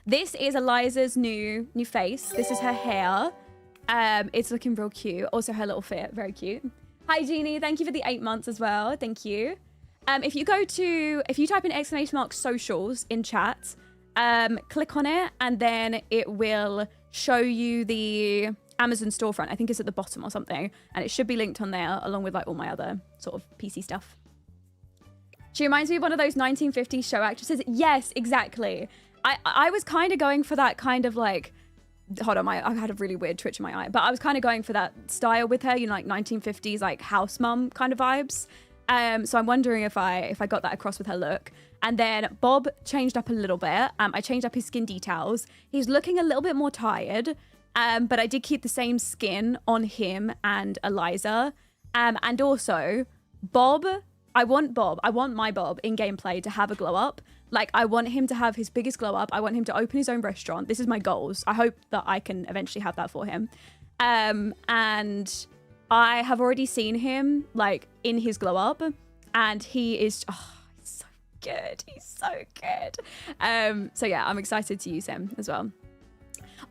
This is Eliza's new face. This is her hair. It's looking real cute. Also her little fit, very cute. Hi Jeannie, thank you for the 8 months as well. Thank you. If you type in ! socials in chat, click on it and then it will show you the Amazon storefront. I think it's at the bottom or something, and it should be linked on there along with like all my other sort of PC stuff. She reminds me of one of those 1950s show actresses. Yes, exactly. I was kind of going for that kind of like, hold on, I had a really weird twitch in my eye, but I was kind of going for that style with her, you know, like 1950s like house mum kind of vibes. So I'm wondering if I got that across with her look. And then Bob changed up a little bit. I changed up his skin details. He's looking a little bit more tired. But I did keep the same skin on him and Eliza. And also, Bob, I want my Bob in gameplay to have a glow up. Like, I want him to have his biggest glow up. I want him to open his own restaurant. This is my goals. I hope that I can eventually have that for him. And I have already seen him, like, in his glow up. And he is, oh, he's so good. He's so good. So yeah, I'm excited to use him as well.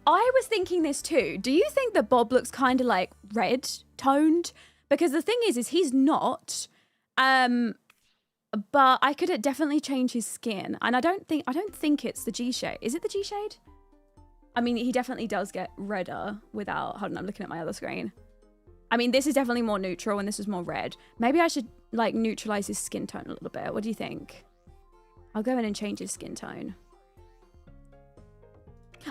I was thinking this too. Do you think that Bob looks kind of like red toned? Because the thing is he's not. But I could definitely change his skin. And I don't think it's the G shade. Is it the G shade? I mean, he definitely does get redder without, hold on, I'm looking at my other screen. I mean, this is definitely more neutral and this is more red. Maybe I should like neutralize his skin tone a little bit. What do you think? I'll go in and change his skin tone.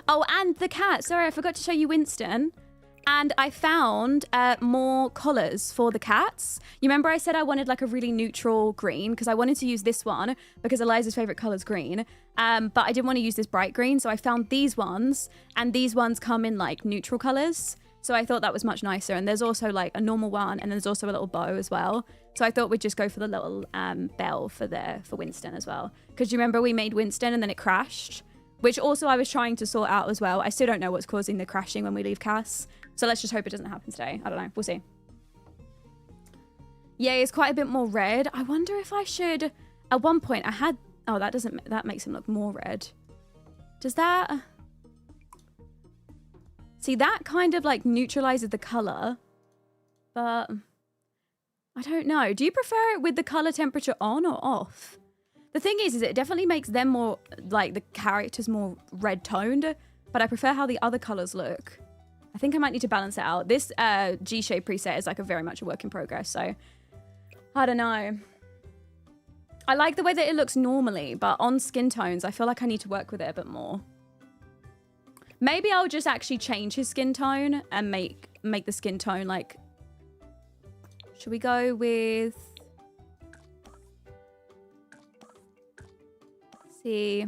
Oh, and the cat. Sorry, I forgot to show you Winston. And I found more collars for the cats. You remember I said I wanted like a really neutral green because I wanted to use this one because Eliza's favorite color is green. But I didn't want to use this bright green. So I found these ones, and these ones come in like neutral colors. So I thought that was much nicer. And there's also like a normal one, and there's also a little bow as well. So I thought we'd just go for the little bell for Winston as well. Because you remember we made Winston and then it crashed. Which also I was trying to sort out as well. I still don't know what's causing the crashing when we leave Cass. So let's just hope it doesn't happen today. I don't know. We'll see. Yeah, it's quite a bit more red. I wonder if I should... At one point I had... Oh, that makes him look more red. Does that... See, that kind of like neutralizes the color. But... I don't know. Do you prefer it with the color temperature on or off? The thing is it definitely makes them more, like, the characters more red-toned, but I prefer how the other colors look. I think I might need to balance it out. This G-Shade preset is, like, very much a work in progress, so I don't know. I like the way that it looks normally, but on skin tones, I feel like I need to work with it a bit more. Maybe I'll just actually change his skin tone and make the skin tone, like... Should we go with... See,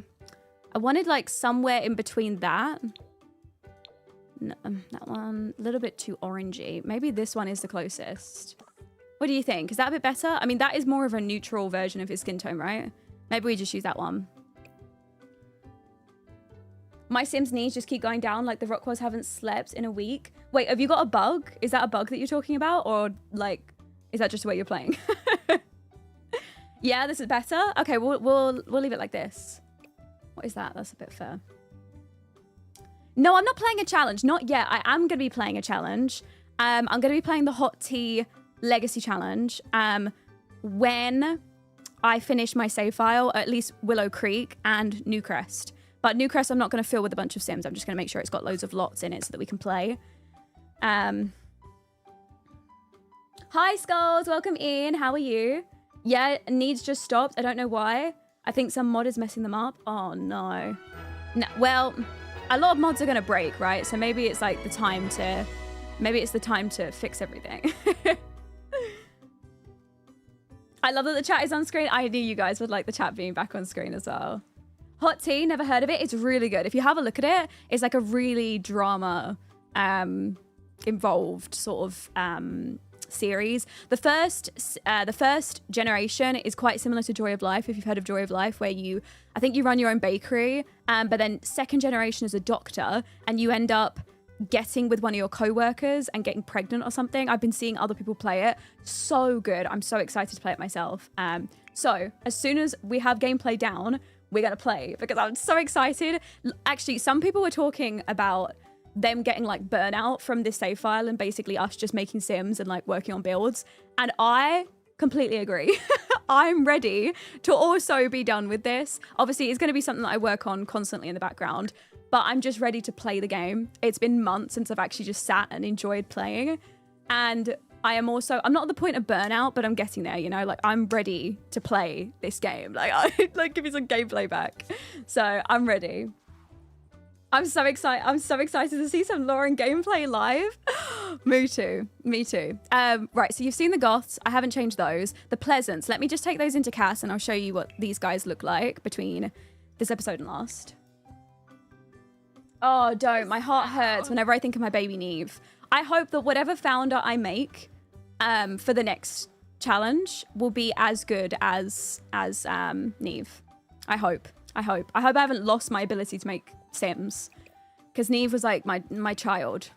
I wanted like somewhere in between that. No, that one a little bit too orangey. Maybe this one is the closest. What do you think? Is that a bit better? I mean, that is more of a neutral version of his skin tone, right? Maybe we just use that one. My Sims knees just keep going down like the Rockwells haven't slept in a week. Wait, have you got a bug? Is that a bug that you're talking about? Or like, is that just the way you're playing? Yeah, this is better. Okay, we'll leave it like this. What is that? That's a bit fair. No, I'm not playing a challenge. Not yet. I am going to be playing a challenge. I'm going to be playing the Hot Tea Legacy Challenge when I finish my save file, at least Willow Creek and Newcrest. But Newcrest I'm not going to fill with a bunch of Sims. I'm just going to make sure it's got loads of lots in it so that we can play. Hi, Skulls. Welcome in. How are you? Yeah, needs just stopped. I don't know why. I think some mod is messing them up. Oh, no. No, well, a lot of mods are going to break, right? So maybe it's like the time to... Maybe it's the time to fix everything. I love that the chat is on screen. I knew you guys would like the chat being back on screen as well. Hot Tea, never heard of it. It's really good. If you have a look at it, it's like a really drama involved sort of series. The first generation is quite similar to Joy of Life, if you've heard of Joy of Life, where I think you run your own bakery, but then second generation is a doctor and you end up getting with one of your co-workers and getting pregnant or something. I've been seeing other people play it. So good. I'm so excited to play it myself. So as soon as we have gameplay down, we're going to play because I'm so excited. Actually, some people were talking about them getting like burnout from this save file and basically us just making sims and like working on builds. And I completely agree. I'm ready to also be done with this. Obviously, it's going to be something that I work on constantly in the background, but I'm just ready to play the game. It's been months since I've actually just sat and enjoyed playing. And I'm not at the point of burnout, but I'm getting there, you know, like I'm ready to play this game. Like give me some gameplay back. So I'm ready. I'm so excited. I'm so excited to see some Lauren gameplay live. Me too. Me too. Right, so you've seen the goths. I haven't changed those. The pleasants. Let me just take those into cast and I'll show you what these guys look like between this episode and last. Oh, don't. My heart hurts whenever I think of my baby Neve. I hope that whatever founder I make for the next challenge will be as good as Neve. I hope. I hope I haven't lost my ability to make sims because Neve was like my child.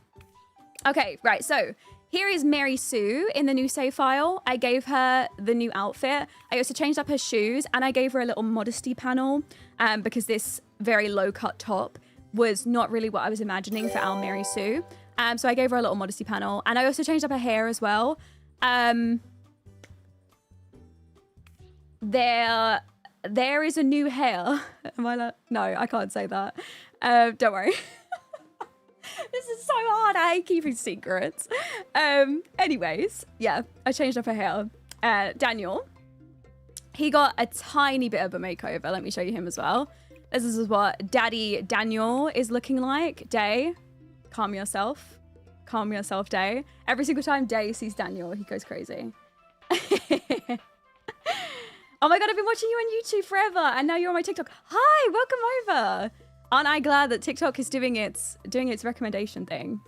Okay, right. So here is Mary Sue in the new save file. I gave her the new outfit. I also changed up her shoes and I gave her a little modesty panel because this very low cut top was not really what I was imagining for our Mary Sue. So I gave her a little modesty panel and I also changed up her hair as well. There is a new hair. Am I like, no, I can't say that. Don't worry. This is so hard. I hate keeping secrets. Anyways, yeah, I changed up her hair. Daniel, he got a tiny bit of a makeover. Let me show you him as well. This is what Daddy Daniel is looking like. Day, calm yourself. Calm yourself, Day. Every single time Day sees Daniel, he goes crazy. Oh my God, I've been watching you on YouTube forever and now you're on my TikTok. Hi, welcome over. Aren't I glad that TikTok is doing its recommendation thing?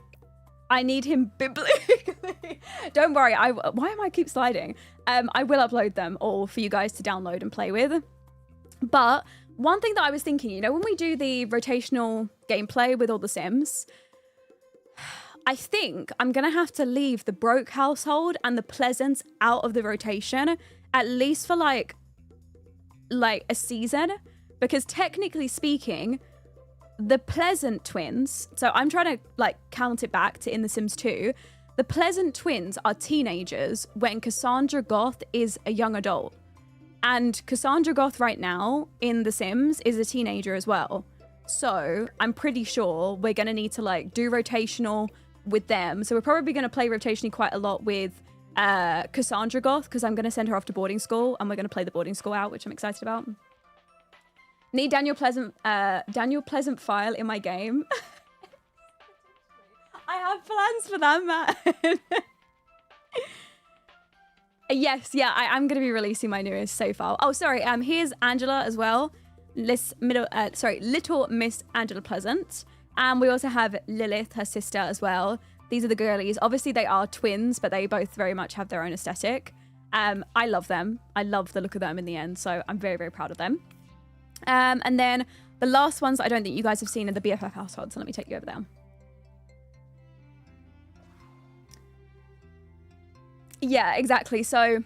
I need him biblically. Don't worry, why am I keep sliding? I will upload them all for you guys to download and play with. But one thing that I was thinking, you know, when we do the rotational gameplay with all the Sims, I think I'm gonna have to leave the broke household and the pleasants out of the rotation, at least for like a season, because technically speaking, the pleasant twins, so I'm trying to like count it back to in The Sims 2, the pleasant twins are teenagers when Cassandra Goth is a young adult. And Cassandra Goth right now in The Sims is a teenager as well. So I'm pretty sure we're gonna need to like do rotational with them. So we're probably gonna play rotationally quite a lot with Cassandra Goth because I'm gonna send her off to boarding school and we're gonna play the boarding school out, which I'm excited about. Need Daniel Pleasant file in my game. I have plans for that, man. Yes, yeah, I'm going to be releasing my newest save file. Oh, sorry, here's Angela as well. Little Miss Angela Pleasant. And we also have Lilith, her sister, as well. These are the girlies. Obviously, they are twins, but they both very much have their own aesthetic. I love them. I love the look of them in the end, so I'm very, very proud of them. And then the last ones I don't think you guys have seen are the BFF household, so let me take you over there. Yeah, exactly. So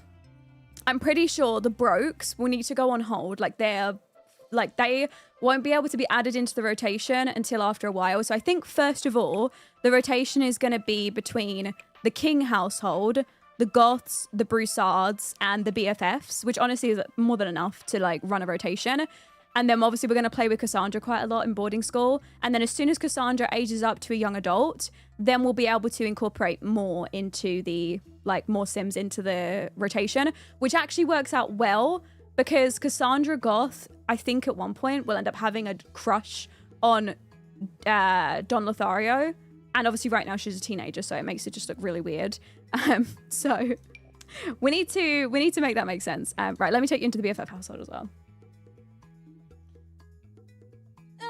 I'm pretty sure the Brokes will need to go on hold. They won't be able to be added into the rotation until after a while. So I think first of all, the rotation is going to be between the King household, the Goths, the Broussards, and the BFFs, which honestly is more than enough to like run a rotation. And then obviously we're going to play with Cassandra quite a lot in boarding school. And then as soon as Cassandra ages up to a young adult, then we'll be able to incorporate more into the, like more Sims into the rotation, which actually works out well because Cassandra Goth, I think at one point will end up having a crush on Don Lothario. And obviously right now she's a teenager, so it makes it just look really weird. So we need to make that make sense. Right, let me take you into the BFF household as well.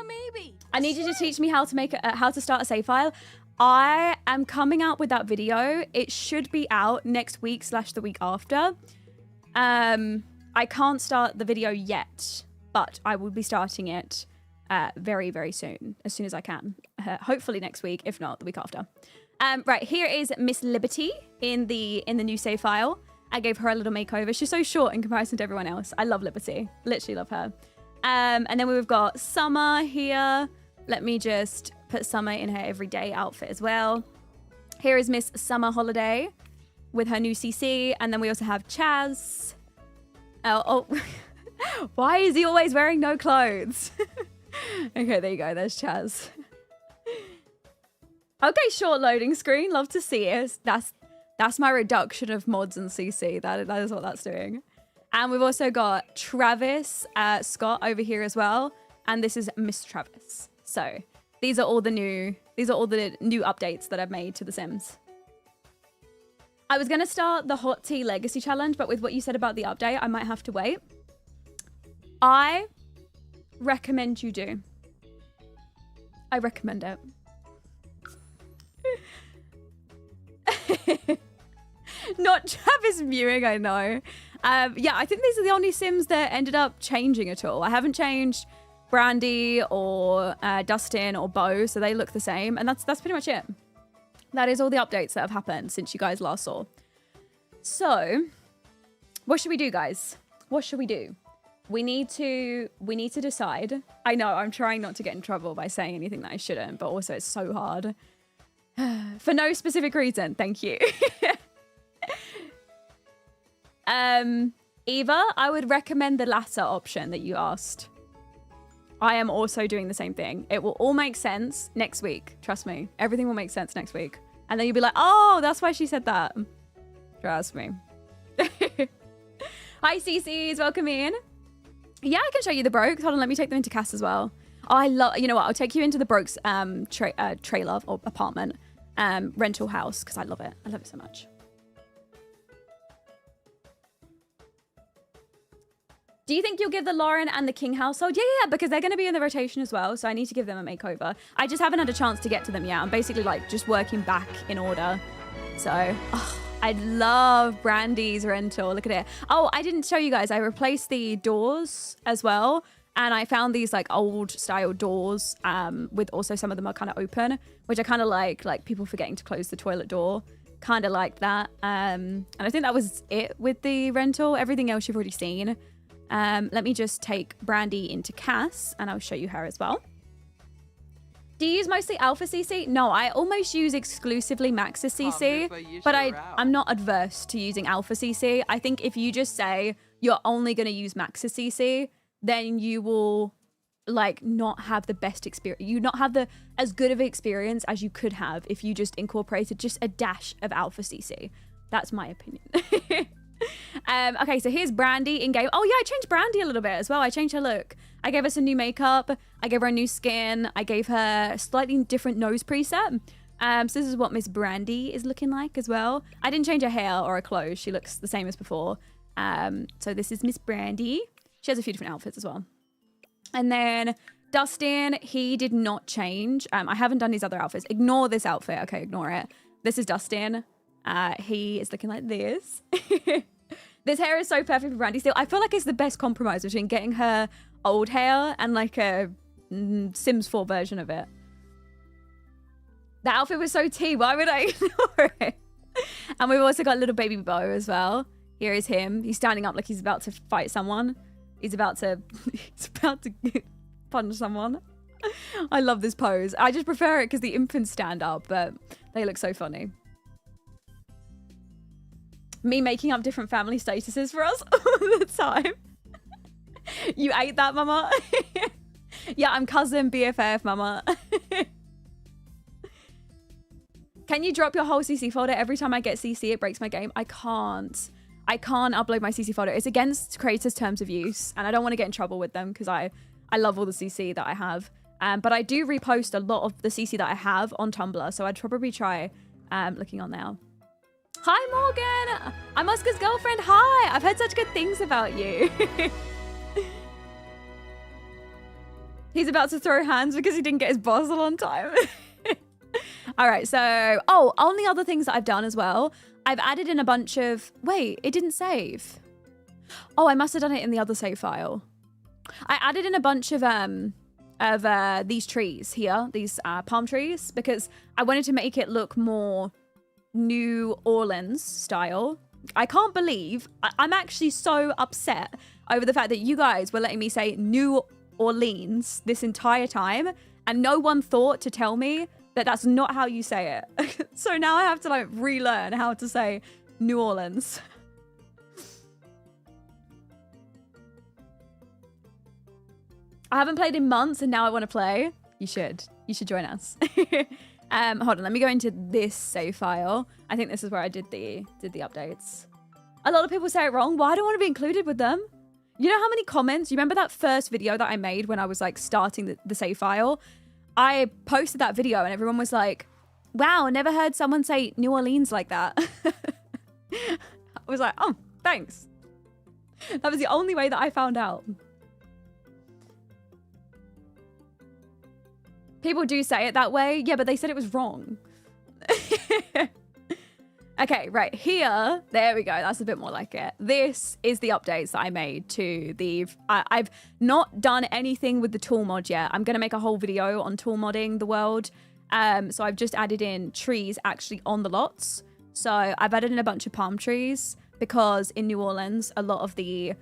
Maybe. I need you to teach me how to start a save file. I am coming out with that video. It should be out next week / the week after. I can't start the video yet, but I will be starting it very, very soon, as soon as I can. Hopefully next week, if not the week after. Right, here is Miss Liberty in the new save file. I gave her a little makeover. She's so short in comparison to everyone else. I love Liberty. Literally love her. And then we've got Summer here. Let me just put Summer in her everyday outfit as well. Here is Miss Summer Holiday with her new CC. And then we also have Chaz. Oh. Why is he always wearing no clothes? Okay, there you go. There's Chaz. Okay, short loading screen. Love to see it. That's my reduction of mods and CC. That is what that's doing. And we've also got Travis Scott over here as well. And this is Miss Travis. So these are all the new updates that I've made to The Sims. I was gonna start the Hot Tea Legacy Challenge, but with what you said about the update, I might have to wait. I recommend you do. I recommend it. Not Travis Mewing, I know. Yeah, I think these are the only Sims that ended up changing at all. I haven't changed Brandy or Dustin or Bo, so they look the same. And that's pretty much it. That is all the updates that have happened since you guys last saw. So, what should we do, guys? What should we do? We need to decide. I know I'm trying not to get in trouble by saying anything that I shouldn't, but also it's so hard. For no specific reason, thank you. Eva, I would recommend the latter option that you asked. I am also doing the same thing. It will all make sense next week. Trust me. Everything will make sense next week. And then you'll be like, oh, that's why she said that. Trust me. Hi, CCs. Welcome in. Yeah, I can show you the Brokes. Hold on, let me take them into cast as well. Oh, I love, you know what? I'll take you into the Brokes trailer or apartment rental house because I love it. I love it so much. Do you think you'll give the Lauren and the King household? Yeah, because they're going to be in the rotation as well. So I need to give them a makeover. I just haven't had a chance to get to them yet. I'm basically like just working back in order. So I love Brandy's rental. Look at it. Oh, I didn't show you guys. I replaced the doors as well. And I found these like old style doors with also some of them are kind of open, which I kind of like people forgetting to close the toilet door. Kind of like that. And I think that was it with the rental. Everything else you've already seen. Let me just take Brandy into Cass and I'll show you her as well. Do you use mostly Alpha CC? No, I almost use exclusively Maxis CC, but I'm not adverse to using Alpha CC. I think if you just say you're only going to use Maxis CC, then you will like not have the best experience. You not have the as good of an experience as you could have if you just incorporated just a dash of Alpha CC. That's my opinion. Okay, so here's Brandy in game. Oh yeah, I changed Brandy a little bit as well. I changed her look. I gave her some new makeup. I gave her a new skin. I gave her a slightly different nose preset. So this is what Miss Brandy is looking like as well. I didn't change her hair or her clothes. She looks the same as before. So this is Miss Brandy. She has a few different outfits as well. And then Dustin, he did not change. I haven't done his other outfits. Ignore this outfit. Okay, ignore it. This is Dustin. He is looking like this. This hair is so perfect for Brandy still. I feel like it's the best compromise between getting her old hair and like a Sims 4 version of it. The outfit was so tea. Why would I ignore it? And we've also got little baby Bo as well. Here is him. He's standing up like he's about to fight someone. He's about to punch someone. I love this pose. I just prefer it because the infants stand up, but they look so funny. Me making up different family statuses for us all the time. You ate that, mama? Yeah, I'm cousin BFF, mama. Can you drop your whole CC folder? Every time I get CC, it breaks my game. I can't upload my CC folder. It's against creators' terms of use, and I don't want to get in trouble with them because I love all the CC that I have. But I do repost a lot of the CC that I have on Tumblr, so I'd probably try looking on now. Hi, Morgan. I'm Oscar's girlfriend. Hi. I've heard such good things about you. He's about to throw hands because he didn't get his Basel on time. All right. So, only other things that I've done as well. I've added in a bunch of... Wait, it didn't save. Oh, I must have done it in the other save file. I added in a bunch of these trees here, these palm trees, because I wanted to make it look more... New Orleans style. I can't believe I'm actually so upset over the fact that you guys were letting me say New Orleans this entire time, and no one thought to tell me that that's not how you say it. So now I have to like relearn how to say New Orleans. I haven't played in months and now I want to play. You should join us. Hold on, let me go into this save file. I think this is where I did the updates. A lot of people say it wrong. Why do I want to be included with them? You know how many comments? You remember that first video that I made when I was like starting the save file? I posted that video and everyone was like, wow, never heard someone say New Orleans like that. I was like, oh, thanks. That was the only way that I found out. People do say it that way. Yeah, but they said it was wrong. Okay, right here. There we go. That's a bit more like it. This is the updates that I made to the... I've not done anything with the tool mod yet. I'm going to make a whole video on tool modding the world. So I've just added in trees actually on the lots. So I've added in a bunch of palm trees because in New Orleans, a lot of the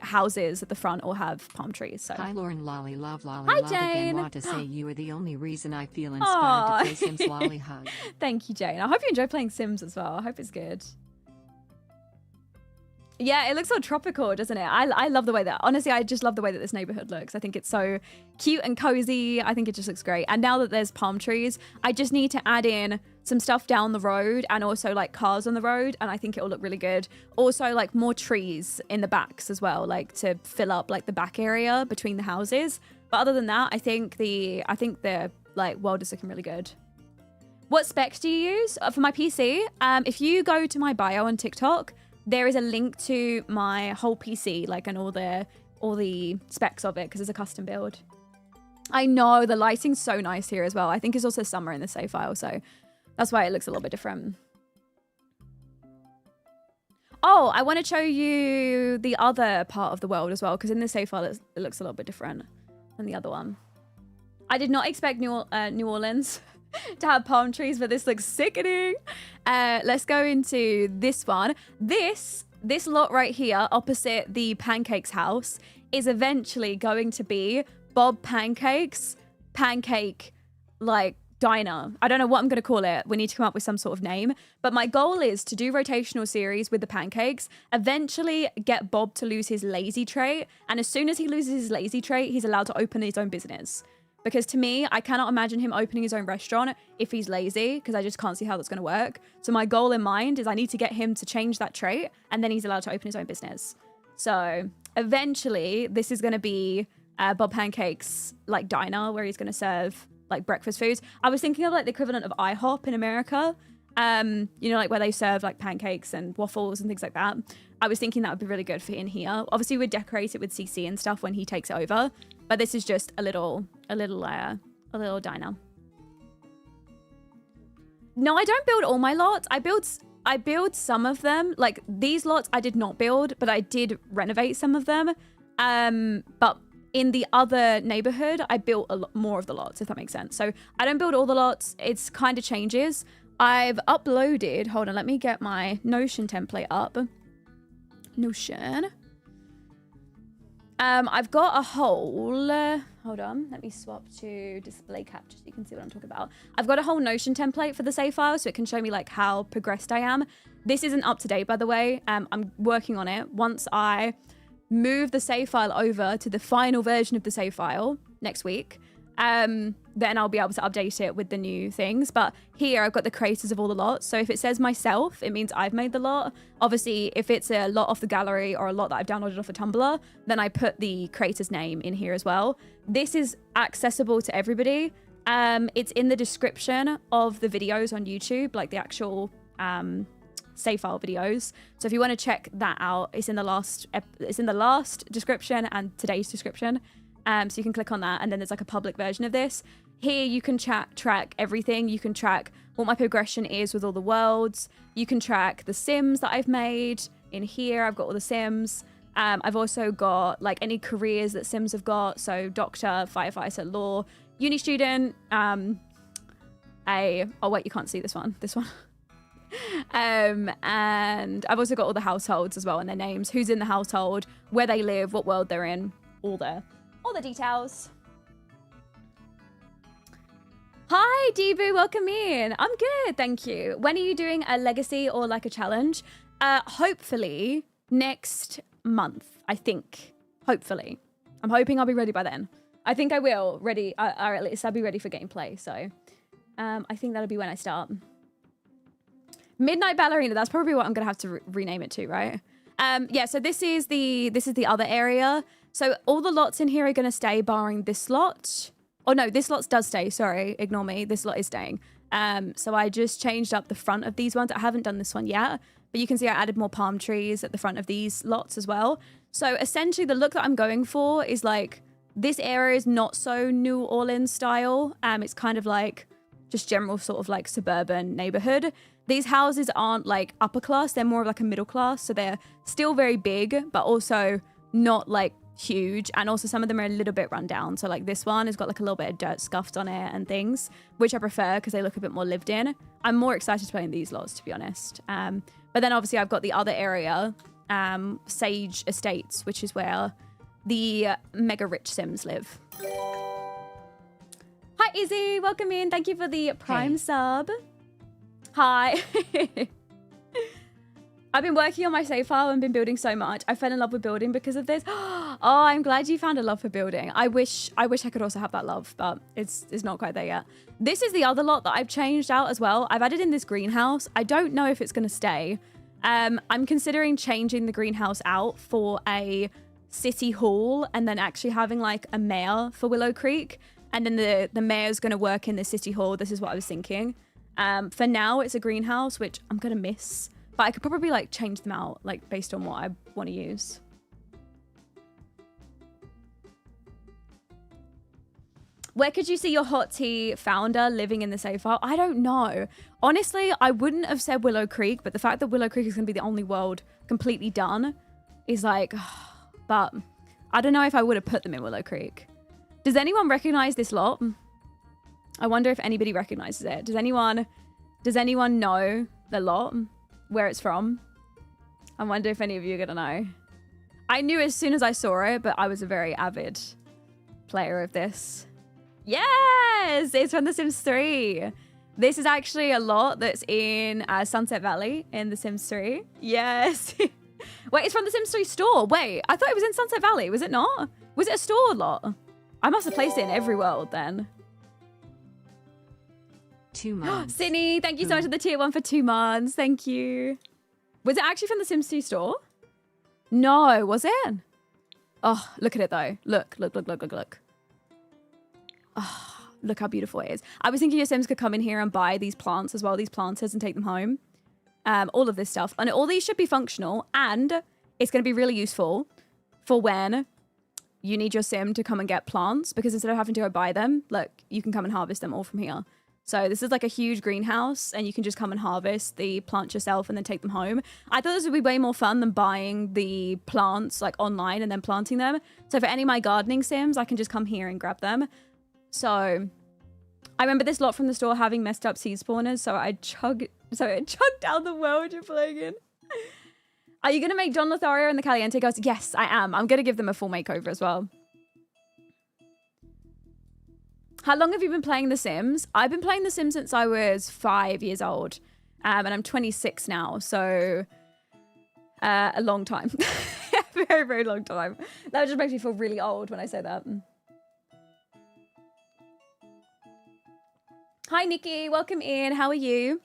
houses at the front all have palm trees. So. Hi Lauren, Lolly, love Lolly, Hi, love Jane. again. Want to say you are the only reason I feel inspired to play Sims. Lolly hug. Thank you, Jane. I hope you enjoy playing Sims as well. I hope it's good. Yeah, it looks so tropical, doesn't it? I love the way that, honestly, I just love the way that this neighborhood looks. I think it's so cute and cozy. I think it just looks great. And now that there's palm trees, I just need to add in some stuff down the road and also like cars on the road. And I think it'll look really good. Also like more trees in the backs as well, like to fill up like the back area between the houses. But other than that, I think the like world is looking really good. What specs do you use for my PC? If you go to my bio on TikTok, there is a link to my whole PC, like, and all the specs of it, because it's a custom build. I know the lighting's so nice here as well. I think it's also summer in the save file, so that's why it looks a little bit different. Oh, I want to show you the other part of the world as well, because in the save file it looks a little bit different than the other one. I did not expect New Orleans to have palm trees, but this looks sickening. Let's go into this one. This lot right here opposite the Pancakes house is eventually going to be Bob Pancake's pancake like diner. I don't know what I'm going to call it. We need to come up with some sort of name, but my goal is to do rotational series with the pancakes, eventually get Bob to lose his lazy trait, and as soon as he loses his lazy trait, he's allowed to open his own business. Because to me, I cannot imagine him opening his own restaurant if he's lazy, because I just can't see how that's going to work. So my goal in mind is I need to get him to change that trait, and then he's allowed to open his own business. So eventually, this is going to be Bob Pancake's like diner, where he's going to serve like breakfast foods. I was thinking of like the equivalent of IHOP in America. You know, like where they serve like pancakes and waffles and things like that. I was thinking that would be really good for in here. Obviously, we'd decorate it with CC and stuff when he takes over, but this is just a little diner. No, I don't build all my lots. I build some of them. Like these lots, I did not build, but I did renovate some of them. But in the other neighborhood, I built a lot more of the lots, if that makes sense. So I don't build all the lots. It's kind of changes. I've uploaded, hold on, let me get my Notion template up. Notion. I've got a whole, hold on, let me swap to display capture so you can see what I'm talking about. I've got a whole Notion template for the save file so it can show me like how progressed I am. This isn't up to date, by the way. I'm working on it. Once I move the save file over to the final version of the save file next week, then I'll be able to update it with the new things. But here I've got the creators of all the lots. So if it says myself, it means I've made the lot. Obviously, if it's a lot off the gallery or a lot that I've downloaded off of Tumblr, then I put the creator's name in here as well. This is accessible to everybody. It's in the description of the videos on YouTube, like the actual save file videos. So if you want to check that out, it's in the last description and today's description. So you can click on that, and then there's like a public version of this. Here you can track everything. You can track what my progression is with all the worlds. You can track the Sims that I've made. In here, I've got all the Sims. I've also got like any careers that Sims have got. So doctor, firefighter, law, uni student. Oh wait, you can't see this one. And I've also got all the households as well and their names, who's in the household, where they live, what world they're in, all the details. Hi, Debu, welcome in. I'm good, thank you. When are you doing a legacy or like a challenge? Hopefully next month, I think. Hopefully. I'm hoping I'll be ready by then. I think I will ready, or at least I'll be ready for gameplay. So I think that'll be when I start. Midnight Ballerina, that's probably what I'm gonna have to rename it to, right? Yeah, so this is the other area. So all the lots in here are gonna stay barring this lot. Oh no, this lot does stay, sorry, ignore me. This lot is staying. So I just changed up the front of these ones. I haven't done this one yet, but you can see I added more palm trees at the front of these lots as well. So essentially the look that I'm going for is like, this area is not so New Orleans style. It's kind of like just general sort of like suburban neighborhood. These houses aren't like upper class, they're more of like a middle class. So they're still very big, but also not like huge, and also some of them are a little bit run down. So like this one has got like a little bit of dirt scuffed on it and things, which I prefer because they look a bit more lived in. I'm more excited to play in these lots, to be honest. But then obviously I've got the other area, Sage Estates, which is where the mega rich Sims live. Hi Izzy, welcome in. Thank you for the Prime sub. Hi. I've been working on my save file and been building so much. I fell in love with building because of this. Oh, I'm glad you found a love for building. I wish I could also have that love, but it's not quite there yet. This is the other lot that I've changed out as well. I've added in this greenhouse. I don't know if it's going to stay. I'm considering changing the greenhouse out for a city hall and then actually having like a mayor for Willow Creek. And then the mayor's going to work in the city hall. This is what I was thinking. For now, it's a greenhouse, which I'm going to miss. But I could probably like change them out like based on what I want to use. Where could you see your hot tea founder living in the save file? I don't know. Honestly, I wouldn't have said Willow Creek, but the fact that Willow Creek is going to be the only world completely done is like, but I don't know if I would have put them in Willow Creek. Does anyone recognize this lot? I wonder if anybody recognizes it. Does anyone know the lot? Where it's from? I wonder if any of you are gonna know. I knew as soon as I saw it, but I was a very avid player of this. Yes! It's from The Sims 3. This is actually a lot that's in Sunset Valley in The Sims 3. Yes. Wait, it's from The Sims 3 store. Wait, I thought it was in Sunset Valley. Was it not? Was it a store lot? I must have placed it in every world then. 2 months. Sydney, thank you so much for the tier 1 for 2 months. Thank you. Was it actually from the Sims 2 store? No, was it? Oh, look at it though. Look. Oh, look how beautiful it is. I was thinking your Sims could come in here and buy these plants as well, these planters, and take them home. All of this stuff. And all these should be functional, and it's going to be really useful for when you need your Sim to come and get plants, because instead of having to go buy them, look, you can come and harvest them all from here. So this is like a huge greenhouse and you can just come and harvest the plants yourself and then take them home. I thought this would be way more fun than buying the plants like online and then planting them. So for any of my gardening Sims, I can just come here and grab them. So I remember this lot from the store having messed up seed spawners. So I chugged down the world you're playing in. Are you going to make John Lothario and the Caliente guys? Yes, I am. I'm going to give them a full makeover as well. How long have you been playing The Sims? I've been playing The Sims since I was 5 years old. And I'm 26 now, so a long time. Very, very long time. That just makes me feel really old when I say that. Hi, Nikki. Welcome in. How are you?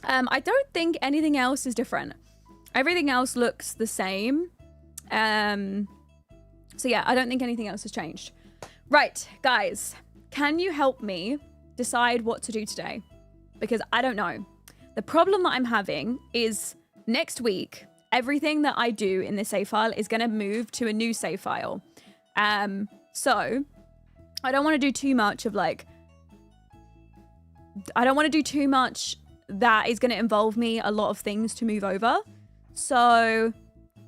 I don't think anything else is different. Everything else looks the same. So yeah, I don't think anything else has changed. Right, guys. Can you help me decide what to do today? Because I don't know. The problem that I'm having is next week, everything that I do in this save file is going to move to a new save file. So I don't want to do too much of like, I don't want to do too much that is going to involve me a lot of things to move over. So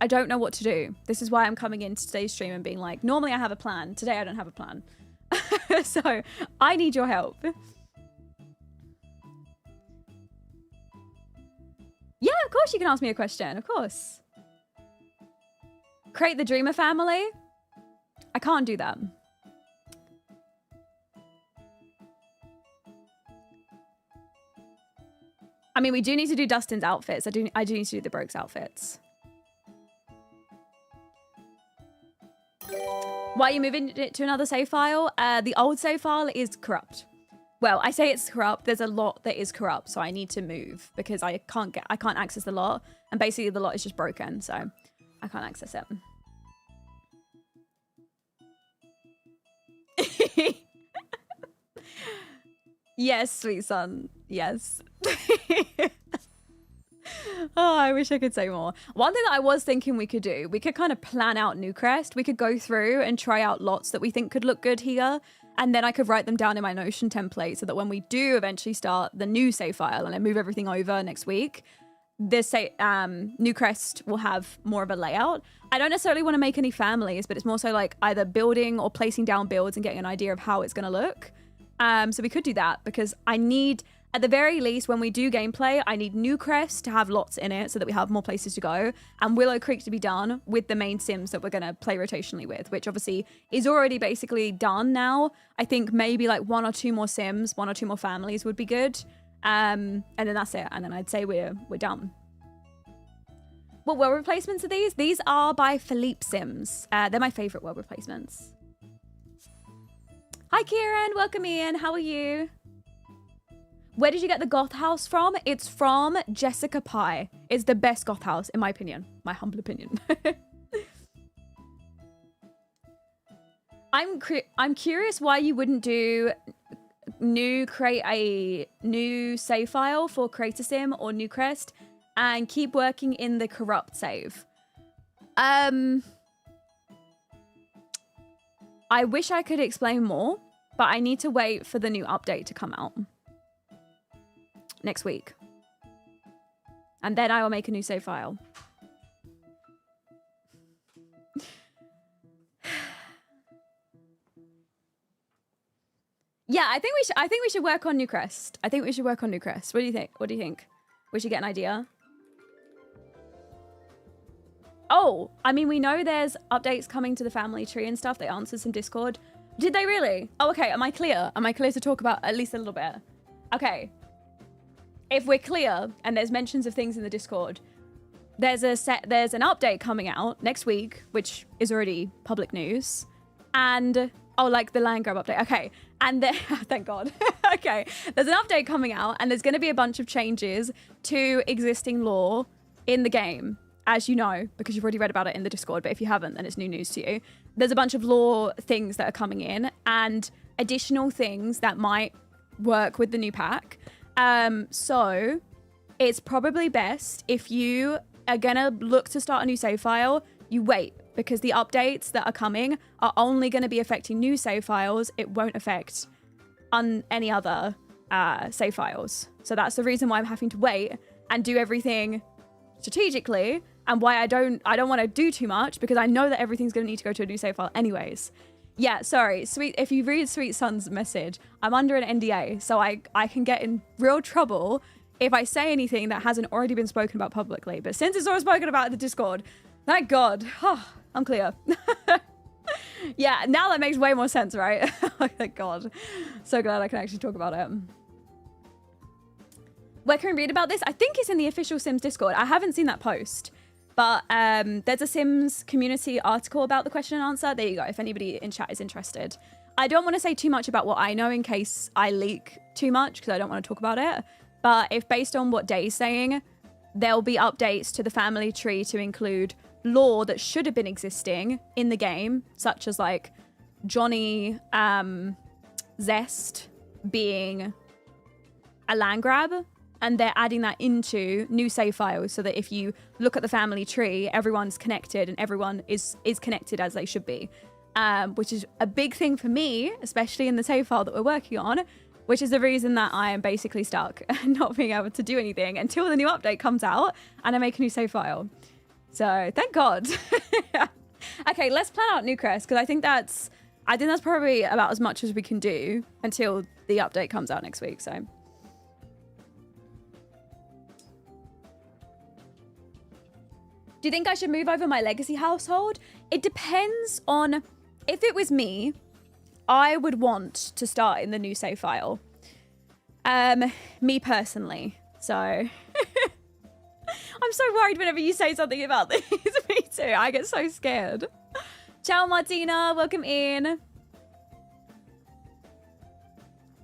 I don't know what to do. This is why I'm coming into today's stream and being like, normally I have a plan. Today I don't have a plan. So I need your help. Yeah, of course you can ask me a question. Of course. Create the Dreamer family? I can't do that. I mean, we do need to do Dustin's outfits. I do need to do the Broke's outfits. Why are you moving it to another save file? The old save file is corrupt. Well, I say it's corrupt. There's a lot that is corrupt, so I need to move because I can't access the lot, and basically the lot is just broken, so I can't access it. Yes, sweet son. Yes. Oh, I wish I could say more. One thing that I was thinking we could do, we could kind of plan out Newcrest. We could go through and try out lots that we think could look good here. And then I could write them down in my Notion template so that when we do eventually start the new save file and I move everything over next week, this Newcrest will have more of a layout. I don't necessarily want to make any families, but it's more so like either building or placing down builds and getting an idea of how it's going to look. So we could do that because I need, at the very least, when we do gameplay, I need Newcrest to have lots in it so that we have more places to go, and Willow Creek to be done with the main sims that we're going to play rotationally with, which obviously is already basically done now. I think maybe like 1 or 2 more sims, 1 or 2 more families would be good. And then that's it. And then I'd say we're done. What world replacements are these? These are by Philippe Sims. They're my favorite world replacements. Hi, Kieran. Welcome in. How are you? Where did you get the goth house from? It's from Jessica Pye. It's the best goth house, in my opinion. My humble opinion. I'm curious why you wouldn't do create a new save file for Creator Sim or Newcrest and keep working in the corrupt save. I wish I could explain more, but I need to wait for the new update to come out next week. And then I will make a new save file. Yeah, I think we should work on Newcrest. I think we should work on Newcrest. What do you think? What do you think? We should get an idea. Oh, I mean, we know there's updates coming to the family tree and stuff. They answered some Discord. Did they really? Oh, okay. Am I clear? Am I clear to talk about at least a little bit? Okay. If we're clear and there's mentions of things in the Discord, there's an update coming out next week, which is already public news. And, oh, like the land grab update. Okay. And then, thank God. Okay. There's an update coming out and there's going to be a bunch of changes to existing lore in the game. As you know, because you've already read about it in the Discord, but if you haven't, then it's new news to you. There's a bunch of lore things that are coming in and additional things that might work with the new pack. So it's probably best if you are gonna look to start a new save file, you wait, because the updates that are coming are only gonna be affecting new save files. It won't affect any other save files. So that's the reason why I'm having to wait and do everything strategically, and why I don't want to do too much, because I know that everything's going to need to go to a new save file anyways. Yeah, sorry, Sweet. If you read Sweet Son's message, I'm under an NDA, so I can get in real trouble if I say anything that hasn't already been spoken about publicly. But since it's already spoken about in the Discord, thank God, I'm clear. Yeah, now that makes way more sense, right? Thank God. So glad I can actually talk about it. Where can we read about this? I think it's in the official Sims Discord. I haven't seen that post. But there's a Sims community article about the question and answer. There you go, if anybody in chat is interested. I don't want to say too much about what I know in case I leak too much, because I don't want to talk about it. But if based on what Day's saying, there'll be updates to the family tree to include lore that should have been existing in the game, such as like Johnny Zest being a land grab. And they're adding that into new save files so that if you look at the family tree, everyone's connected and everyone is connected as they should be, which is a big thing for me, especially in the save file that we're working on, which is the reason that I am basically stuck and not being able to do anything until the new update comes out and I make a new save file. So thank God. Okay, let's plan out Newcrest, because I think that's probably about as much as we can do until the update comes out next week. So. Do you think I should move over my legacy household? It depends on, if it was me, I would want to start in the new save file. Me personally. So I'm so worried whenever you say something about this. Me too. I get so scared. Ciao, Martina. Welcome in.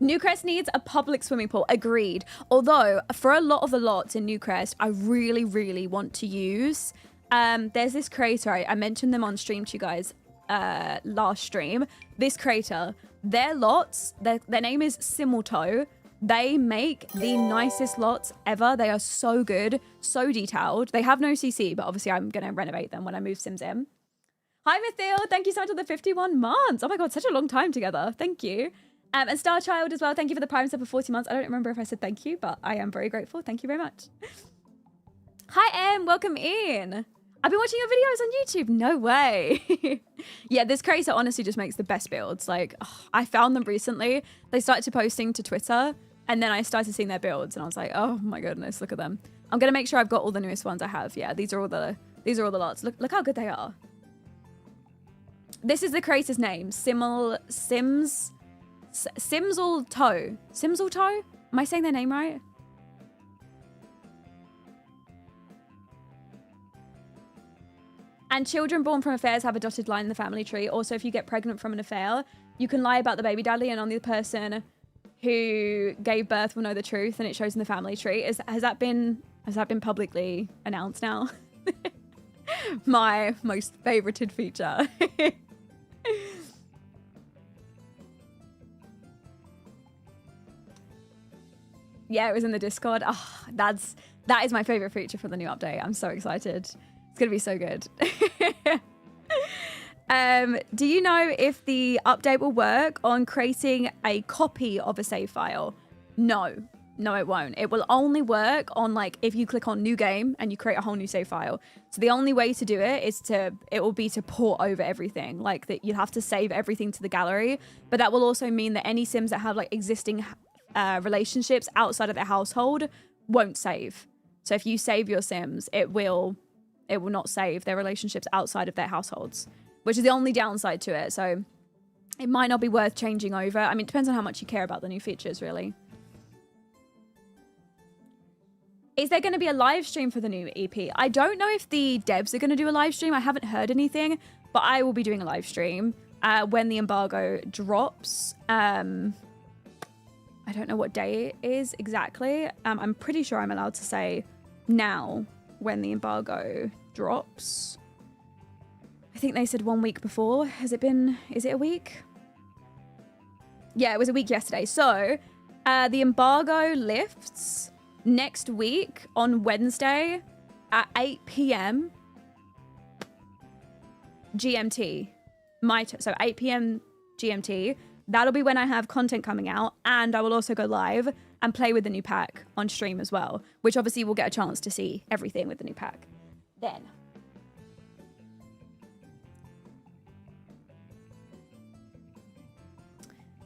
Newcrest needs a public swimming pool. Agreed. Although, for a lot of the lots in Newcrest, I really, really want to use... there's this creator. I mentioned them on stream to you guys last stream. This creator, their lots, their name is Simulto. They make the nicest lots ever. They are so good, so detailed. They have no CC, but obviously I'm going to renovate them when I move Sims in. Hi, Mythil. Thank you so much for the 51 months. Oh my God, such a long time together. Thank you. And Starchild as well. Thank you for the Prime sub for 40 months. I don't remember if I said thank you, but I am very grateful. Thank you very much. Hi, Em. Welcome in. I've been watching your videos on YouTube. No way. Yeah, this creator honestly just makes the best builds. Like, I found them recently. They started posting to Twitter, and then I started seeing their builds, and I was like, oh my goodness, look at them. I'm gonna make sure I've got all the newest ones I have. Yeah, these are all the lots. Look how good they are. This is the creator's name. Simslto. Simslto? Am I saying their name right? And children born from affairs have a dotted line in the family tree. Also, if you get pregnant from an affair, you can lie about the baby daddy, and only the person who gave birth will know the truth, and it shows in the family tree. Has that been publicly announced now? My most favorited feature. Yeah, it was in the Discord. Oh, that is my favorite feature for the new update. I'm so excited. It's gonna be so good. Do you know if the update will work on creating a copy of a save file? No, it won't. It will only work on, like, if you click on new game and you create a whole new save file. So the only way to do it will be to port over everything. Like, that you have to save everything to the gallery. But that will also mean that any Sims that have, like, existing relationships outside of their household won't save. So if you save your Sims, it will not save their relationships outside of their households, which is the only downside to it. So it might not be worth changing over. I mean, it depends on how much you care about the new features, really. Is there going to be a live stream for the new EP? I don't know if the devs are going to do a live stream. I haven't heard anything, but I will be doing a live stream when the embargo drops. I don't know what day it is exactly. I'm pretty sure I'm allowed to say now when the embargo drops. I think they said 1 week before. Is it a week? Yeah, it was a week yesterday. So the embargo lifts next week on Wednesday at 8 p.m. GMT. So 8 p.m. GMT. That'll be when I have content coming out, and I will also go live and play with the new pack on stream as well, which obviously we'll get a chance to see everything with the new pack then.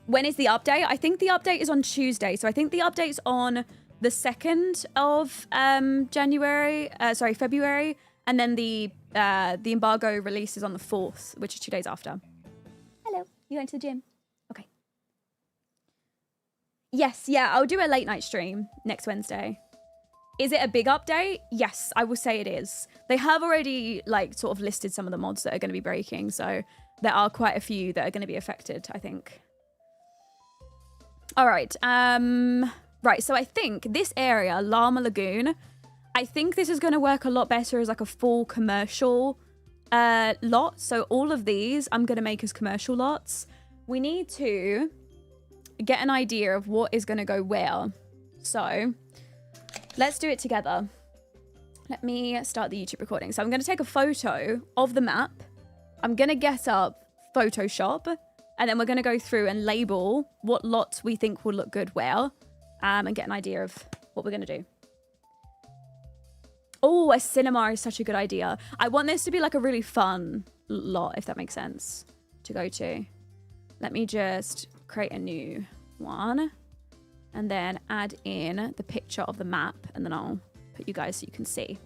When is the update? I think the update is on Tuesday. So I think the update's on the 2nd of February. And then the embargo release is on the 4th, which is 2 days after. Hello, you going to the gym? Okay. Yes, yeah, I'll do a late night stream next Wednesday. Is it a big update? Yes, I will say it is. They have already, like, sort of listed some of the mods that are going to be breaking. So there are quite a few that are going to be affected, I think. All right. Right, so I think this area, Llama Lagoon, I think this is going to work a lot better as like a full commercial lot. So all of these I'm going to make as commercial lots. We need to get an idea of what is going to go where. So let's do it together. Let me start the YouTube recording. So I'm going to take a photo of the map. I'm going to get up Photoshop. And then we're going to go through and label what lots we think will look good where, and get an idea of what we're going to do. Oh, a cinema is such a good idea. I want this to be like a really fun lot, if that makes sense, to go to. Let me just create a new one and then add in the picture of the map, and then I'll put you guys so you can see.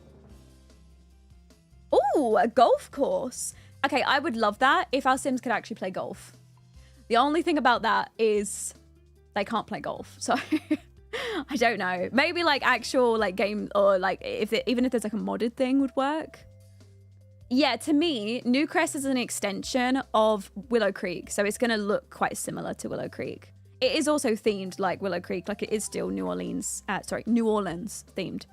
Oh, a golf course. Okay, I would love that if our Sims could actually play golf. The only thing about that is they can't play golf. So I don't know. Maybe like actual like game or like even if there's like a modded thing would work. Yeah, to me, Newcrest is an extension of Willow Creek. So it's going to look quite similar to Willow Creek. It is also themed like Willow Creek. Like it is still New Orleans themed.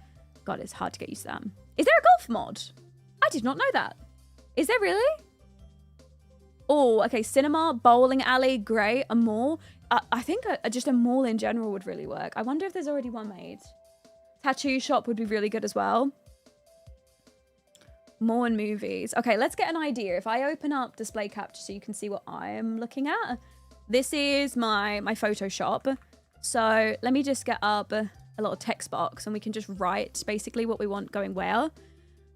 God, it's hard to get used to that. Is there a golf mod? I did not know that. Is there really? Oh, okay. Cinema, bowling alley, great. A mall. I think just a mall in general would really work. I wonder if there's already one made. Tattoo shop would be really good as well. More and movies. Okay, let's get an idea. If I open up display capture so you can see what I am looking at. This is my Photoshop. So let me just get up a little text box and we can just write basically what we want going where.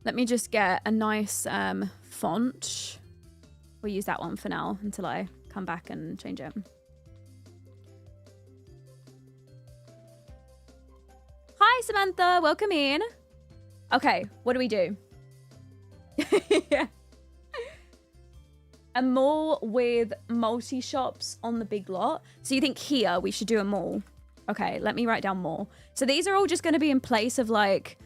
Let me just get a nice font. We'll use that one for now until I come back and change it. Hi, Samantha. Welcome in. Okay, what do we do? Yeah. A mall with multi-shops on the big lot. So you think here we should do a mall? Okay, let me write down mall. So these are all just going to be in place of like,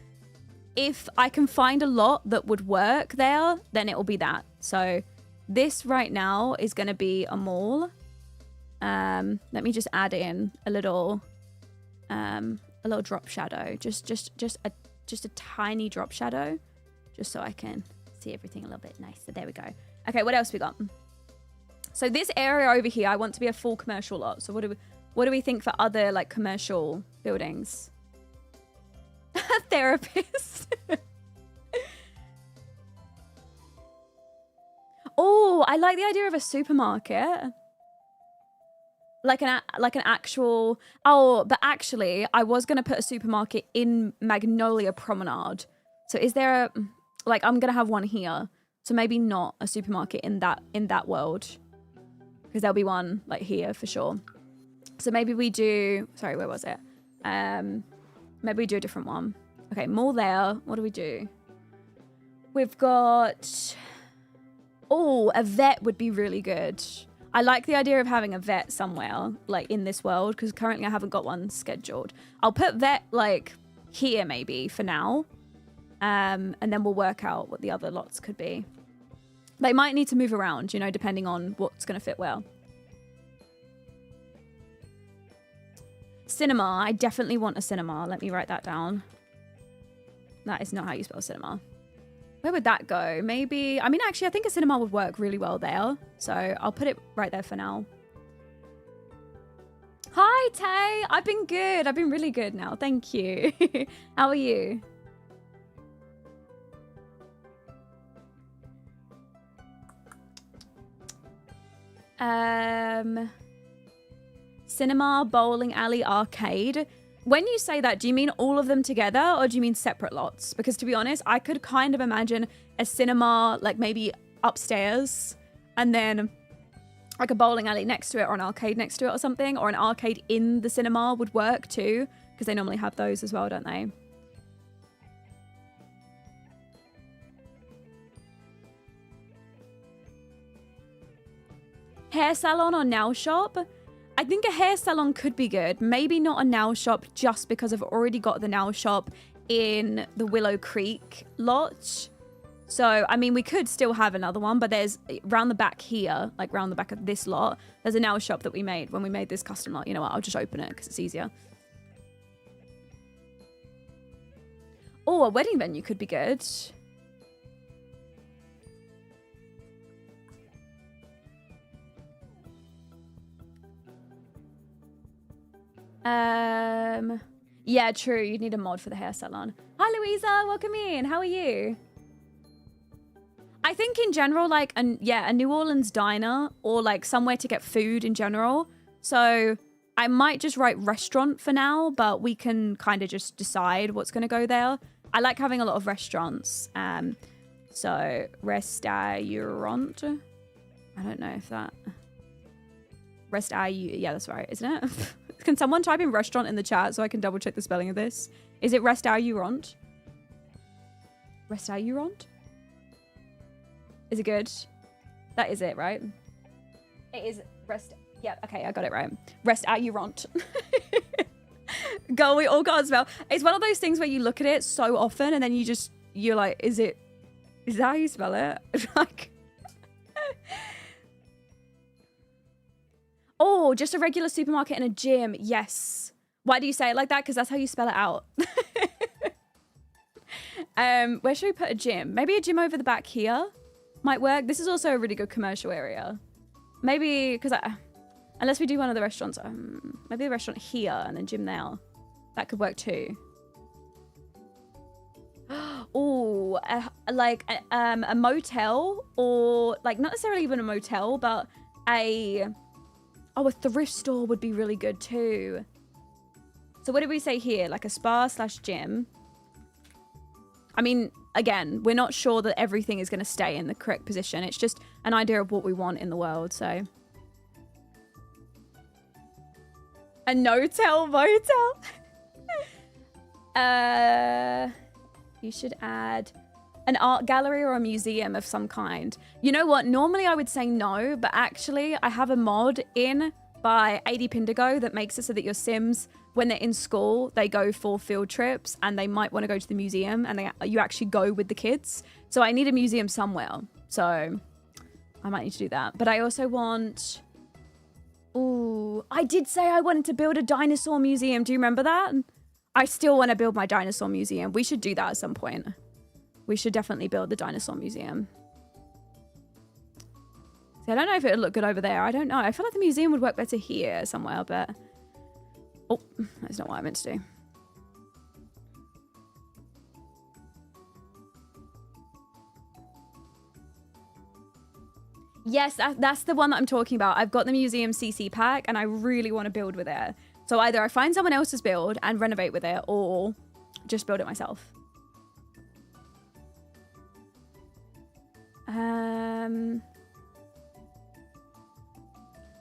if I can find a lot that would work there, then it will be that. So this right now is going to be a mall. Let me just add in a little drop shadow, just a tiny drop shadow, just so I can see everything a little bit nicer. There we go. Okay, what else we got? So this area over here, I want to be a full commercial lot. So what do we think for other like commercial buildings? A therapist. Oh, I like the idea of a supermarket. Like an actual... Oh, but actually, I was going to put a supermarket in Magnolia Promenade. So is there a... Like, I'm going to have one here. So maybe not a supermarket in that world. Because there'll be one, like, here for sure. So maybe we do... Sorry, where was it? Maybe we do a different one. Okay, mall there. What do we do? We've got... Oh, a vet would be really good. I like the idea of having a vet somewhere, like in this world, because currently I haven't got one scheduled. I'll put vet like here maybe for now. And then we'll work out what the other lots could be. They might need to move around, you know, depending on what's going to fit well. Cinema. I definitely want a cinema. Let me write that down. That is not how you spell cinema. Where would that go? Maybe... I mean, actually, I think a cinema would work really well there. So I'll put it right there for now. Hi, Tay. I've been good. I've been really good now. Thank you. How are you? Cinema, bowling alley, arcade. When you say that, do you mean all of them together or do you mean separate lots? Because to be honest, I could kind of imagine a cinema like maybe upstairs and then like a bowling alley next to it or an arcade next to it or something, or an arcade in the cinema would work too, because they normally have those as well, don't they? Hair salon or nail shop? I think a hair salon could be good. Maybe not a nail shop just because I've already got the nail shop in the Willow Creek lot. So, I mean, we could still have another one, but there's round the back here, like round the back of this lot, there's a nail shop that we made when we made this custom lot. You know what? I'll just open it because it's easier. Oh, a wedding venue could be good. Yeah, true. You'd need a mod for the hair salon. Hi, Louisa. Welcome in. How are you? I think in general, like, a New Orleans diner or like somewhere to get food in general. So I might just write restaurant for now, but we can kind of just decide what's going to go there. I like having a lot of restaurants. So restaurant. I don't know if that... Yeah, that's right, isn't it? Can someone type in restaurant in the chat so I can double check the spelling of this? Is it restaurant? Restaurant? Is it good? That is it, right? It is rest. Yeah, okay, I got it right. Rest out you want. Girl, we all got as well. It's one of those things where you look at it so often and then you're like, is that how you spell it? Like, oh, just a regular supermarket and a gym. Yes. Why do you say it like that? Because that's how you spell it out. Where should we put a gym? Maybe a gym over the back here might work. This is also a really good commercial area. Maybe, because unless we do one of the restaurants, maybe a restaurant here and then gym there. That could work too. Oh, like a motel, or like not necessarily even a motel, but a thrift store would be really good too. So what did we say here? Like a spa/gym. I mean, again, we're not sure that everything is going to stay in the correct position. It's just an idea of what we want in the world, so. A no-tell motel. You should add an art gallery or a museum of some kind. You know what? Normally I would say no, but actually I have a mod in by AD Pindigo that makes it so that your Sims, when they're in school, they go for field trips and they might want to go to the museum and you actually go with the kids. So I need a museum somewhere. So I might need to do that. But I also want... Ooh, I did say I wanted to build a dinosaur museum. Do you remember that? I still want to build my dinosaur museum. We should do that at some point. We should definitely build the dinosaur museum. See, I don't know if it would look good over there. I don't know. I feel like the museum would work better here somewhere, but... Oh, that's not what I meant to do. Yes, that's the one that I'm talking about. I've got the museum CC pack and I really want to build with it. So either I find someone else's build and renovate with it or just build it myself.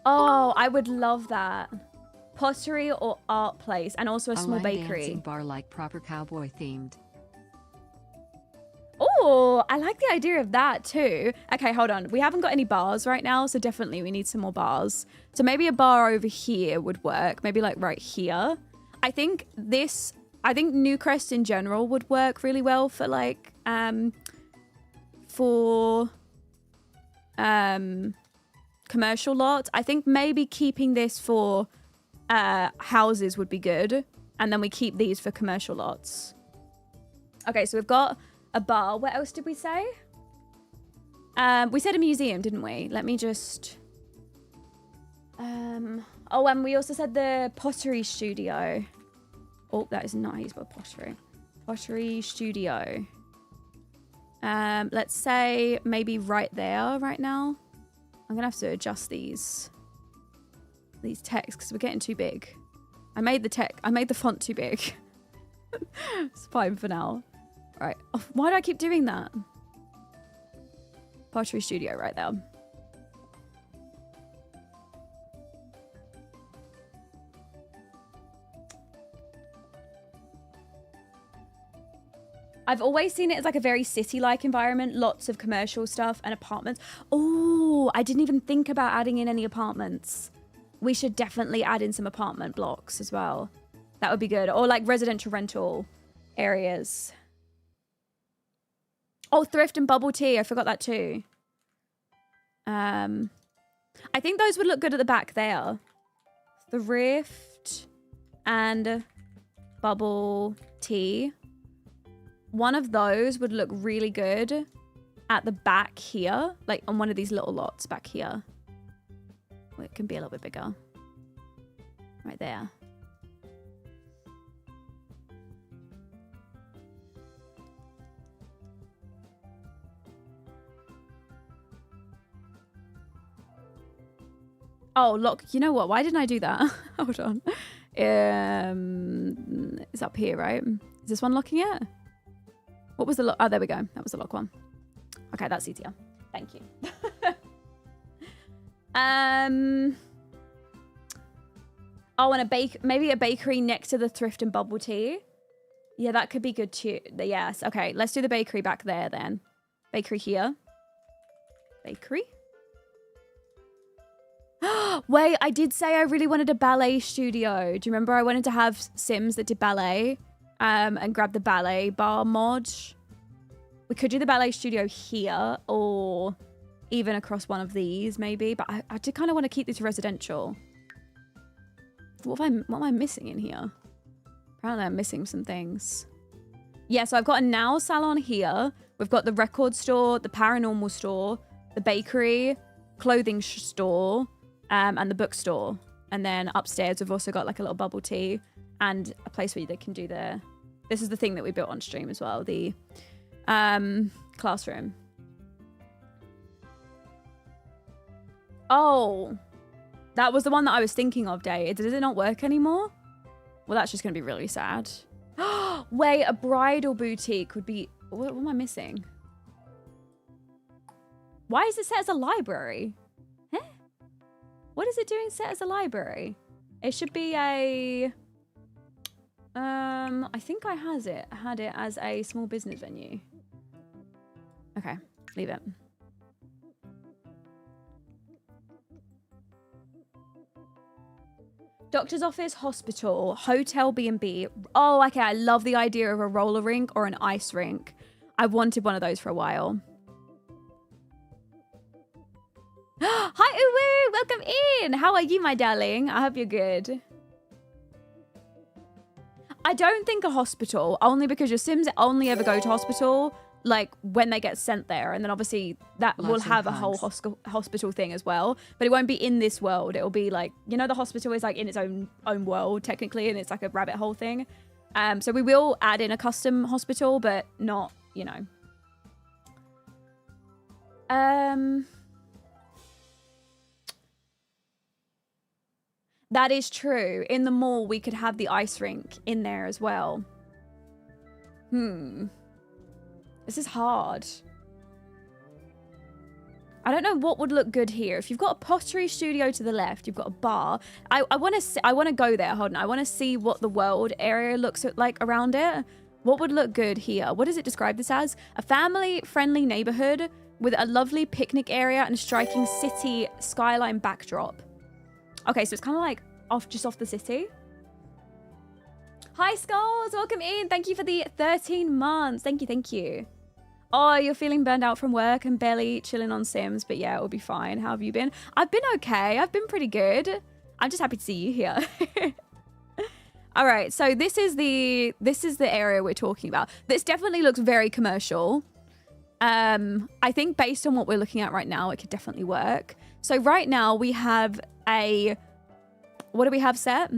Oh, I would love that. Pottery or art place and also a small bakery. Dancing bar like proper cowboy themed. Oh, I like the idea of that too. Okay, hold on. We haven't got any bars right now, so definitely we need some more bars. So maybe a bar over here would work. Maybe like right here. I think Newcrest in general would work really well for like, commercial lots. I think maybe keeping this for houses would be good. And then we keep these for commercial lots. Okay, so we've got a bar. What else did we say? We said a museum, didn't we? Let me just... Oh, and we also said the pottery studio. Oh, that is nice, but pottery. Pottery studio. Let's say maybe right there right now. I'm going to have to adjust these texts because we're getting too big. I made the font too big. It's fine for now. All right. Oh, why do I keep doing that? Pottery studio right there. I've always seen it as like a very city-like environment. Lots of commercial stuff and apartments. Oh, I didn't even think about adding in any apartments. We should definitely add in some apartment blocks as well. That would be good. Or like residential rental areas. Oh, thrift and bubble tea. I forgot that too. I think those would look good at the back there. Thrift and bubble tea. One of those would look really good at the back here. Like on one of these little lots back here. Well, it can be a little bit bigger. Right there. Oh, look, you know what? Why didn't I do that? Hold on. It's up here, right? Is this one locking it? What was the lock? Oh, there we go. That was the lock one. Okay, that's easier. Thank you. Oh, and maybe a bakery next to the thrift and bubble tea. Yeah, that could be good too. Yes. Okay, let's do the bakery back there then. Bakery here. Bakery. Wait, I did say I really wanted a ballet studio. Do you remember I wanted to have Sims that did ballet and grab the ballet bar mod? We could do the ballet studio here or even across one of these maybe, but I did kind of want to keep this residential. What am I missing in here? Apparently I'm missing some things. Yeah, so I've got a nail salon here. We've got the record store, the paranormal store, the bakery, clothing store, and the bookstore. And then upstairs, we've also got like a little bubble tea and a place where they can do their... This is the thing that we built on stream as well, the classroom. Oh, that was the one that I was thinking of, Day. Does it not work anymore? Well, that's just going to be really sad. Wait, a bridal boutique would be... What am I missing? Why is it set as a library? Huh? What is it doing set as a library? It should be a... I think I had it as a small business venue. Okay, leave it. Doctor's office, hospital, hotel, B&B. Oh, okay. I love the idea of a roller rink or an ice rink. I've wanted one of those for a while. Hi, Uwu. Welcome in. How are you, my darling? I hope you're good. I don't think a hospital, only because your Sims only ever go to hospital like when they get sent there, and then obviously that will have a whole hospital thing as well, but it won't be in this world. It'll be like, you know, the hospital is like in its own world technically, and it's like a rabbit hole thing. So we will add in a custom hospital, but not, you know. That is true. In the mall, we could have the ice rink in there as well. This is hard. I don't know what would look good here. If you've got a pottery studio to the left, you've got a bar. I want to go there. Hold on. I want to see what the world area looks like around it. What would look good here? What does it describe this as? A family-friendly neighborhood with a lovely picnic area and a striking city skyline backdrop. Okay, so it's kind of like just off the city. Hi, Skulls. Welcome in. Thank you for the 13 months. Thank you. Thank you. Oh, you're feeling burned out from work and barely chilling on Sims, but yeah, it'll be fine. How have you been? I've been okay. I've been pretty good. I'm just happy to see you here. All right, so this is the area we're talking about. This definitely looks very commercial. I think based on what we're looking at right now, it could definitely work. So right now we have what do we have set?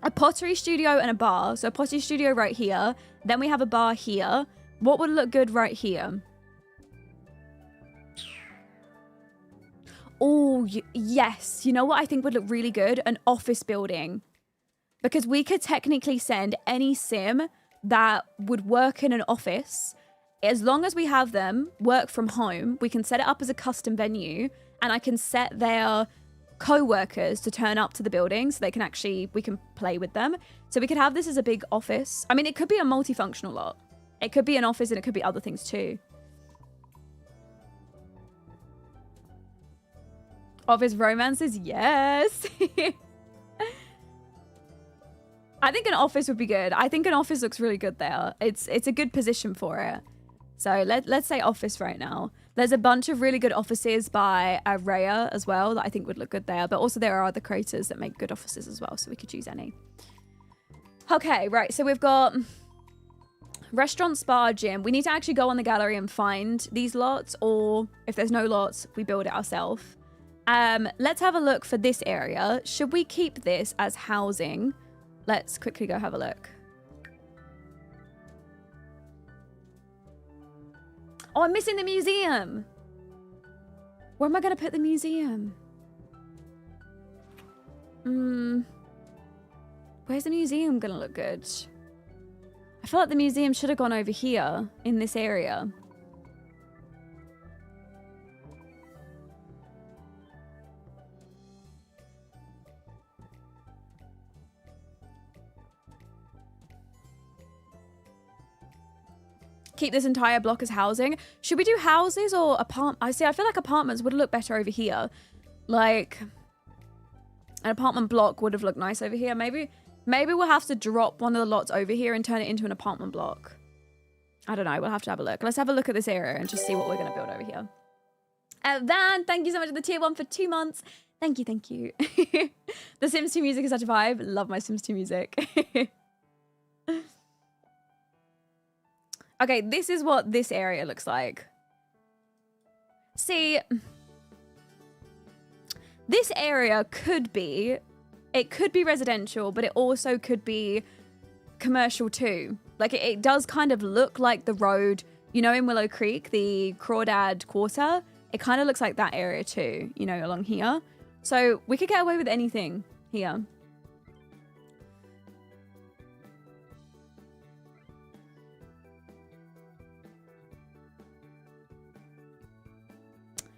A pottery studio and a bar. So a pottery studio right here. Then we have a bar here. What would look good right here? Oh, yes. You know what I think would look really good? An office building. Because we could technically send any sim that would work in an office. As long as we have them work from home, we can set it up as a custom venue, and I can set their co-workers to turn up to the building so we can play with them. So we could have this as a big office. I mean, it could be a multifunctional lot. It could be an office and it could be other things too. Office romances, yes. I think an office would be good. I think an office looks really good there. It's a good position for it. So let's say office right now. There's a bunch of really good offices by Raya as well that I think would look good there. But also there are other creators that make good offices as well. So we could choose any. Okay, right. So we've got restaurant, spa, gym. We need to actually go on the gallery and find these lots. Or if there's no lots, we build it ourselves. Let's have a look for this area. Should we keep this as housing? Let's quickly go have a look. Oh, I'm missing the museum. Where am I going to put the museum? Where's the museum going to look good? I feel like the museum should have gone over here in this area. Keep this entire block as housing. Should we do houses or apartment? I feel like apartments would look better over here. Like, an apartment block would have looked nice over here. Maybe we'll have to drop one of the lots over here and turn it into an apartment block. I don't know. We'll have to have a look. Let's have a look at this area and just see what we're going to build over here. Van, thank you so much for the tier 1 for 2 months. Thank you, thank you. The Sims 2 music is such a vibe. Love my Sims 2 music. Okay, this is what this area looks like. See, this area could be, it could be residential, but it also could be commercial too. Like it does kind of look like the road, you know, in Willow Creek, the Crawdad Quarter. It kind of looks like that area too, you know, along here. So we could get away with anything here.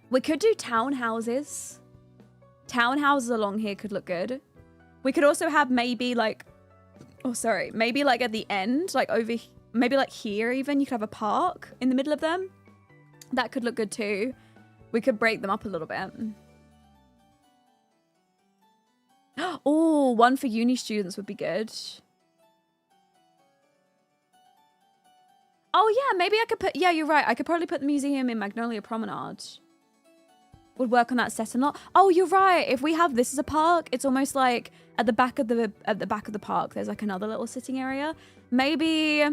We could do townhouses. Townhouses along here could look good. We could also have maybe like, oh, sorry, maybe like at the end, like over, maybe like here even, you could have a park in the middle of them. That could look good too. We could break them up a little bit. Oh, one for uni students would be good. Oh yeah, maybe I could put, yeah, you're right. I could probably put the museum in Magnolia Promenade. Would work on that setting lot. Oh, you're right. If we have this as a park, it's almost like at the back of the park, there's like another little sitting area. Maybe,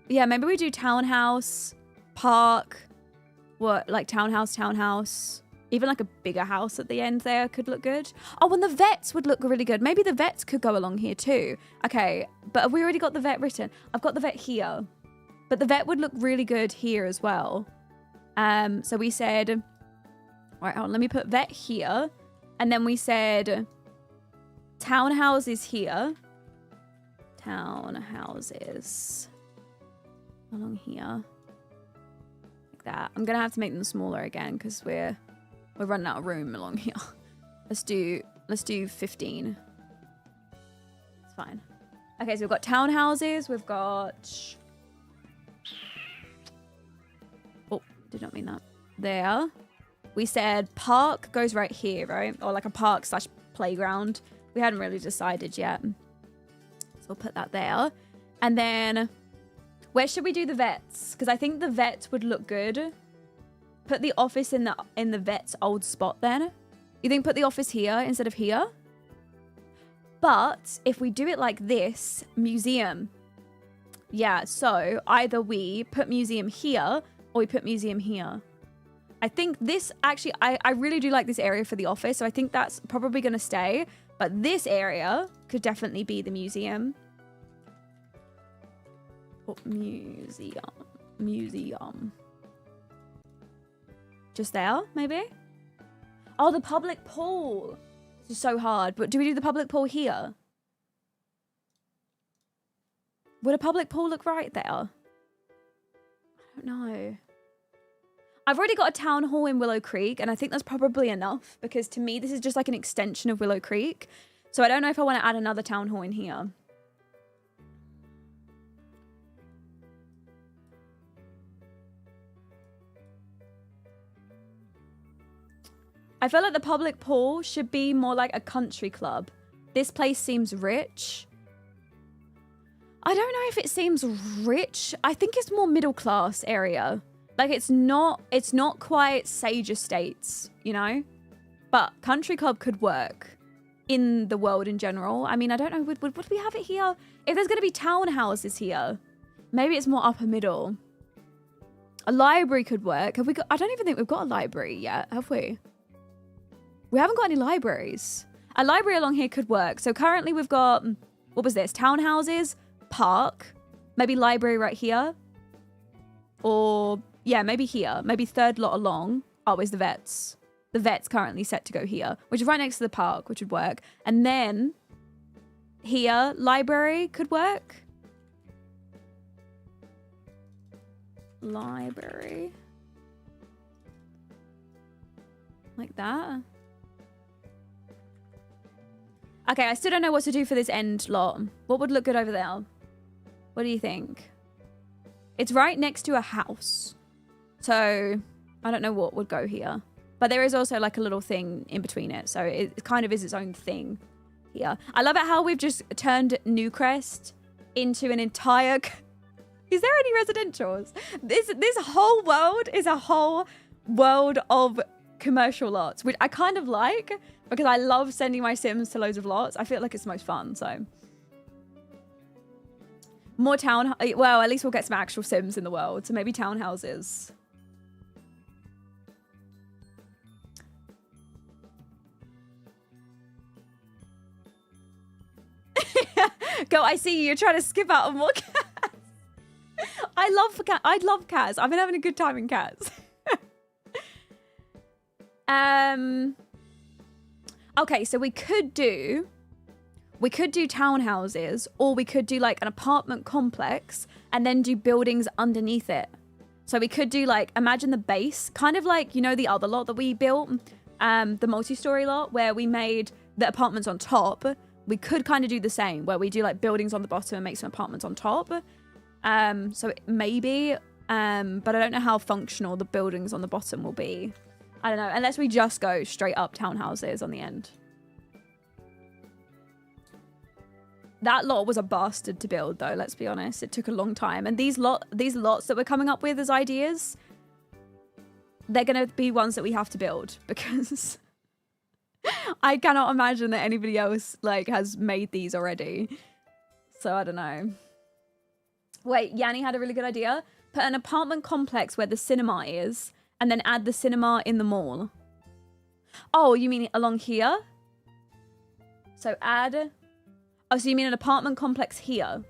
yeah, maybe we do townhouse, park, what, like townhouse. Even like a bigger house at the end there could look good. Oh, and the vets would look really good. Maybe the vets could go along here too. Okay, but have we already got the vet written? I've got the vet here, but the vet would look really good here as well. So we said, all right, let me put vet here. And then we said townhouses here. Townhouses along here. Like that. I'm going to have to make them smaller again because we're running out of room along here. Let's do 15. It's fine. Okay, so we've got townhouses. We've got... Oh, did not mean that. There. We said park goes right here, right? Or like a park / playground. We hadn't really decided yet. So we'll put that there. And then where should we do the vets? Because I think the vets would look good. Put the office in the vet's old spot then. You think put the office here instead of here? But if we do it like this, museum. Yeah, so either we put museum here or we put museum here. I think this actually, I really do like this area for the office. So I think that's probably going to stay. But this area could definitely be the museum. Oh, museum. Just there, maybe? Oh, the public pool. This is so hard. But do we do the public pool here? Would a public pool look right there? I don't know. I've already got a town hall in Willow Creek, and I think that's probably enough because to me, this is just like an extension of Willow Creek. So I don't know if I want to add another town hall in here. I feel like the public pool should be more like a country club. This place seems rich. I don't know if it seems rich. I think it's more middle class area. Like it's not quite Sage Estates, you know? But country club could work in the world in general. I mean, I don't know, would we have it here? If there's going to be townhouses here, maybe it's more upper middle. A library could work. Have we got, I don't even think we've got a library yet, have we? We haven't got any libraries. A library along here could work. So currently we've got, what was this? Townhouses, park, maybe library right here. Or, yeah, maybe here. Maybe third lot along. Oh, is the vets. The vet's currently set to go here, which is right next to the park, which would work. And then here, library could work. Library. Like that. Okay, I still don't know what to do for this end lot. What would look good over there? What do you think? It's right next to a house. So I don't know what would go here. But there is also like a little thing in between it. So it kind of is its own thing here. I love it how we've just turned Newcrest into an entire... Is there any residentials? This whole world is a whole world of commercial lots, which I kind of like because I love sending my Sims to loads of lots. I feel like it's the most fun, so... More town... Well, at least we'll get some actual Sims in the world, so maybe townhouses. Go, I see you. You're trying to skip out on more cats. I love cats. I've been having a good time in cats. Okay, so we could do townhouses, or we could do like an apartment complex and then do buildings underneath it. So we could do like, imagine the base, kind of like, you know, the other lot that we built, the multi-story lot where we made the apartments on top. We could kind of do the same where we do like buildings on the bottom and make some apartments on top. So maybe, but I don't know how functional the buildings on the bottom will be. I don't know, unless we just go straight up townhouses on the end. That lot was a bastard to build though, let's be honest. It took a long time. And these lots that we're coming up with as ideas, they're going to be ones that we have to build because... I cannot imagine that anybody else like has made these already. So I don't know. Wait, Yanni had a really good idea. Put an apartment complex where the cinema is and then add the cinema in the mall. Oh, you mean along here? So add... Oh, so you mean an apartment complex here?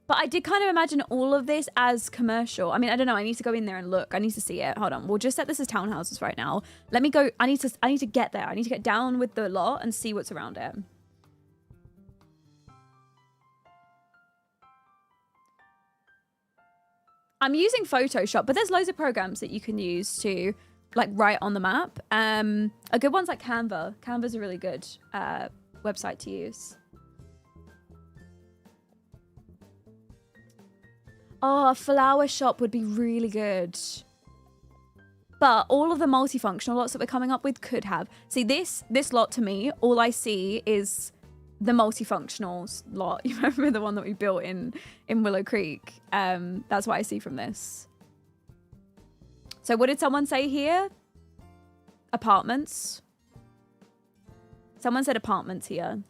But I did kind of imagine all of this as commercial. I mean, I don't know. I need to go in there and look. I need to see it. Hold on. We'll just set this as townhouses right now. Let me go. I need to get there. I need to get down with the lot and see what's around it. I'm using Photoshop, but there's loads of programs that you can use to like write on the map. A good one's like Canva. Canva's a really good website to use. Oh, a flower shop would be really good. But all of the multifunctional lots that we're coming up with could have. See, this lot to me, all I see is the multifunctional lot. You remember the one that we built in Willow Creek? That's what I see from this. So what did someone say here? Apartments. Someone said apartments here.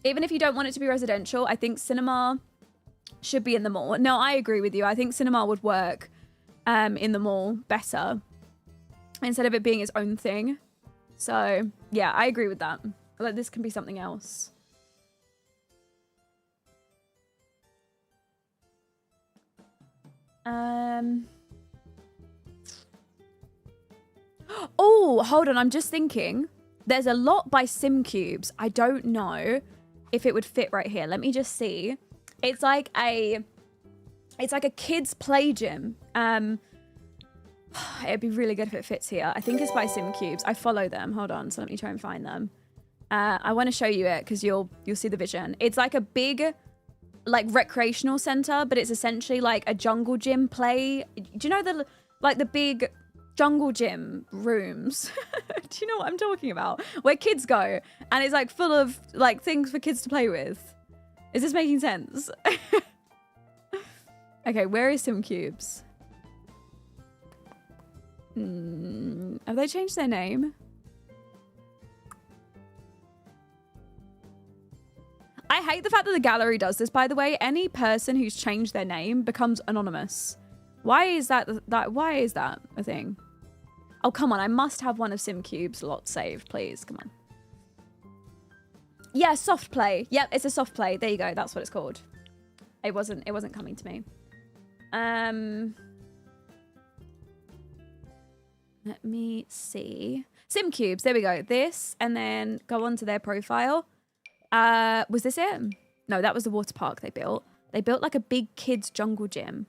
Even if you don't want it to be residential, I think cinema should be in the mall. No, I agree with you. I think cinema would work in the mall better instead of it being its own thing. So, yeah, I agree with that. Like, this can be something else. Oh, hold on. I'm just thinking. There's a lot by SimCubes. I don't know if it would fit right here. Let me just see. It's like a kids play gym. It'd be really good if it fits here. I think it's by SimCubes. I follow them. Hold on. So let me try and find them. I want to show you it because you'll see the vision. It's like a big like recreational center, but it's essentially like a jungle gym play. Do you know the big jungle gym rooms? Do you know what I'm talking about? Where kids go and it's like full of like things for kids to play with. Is this making sense? Okay, where is SimCubes? Have they changed their name? I hate the fact that the gallery does this, by the way. Any person who's changed their name becomes anonymous. Why is that why is that a thing? Oh, come on. I must have one of SimCube's lot saved, please. Come on. Yeah, soft play. Yep, it's a soft play. There you go. That's what it's called. It wasn't coming to me. Let me see. SimCubes. There we go. This, and then go on to their profile. Was this it? No, that was the water park they built. They built like a big kids jungle gym.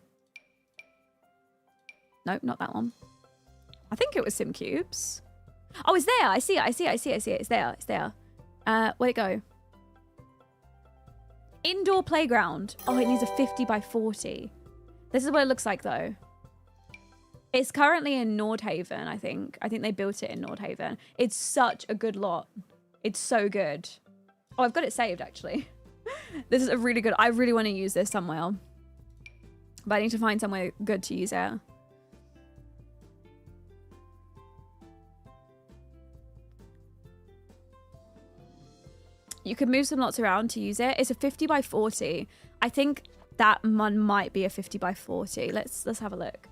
Nope, not that one. I think it was SimCubes. Oh, it's there. I see it. I see it. I see it. I see it. It's there. It's there. Where'd it go? Indoor playground. Oh, it needs a 50 by 40. This is what it looks like, though. It's currently in Nordhaven, I think. I think they built it in Nordhaven. It's such a good lot. It's so good. Oh, I've got it saved, actually. This is a really good... I really want to use this somewhere. But I need to find somewhere good to use it. You could move some lots around to use it. It's a 50 by 40. I think that one might be a 50 by 40. Let's have a look.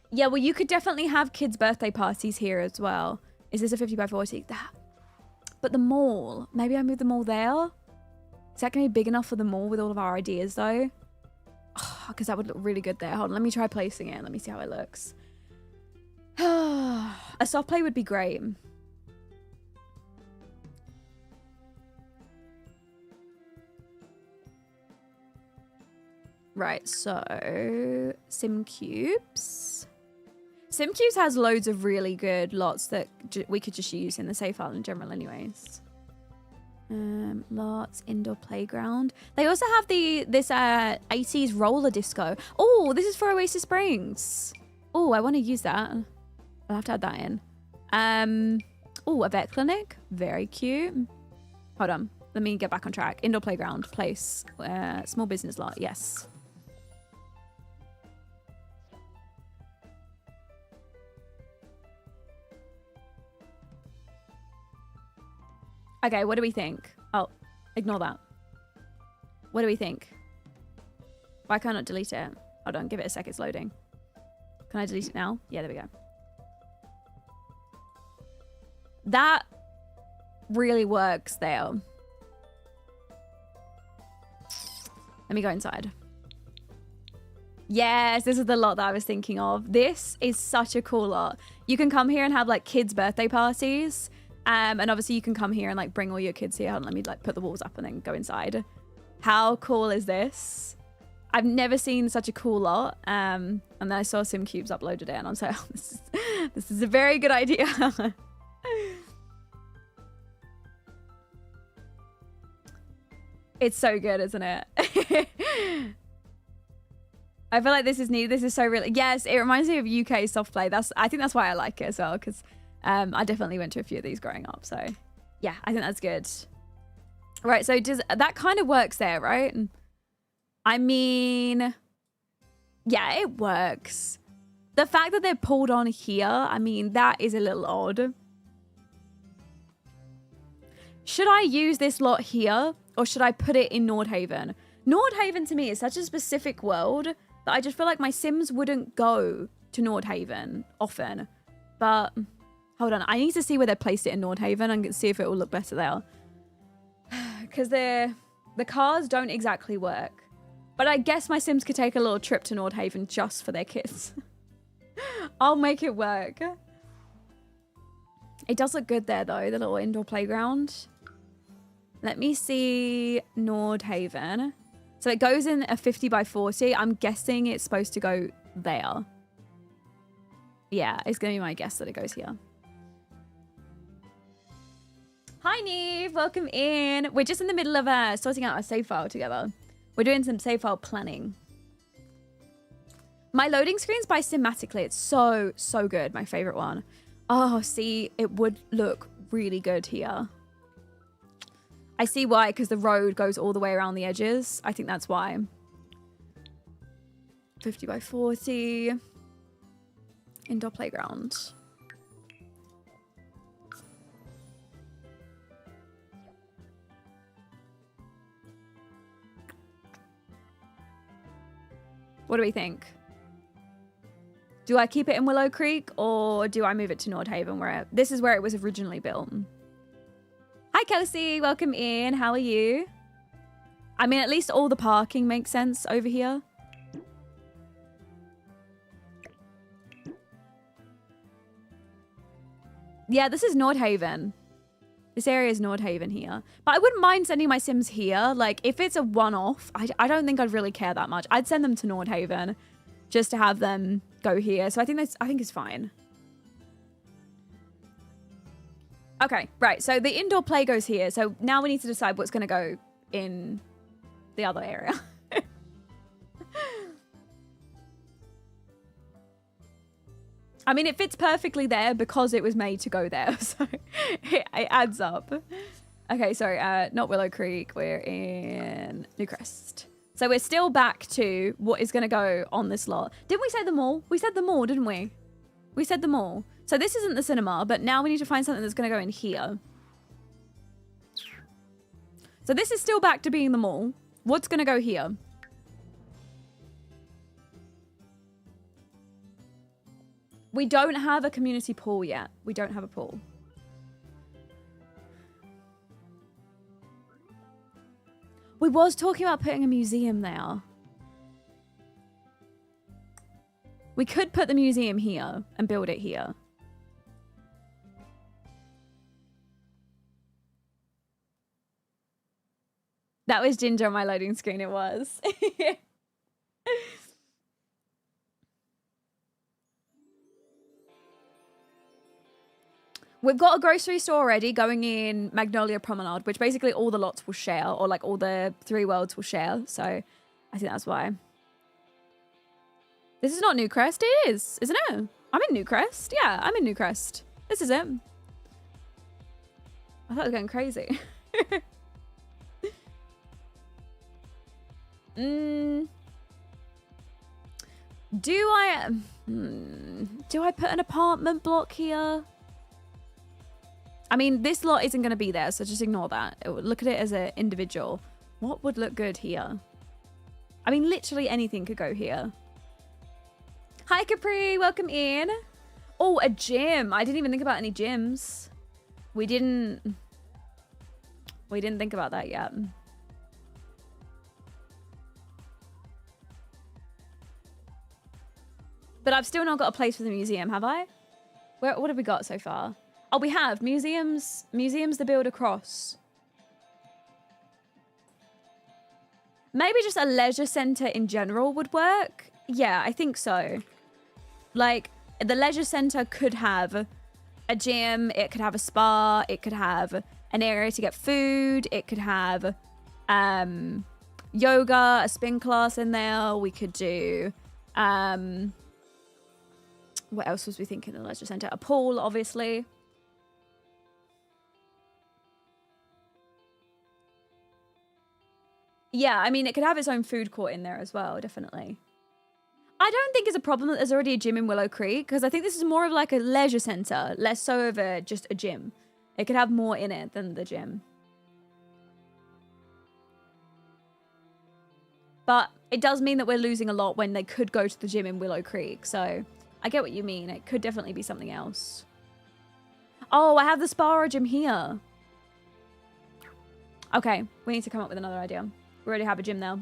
Yeah, well, you could definitely have kids' birthday parties here as well. Is this a 50 by 40? That. But the mall. Maybe I move the mall there? Is that going to be big enough for the mall with all of our ideas, though? Because that would look really good there. Hold on, let me try placing it. Let me see how it looks. A soft play would be great. Right, so SimCubes. SimCubes has loads of really good lots that we could just use in the Savefile in general anyways. Lots, indoor playground. They also have this 80s roller disco. Oh, this is for Oasis Springs. Oh, I want to use that. I'll have to add that in. Oh, a vet clinic. Very cute. Hold on. Let me get back on track. Indoor playground. Place. Small business lot. Yes. Okay, what do we think? Oh, ignore that. What do we think? Why can't I delete it? Hold on, give it a sec. It's loading. Can I delete it now? Yeah, there we go. That really works there. Let me go inside. Yes, this is the lot that I was thinking of. This is such a cool lot. You can come here and have like kids' birthday parties. And obviously you can come here and like bring all your kids here. Hold on, let me like put the walls up and then go inside. How cool is this? I've never seen such a cool lot. And then I saw SimCubes uploaded it and I was like, oh, this is a very good idea. It's so good, isn't it? I feel like this is new. This is so really... Yes, it reminds me of UK soft play. I think that's why I like it as well, because I definitely went to a few of these growing up. So, yeah, I think that's good. Right, so that kind of works there, right? I mean... Yeah, it works. The fact that they're pulled on here, I mean, that is a little odd. Should I use this lot here? Or should I put it in Nordhaven? Nordhaven to me is such a specific world that I just feel like my Sims wouldn't go to Nordhaven often. But hold on, I need to see where they placed it in Nordhaven and see if it will look better there. Because the cars don't exactly work. But I guess my Sims could take a little trip to Nordhaven just for their kids. I'll make it work. It does look good there though, the little indoor playground. Let me see Nordhaven. So it goes in a 50 by 40. I'm guessing it's supposed to go there. Yeah, it's going to be my guess that it goes here. Hi, Neve. Welcome in. We're just in the middle of sorting out our save file together. We're doing some save file planning. My loading screen's by Cinematically. It's so, so good. My favorite one. Oh, see, it would look really good here. I see why, because the road goes all the way around the edges. I think that's why. 50 by 40. Indoor playground. What do we think? Do I keep it in Willow Creek or do I move it to Nordhaven where this is where it was originally built? Hi, Kelsey. Welcome in. How are you? I mean, at least all the parking makes sense over here. Yeah, this is Nordhaven. This area is Nordhaven here. But I wouldn't mind sending my Sims here. Like, if it's a one-off, I don't think I'd really care that much. I'd send them to Nordhaven just to have them go here. So I think it's fine. Okay, right. So the indoor play goes here. So now we need to decide what's going to go in the other area. I mean, it fits perfectly there because it was made to go there. So it adds up. Okay, sorry. Not Willow Creek. We're in Newcrest. So we're still back to what is going to go on this lot. Didn't we say the mall? We said the mall, didn't we? We said the mall. So this isn't the cinema, but now we need to find something that's going to go in here. So this is still back to being the mall. What's going to go here? We don't have a community pool yet. We don't have a pool. We was talking about putting a museum there. We could put the museum here and build it here. That was Ginger on my loading screen, it was. We've got a grocery store already going in Magnolia Promenade, which basically all the lots will share, or like all the 3 worlds will share. So I think that's why. This is not Newcrest. It is, isn't it? I'm in Newcrest. Yeah, I'm in Newcrest. This is it. I thought I was going crazy. Do I put an apartment block here? I mean, this lot isn't going to be there, so just ignore that. Look at it as an individual. What would look good here? I mean, literally anything could go here. Hi, Capri. Welcome in. Oh, a gym. I didn't even think about any gyms. We didn't think about that yet. But I've still not got a place for the museum, have I? What have we got so far? Oh, we have museums to build across. Maybe just a leisure center in general would work. Yeah, I think so. Like, the leisure center could have a gym, it could have a spa, it could have an area to get food, it could have yoga, a spin class in there. We could do what else was we thinking in the leisure center? A pool, obviously. Yeah, I mean, it could have its own food court in there as well, definitely. I don't think it's a problem that there's already a gym in Willow Creek, because I think this is more of like a leisure center, less so of just a gym. It could have more in it than the gym. But it does mean that we're losing a lot when they could go to the gym in Willow Creek, so I get what you mean. It could definitely be something else. Oh, I have the spa or gym here. Okay, we need to come up with another idea. We already have a gym now.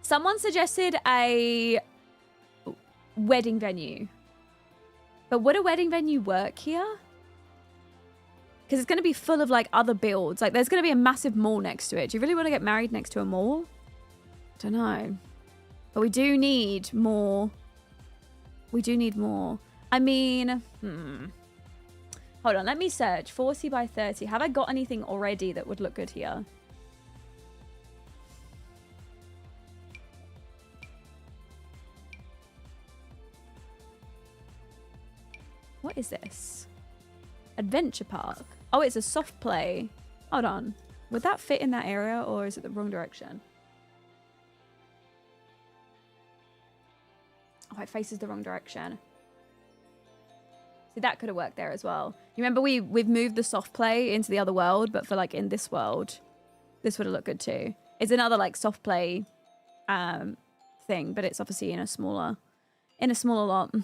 Someone suggested a wedding venue. But would a wedding venue work here? Because it's going to be full of like other builds. Like there's going to be a massive mall next to it. Do you really want to get married next to a mall? I don't know. But we do need more. We do need more. I mean, hold on, let me search. 40 by 30. Have I got anything already that would look good here? What is this? Adventure park. Oh, it's a soft play. Hold on. Would that fit in that area or is it the wrong direction? Oh, it faces the wrong direction. See, that could have worked there as well. You remember we've moved the soft play into the other world, but for like in this world, this would have looked good too. It's another like soft play thing, but it's obviously in a smaller lot.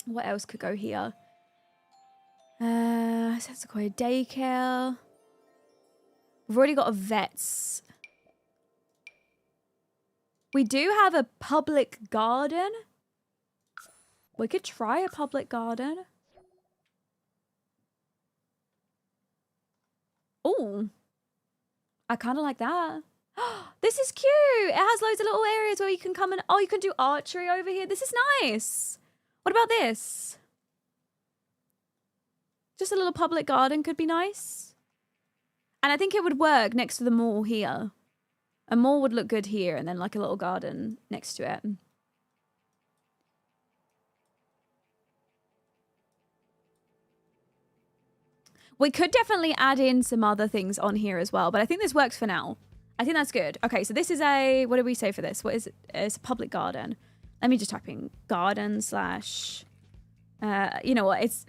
What else could go here? Sequoia daycare. We've already got a vet's. We do have a public garden. We could try a public garden. Oh, I kind of like that. This is cute. It has loads of little areas where you can come and, oh, you can do archery over here. This is nice. What about this? Just a little public garden could be nice. And I think it would work next to the mall here. A mall would look good here and then like a little garden next to it. We could definitely add in some other things on here as well, but I think this works for now. I think that's good. Okay, so this is a, what do we say for this? What is it? It's a public garden. Let me just type in garden slash, you know what? It's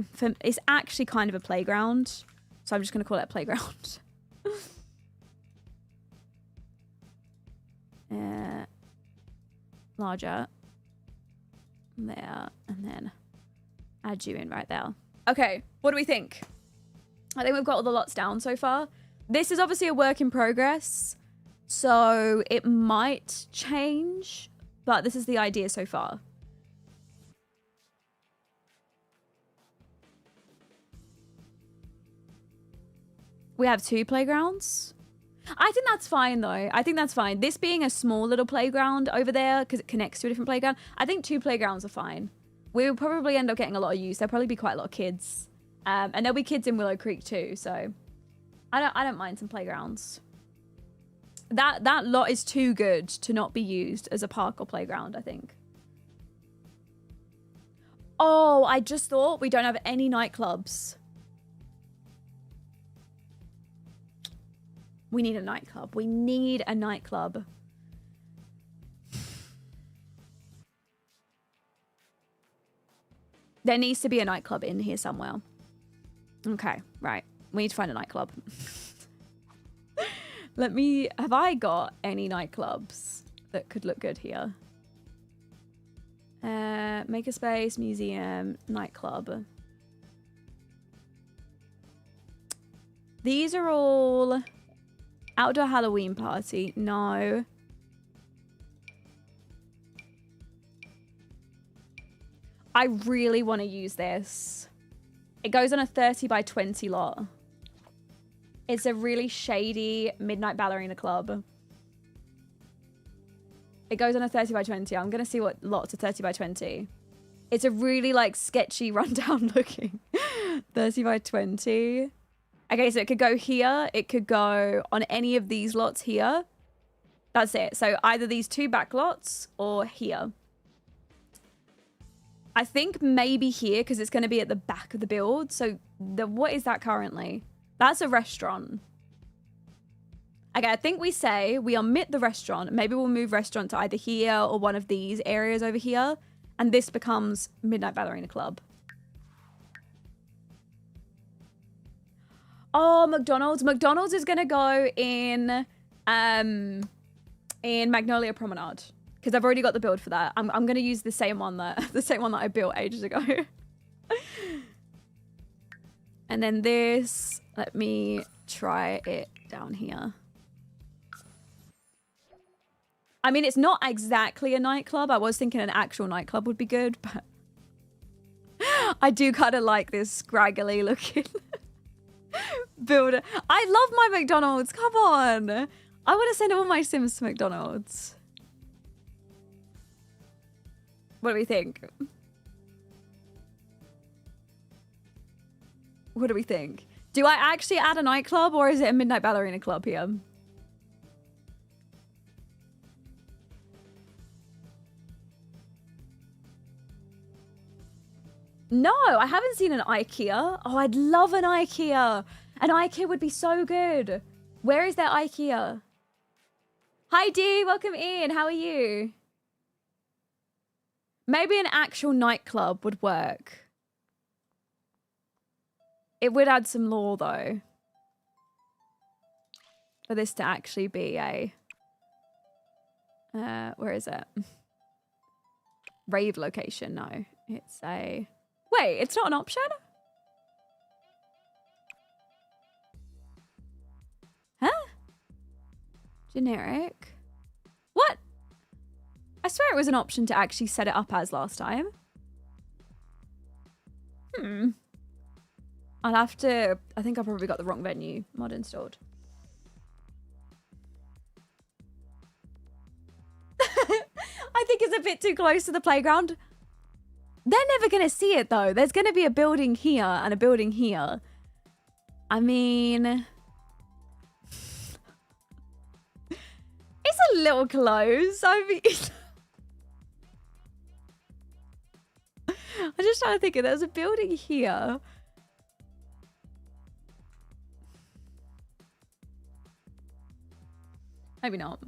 actually kind of a playground. So I'm just going to call it a playground. Larger. There. And then add you in right there. Okay, what do we think? I think we've got all the lots down so far. This is obviously a work in progress, so it might change, but this is the idea so far. We have 2 playgrounds. I think that's fine though. I think that's fine. This being a small little playground over there because it connects to a different playground. I think 2 playgrounds are fine. We'll probably end up getting a lot of use. There'll probably be quite a lot of kids. And there'll be kids in Willow Creek too, so I don't mind some playgrounds. That lot is too good to not be used as a park or playground, I think. Oh, I just thought we don't have any nightclubs. We need a nightclub. We need a nightclub. There needs to be a nightclub in here somewhere. Okay, right. We need to find a nightclub. Have I got any nightclubs that could look good here? Makerspace, museum, nightclub. These are all outdoor Halloween party. No. I really want to use this. It goes on a 30 by 20 lot. It's a really shady midnight ballerina club. It goes on a 30 by 20. I'm going to see what lots of 30 by 20. It's a really like sketchy rundown looking 30 by 20. Okay, so it could go here. It could go on any of these lots here. That's it. So either these 2 back lots or here. I think maybe here because it's going to be at the back of the build. So what is that currently? That's a restaurant. Okay, I think we say we omit the restaurant. Maybe we'll move restaurant to either here or one of these areas over here. And this becomes Midnight Ballerina Club. Oh, McDonald's. McDonald's is going to go in Magnolia Promenade. Because I've already got the build for that. I'm going to use the same one that I built ages ago. And then this, let me try it down here. I mean, it's not exactly a nightclub. I was thinking an actual nightclub would be good, but I do kind of like this scraggly looking builder. I love my McDonald's. Come on. I want to send all my Sims to McDonald's. What do we think? What do we think? Do I actually add a nightclub or is it a Midnight Ballerina Club here? No, I haven't seen an IKEA. Oh, I'd love an IKEA. An IKEA would be so good. Where is that IKEA? Hi, Dee. Welcome in. How are you? Maybe an actual nightclub would work. It would add some lore, though. For this to actually be a... where is it? Rave location. No, it's a... Wait, it's not an option? Huh? Generic? What? I swear it was an option to actually set it up as last time. I'll have to... I think I probably got the wrong venue mod installed. I think it's a bit too close to the playground. They're never going to see it, though. There's going to be a building here and a building here. I mean... It's a little close. I mean... I'm just trying to think. There's a building here. Maybe not.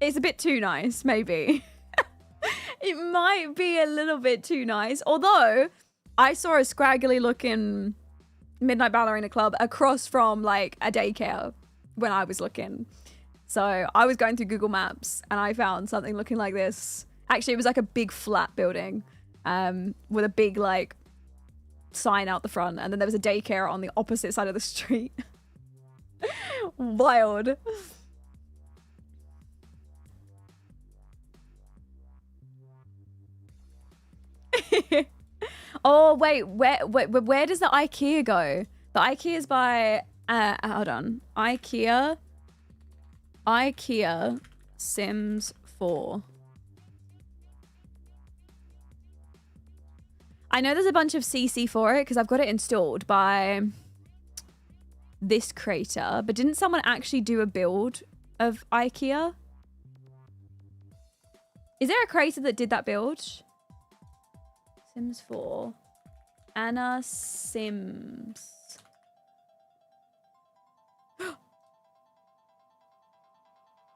It's a bit too nice, maybe. It might be a little bit too nice. Although, I saw a scraggly looking Midnight Ballerina Club across from like a daycare when I was looking. So I was going through Google Maps and I found something looking like this. Actually, it was like a big flat building with a big like sign out the front. And then there was a daycare on the opposite side of the street. Wild. Oh, wait, where does the IKEA go? The IKEA is by, hold on. IKEA Sims 4. I know there's a bunch of CC for it because I've got it installed by this creator, but didn't someone actually do a build of IKEA? Is there a creator that did that build? Sims 4. Anna Sims.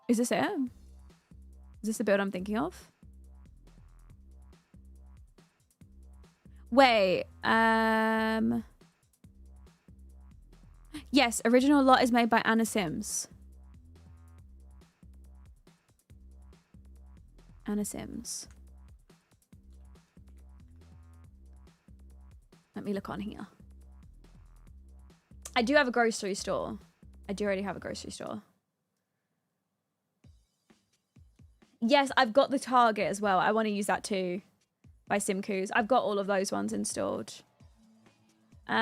Is this it? Is this the build I'm thinking of? Wait, yes, original lot is made by Anna Sims. Anna Sims. Let me look on here. I do have a grocery store. I do already have a grocery store. Yes, I've got the Target as well. I want to use that too. By Simcoos. I've got all of those ones installed. Okay,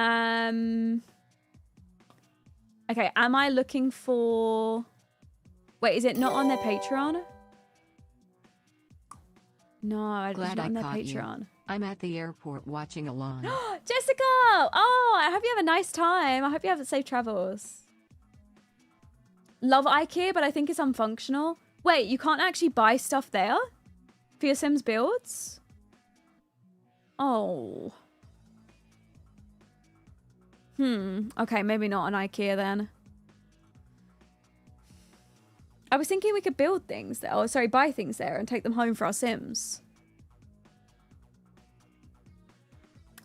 am I looking for... Wait, is it not on their Patreon? No, it's not on their Patreon. You. I'm at the airport watching along. Jessica! Oh, I hope you have a nice time. I hope you have safe travels. Love IKEA, but I think it's unfunctional. Wait, you can't actually buy stuff there? For your Sims builds? Oh. Okay, maybe not an IKEA then. I was thinking we could build things there. Oh, sorry, buy things there and take them home for our Sims.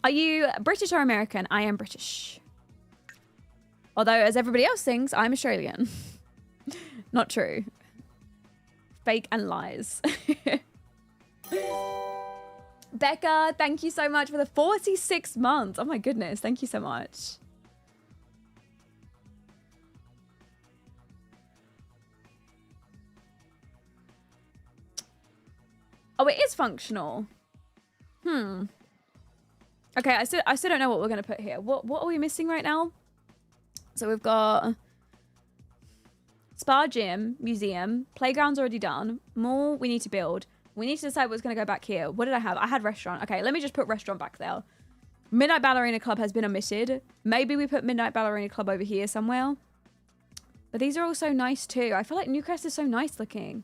Are you British or American? I am British. Although, as everybody else thinks, I'm Australian. Not true. Fake and lies. Becca, thank you so much for the 46 months. Oh my goodness, thank you so much. Oh, it is functional. Okay, I still don't know what we're gonna put here. What are we missing right now? So we've got spa, gym, museum, playground's already done. More we need to build. We need to decide what's going to go back here. What did I have? I had restaurant. Okay, let me just put restaurant back there. Midnight Ballerina Club has been omitted. Maybe we put Midnight Ballerina Club over here somewhere. But these are all so nice too. I feel like Newcrest is so nice looking.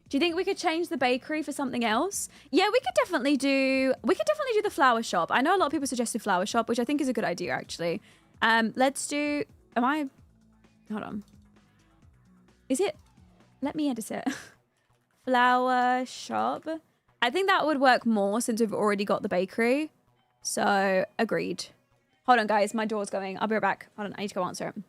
Do you think we could change the bakery for something else? Yeah, we could definitely do the flower shop. I know a lot of people suggested flower shop, which I think is a good idea actually. Let's do, hold on. Is it? Let me edit it. Flower shop. I think that would work more since we've already got the bakery. So, agreed. Hold on, guys. My door's going. I'll be right back. Hold on. I need to go answer it.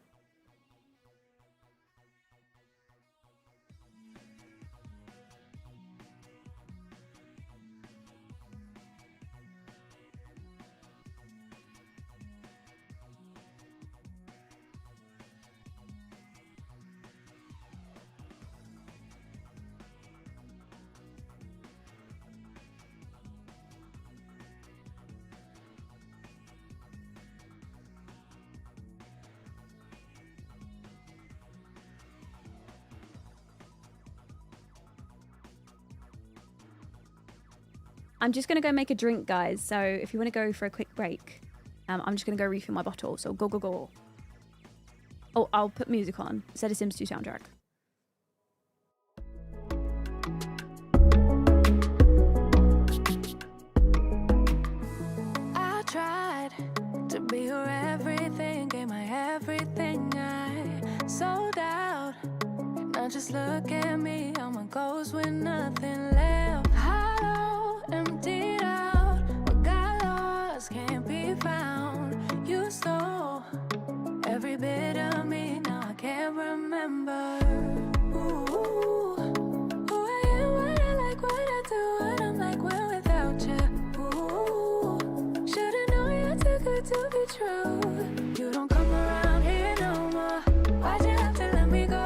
I'm just going to go make a drink, guys. So if you want to go for a quick break, I'm just going to go refill my bottle. So go, go, go. Oh, I'll put music on instead of Sims 2 soundtrack. I tried to be your everything, gave my everything. I sold out. Now just look at me, I'm a ghost with nothing left. Hollow, emptied out. What got lost can't be found. You stole every bit of me, now I can't remember. Ooh, who I am, what I like, what I do, what I'm like when without you. Ooh, should've known you're too good to be true. You don't come around here no more. Why'd you have to let me go?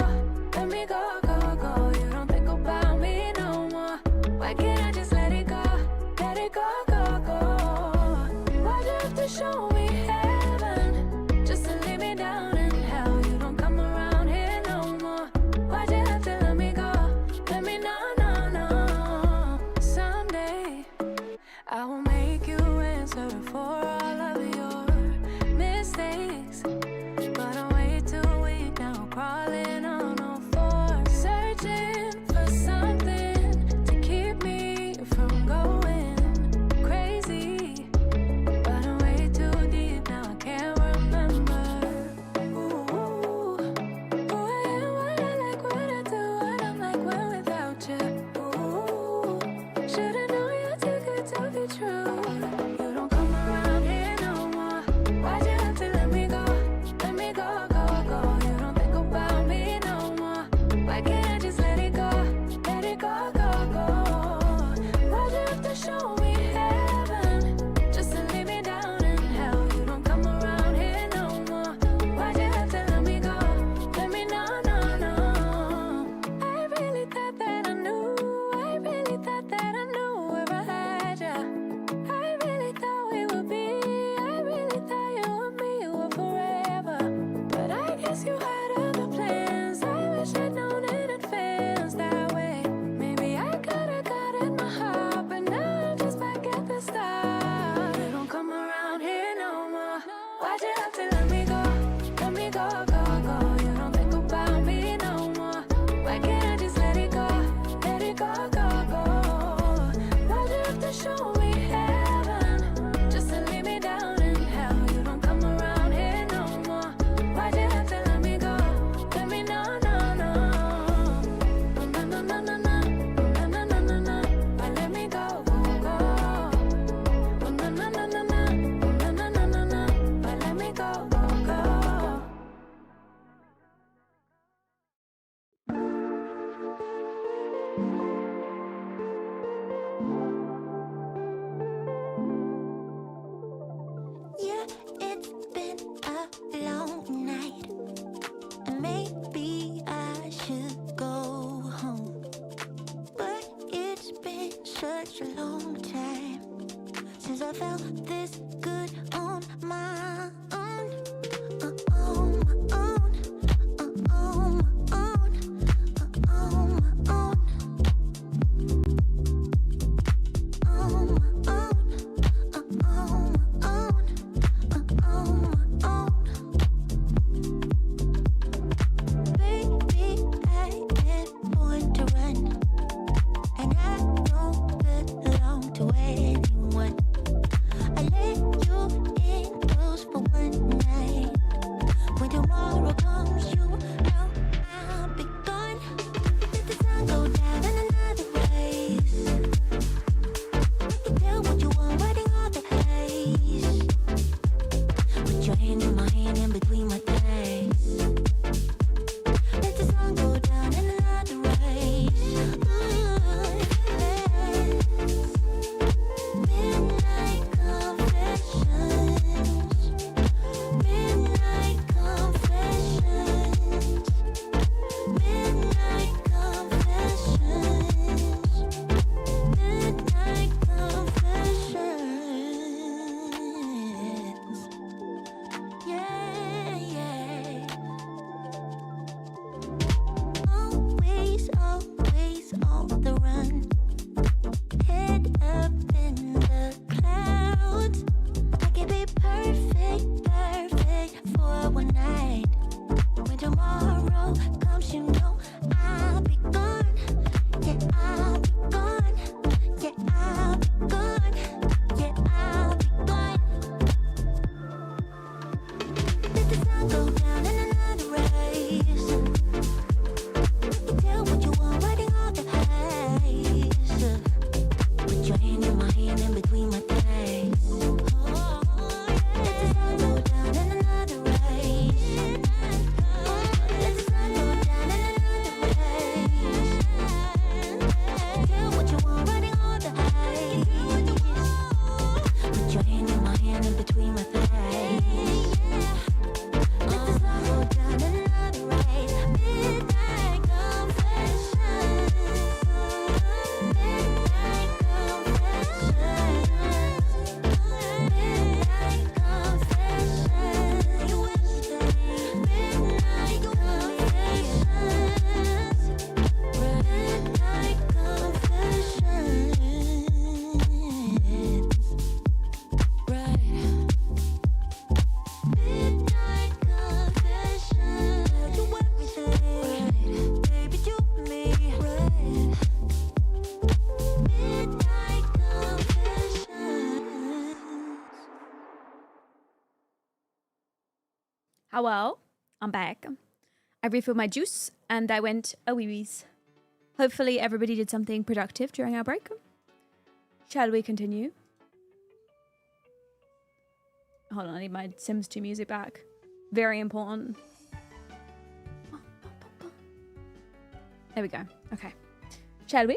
Let me go, go, go. You don't think about me no more. Why can't I just let it go? Let it go, go, go. Why'd you have to show me heaven just to leave me down in hell? You don't come around here no more. Why'd you have to let me go? Let me know, no, no. Someday I will make you answer for all of your mistakes. But I'm way too weak now, crawling on all fours, searching for something to keep me from going crazy. But I'm way too deep now, I can't remember. Ooh, who I am, what I like, what I do, what I'm like when without you. Ooh, should've known you're too good to be true. You don't come around here no more. Why'd you have to let me go? Let me go, go, go. You don't think about me no more. Why can't I just let it go? Let it go, go, go. Why'd you have to show me heaven just to leave me down in hell? You don't come around here no more. Why'd you have to let me go? Let me know, no, no. I really thought that I knew. I really thought that I knew where I had you. I really thought we would be. I really thought you and me were forever. But I guess you had other plans. I wish I'd known in advance that way. Maybe I could've gotten my heart, but now I'm just back at the start. You don't come around here no more. Why'd you have to let me go? Let me go, go, go. You don't think about me no more. Why can't I just let it go? Let it go, go, go. Why'd you have to show me heaven just to leave me down in hell? You don't come around here no more. Why'd you have to let me go? Let me know, no, no. No, no, no, no, no. No, no, no, no, no. Why let me go, go, go. No, no, no, no, no, no. No, no, no, no, no. Why let me go, go, go. Yeah, it's been a long night, and maybe I should go home. But it's been such a long time since I felt this good on my own. On my own, on my own, on my own. On my own. Baby, I am born to run, and I don't belong to anyone. I let How well? I'm back. I refilled my juice and I went a wee-wees. Hopefully everybody did something productive during our break. Shall we continue? Hold on, I need my Sims 2 music back. Very important. There we go. Okay. Shall we?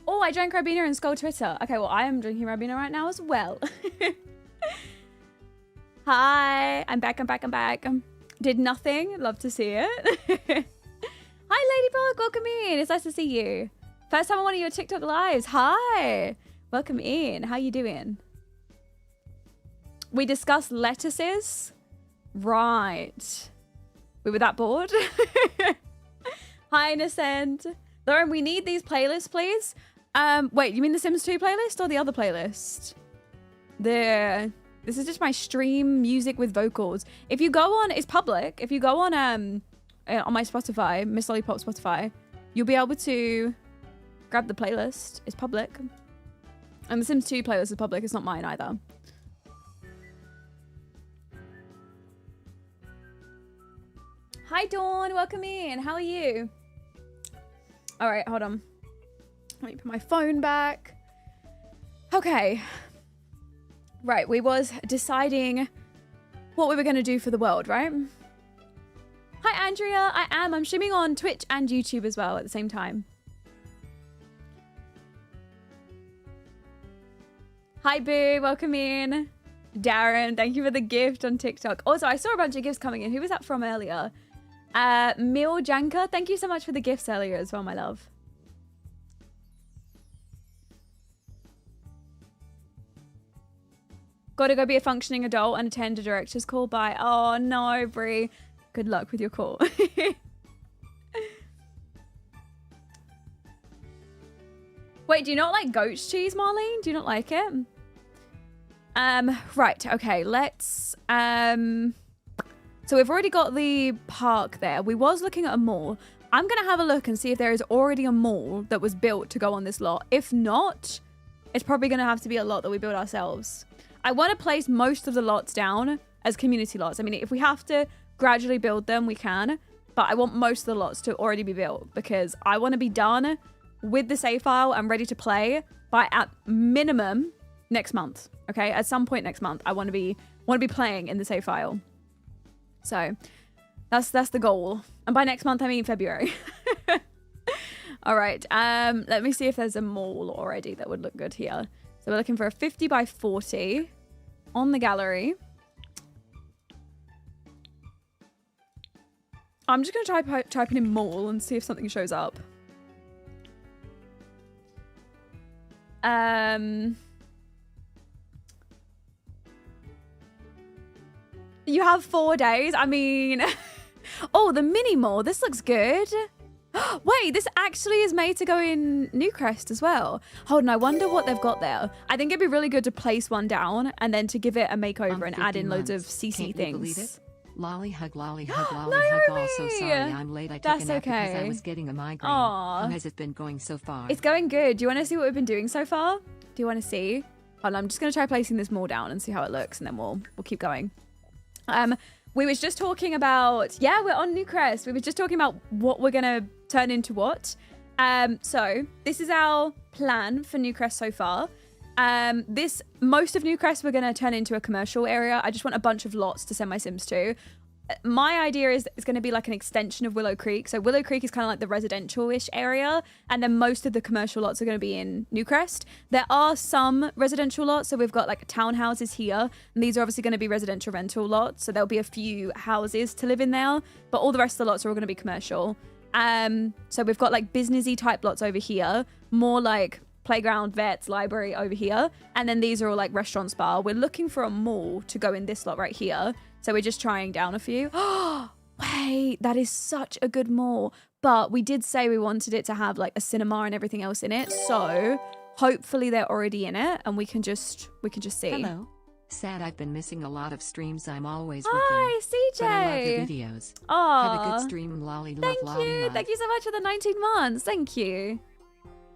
Oh, I drank Ribena and Skull Twitter. Okay, well, I am drinking Ribena right now as well. Hi. I'm back. Did nothing. Love to see it. Hi, Ladybug. Welcome in. It's nice to see you. First time on one of your TikTok lives. Hi. Welcome in. How you doing? We discussed lettuces. Right. We were that bored. Hi, Innocent. Lauren, we need these playlists, please. Wait, you mean the Sims 2 playlist or the other playlist? This is just my stream music with vocals. If you go on, it's public. If you go on my Spotify, MissLollypop Spotify, you'll be able to grab the playlist. It's public. And the Sims 2 playlist is public. It's not mine either. Hi, Dawn. Welcome in. How are you? All right, hold on. Let me put my phone back. Okay. Right, we was deciding what we were going to do for the world, right? Hi, Andrea. I'm streaming on Twitch and YouTube as well at the same time. Hi, Boo. Welcome in. Darren, thank you for the gift on TikTok. Also, I saw a bunch of gifts coming in. Who was that from earlier? Mil Janka, thank you so much for the gifts earlier as well, my love. Gotta go be a functioning adult and attend a director's call. Bye. Oh, no, Brie. Good luck with your call. Wait, do you not like goat's cheese, Marlene? Do you not like it? Right, okay, let's... So we've already got the park there. We was looking at a mall. I'm going to have a look and see if there is already a mall that was built to go on this lot. If not, it's probably going to have to be a lot that we build ourselves. I want to place most of the lots down as community lots. I mean, if we have to gradually build them, we can. But I want most of the lots to already be built because I want to be done with the save file and ready to play by at minimum next month. Okay, at some point next month, I want to be playing in the save file. So that's the goal. And by next month, I mean February. All right. Let me see if there's a mall already that would look good here. So we're looking for a 50 by 40 on the gallery. I'm just going to type in mall and see if something shows up. You have 4 days. I mean, oh, the mini mall. This looks good. Wait, this actually is made to go in Newcrest as well. Hold on, I wonder what they've got there. I think it'd be really good to place one down and then to give it a makeover and add in loads of CC things. Lolly hug, lolly hug, lolly hug. Also, sorry I'm late. I took a nap because I was getting a migraine. Aww. How has it been going so far? It's going good. Do you want to see what we've been doing so far? Do you want to see? Hold on, I'm just going to try placing this mall down and see how it looks, and then we'll keep going. We was just talking about, yeah, we're on Newcrest. We were just talking about what we're going to turn into what. So this is our plan for Newcrest so far. Most of Newcrest we're going to turn into a commercial area. I just want a bunch of lots to send my Sims to. My idea is it's going to be like an extension of Willow Creek. So Willow Creek is kind of like the residential-ish area. And then most of the commercial lots are going to be in Newcrest. There are some residential lots. So we've got like townhouses here. And these are obviously going to be residential rental lots. So there'll be a few houses to live in there. But all the rest of the lots are all going to be commercial. So we've got like businessy type lots over here. More like playground, vets, library over here. And then these are all like restaurant, spa. We're looking for a mall to go in this lot right here. So we're just trying down a few. Oh, wait, that is such a good mall. But we did say we wanted it to have like a cinema and everything else in it. So hopefully they're already in it and we can just see. Hello. Sad I've been missing a lot of streams. I'm always working. Hi, CJ. But I love your videos. Oh, have a good stream, lolly. Love, thank lolly, you. love. Thank you so much for the 19 months. Thank you.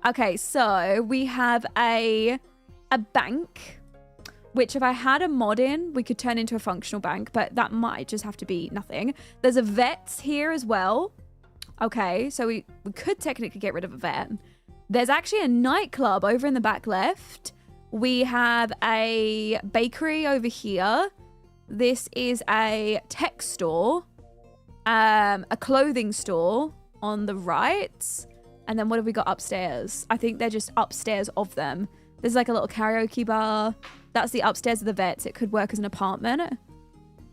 Okay, so we have a bank. which if I had a mod in, we could turn into a functional bank, but that might just have to be nothing. There's a vet's here as well. Okay, so we could technically get rid of a vet. There's actually a nightclub over in the back left. We have a bakery over here. This is a tech store, a clothing store on the right. And then what have we got upstairs? I think they're just upstairs of them. There's like a little karaoke bar. That's the upstairs of the vets. It could work as an apartment.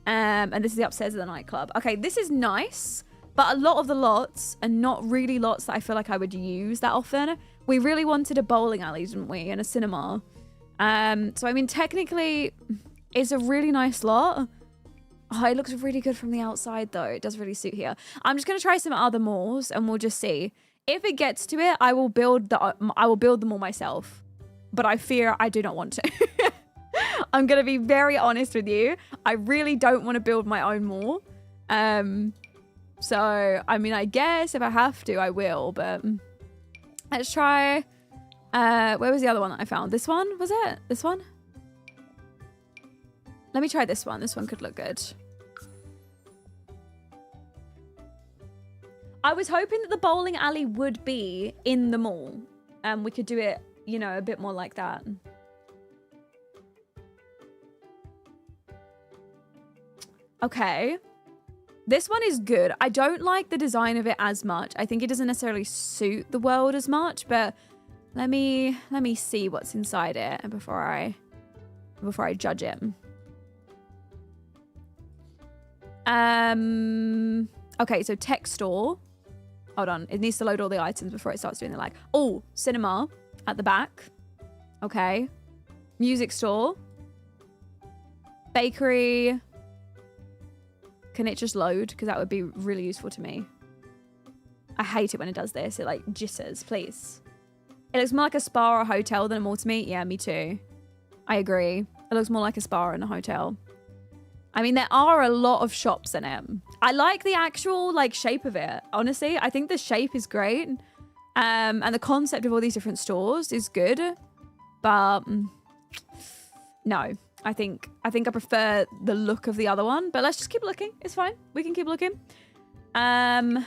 And this is the upstairs of the nightclub. Okay, this is nice. But a lot of the lots are not really lots that I feel like I would use that often. We really wanted a bowling alley, didn't we? And a cinema. So, I mean, technically, it's a really nice lot. Oh, it looks really good from the outside, though. It does really suit here. I'm just going to try some other malls, and we'll just see. If it gets to it, I will build the mall myself. But I fear I do not want to. I'm going to be very honest with you. I really don't want to build my own mall. So, I mean, I guess if I have to, I will. But let's try... where was the other one that I found? This one? Was it? This one? Let me try this one. This one could look good. I was hoping that the bowling alley would be in the mall. And we could do it, you know, a bit more like that. Okay. This one is good. I don't like the design of it as much. I think it doesn't necessarily suit the world as much, but let me see what's inside it before I judge it. Okay, so tech store. Hold on. It needs to load all the items before it starts doing the lag. Oh, cinema at the back. Okay. Music store. Bakery. Can it just load? Because that would be really useful to me. I hate it when it does this. It like jitters, please. It looks more like a spa or a hotel than a mall to me. Yeah, me too. I agree. It looks more like a spa and a hotel. I mean, there are a lot of shops in it. I like the actual like shape of it. Honestly, I think the shape is great. And the concept of all these different stores is good. But no. I think I prefer the look of the other one, but let's just keep looking. It's fine. We can keep looking.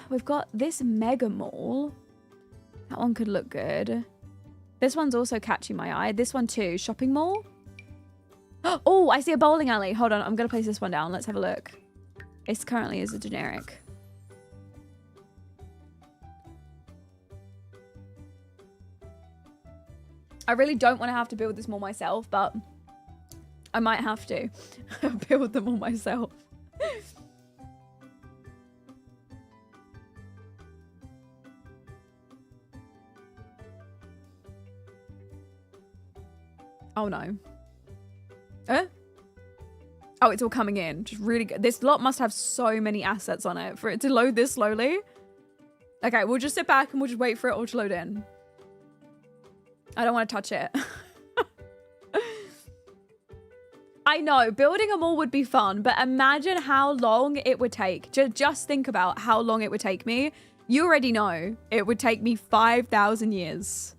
We've got this mega mall. That one could look good. This one's also catching my eye. This one too. Shopping mall. Oh, I see a bowling alley. Hold on. I'm going to place this one down. Let's have a look. It currently is a generic. I really don't want to have to build this mall myself, but I might have to build them all myself. Oh no. Oh, it's all coming in. Just really good. This lot must have so many assets on it for it to load this slowly. Okay, we'll just sit back and we'll just wait for it all to load in. I don't want to touch it. I know, building a mall would be fun, but imagine how long it would take. Just think about how long it would take me. You already know it would take me 5,000 years.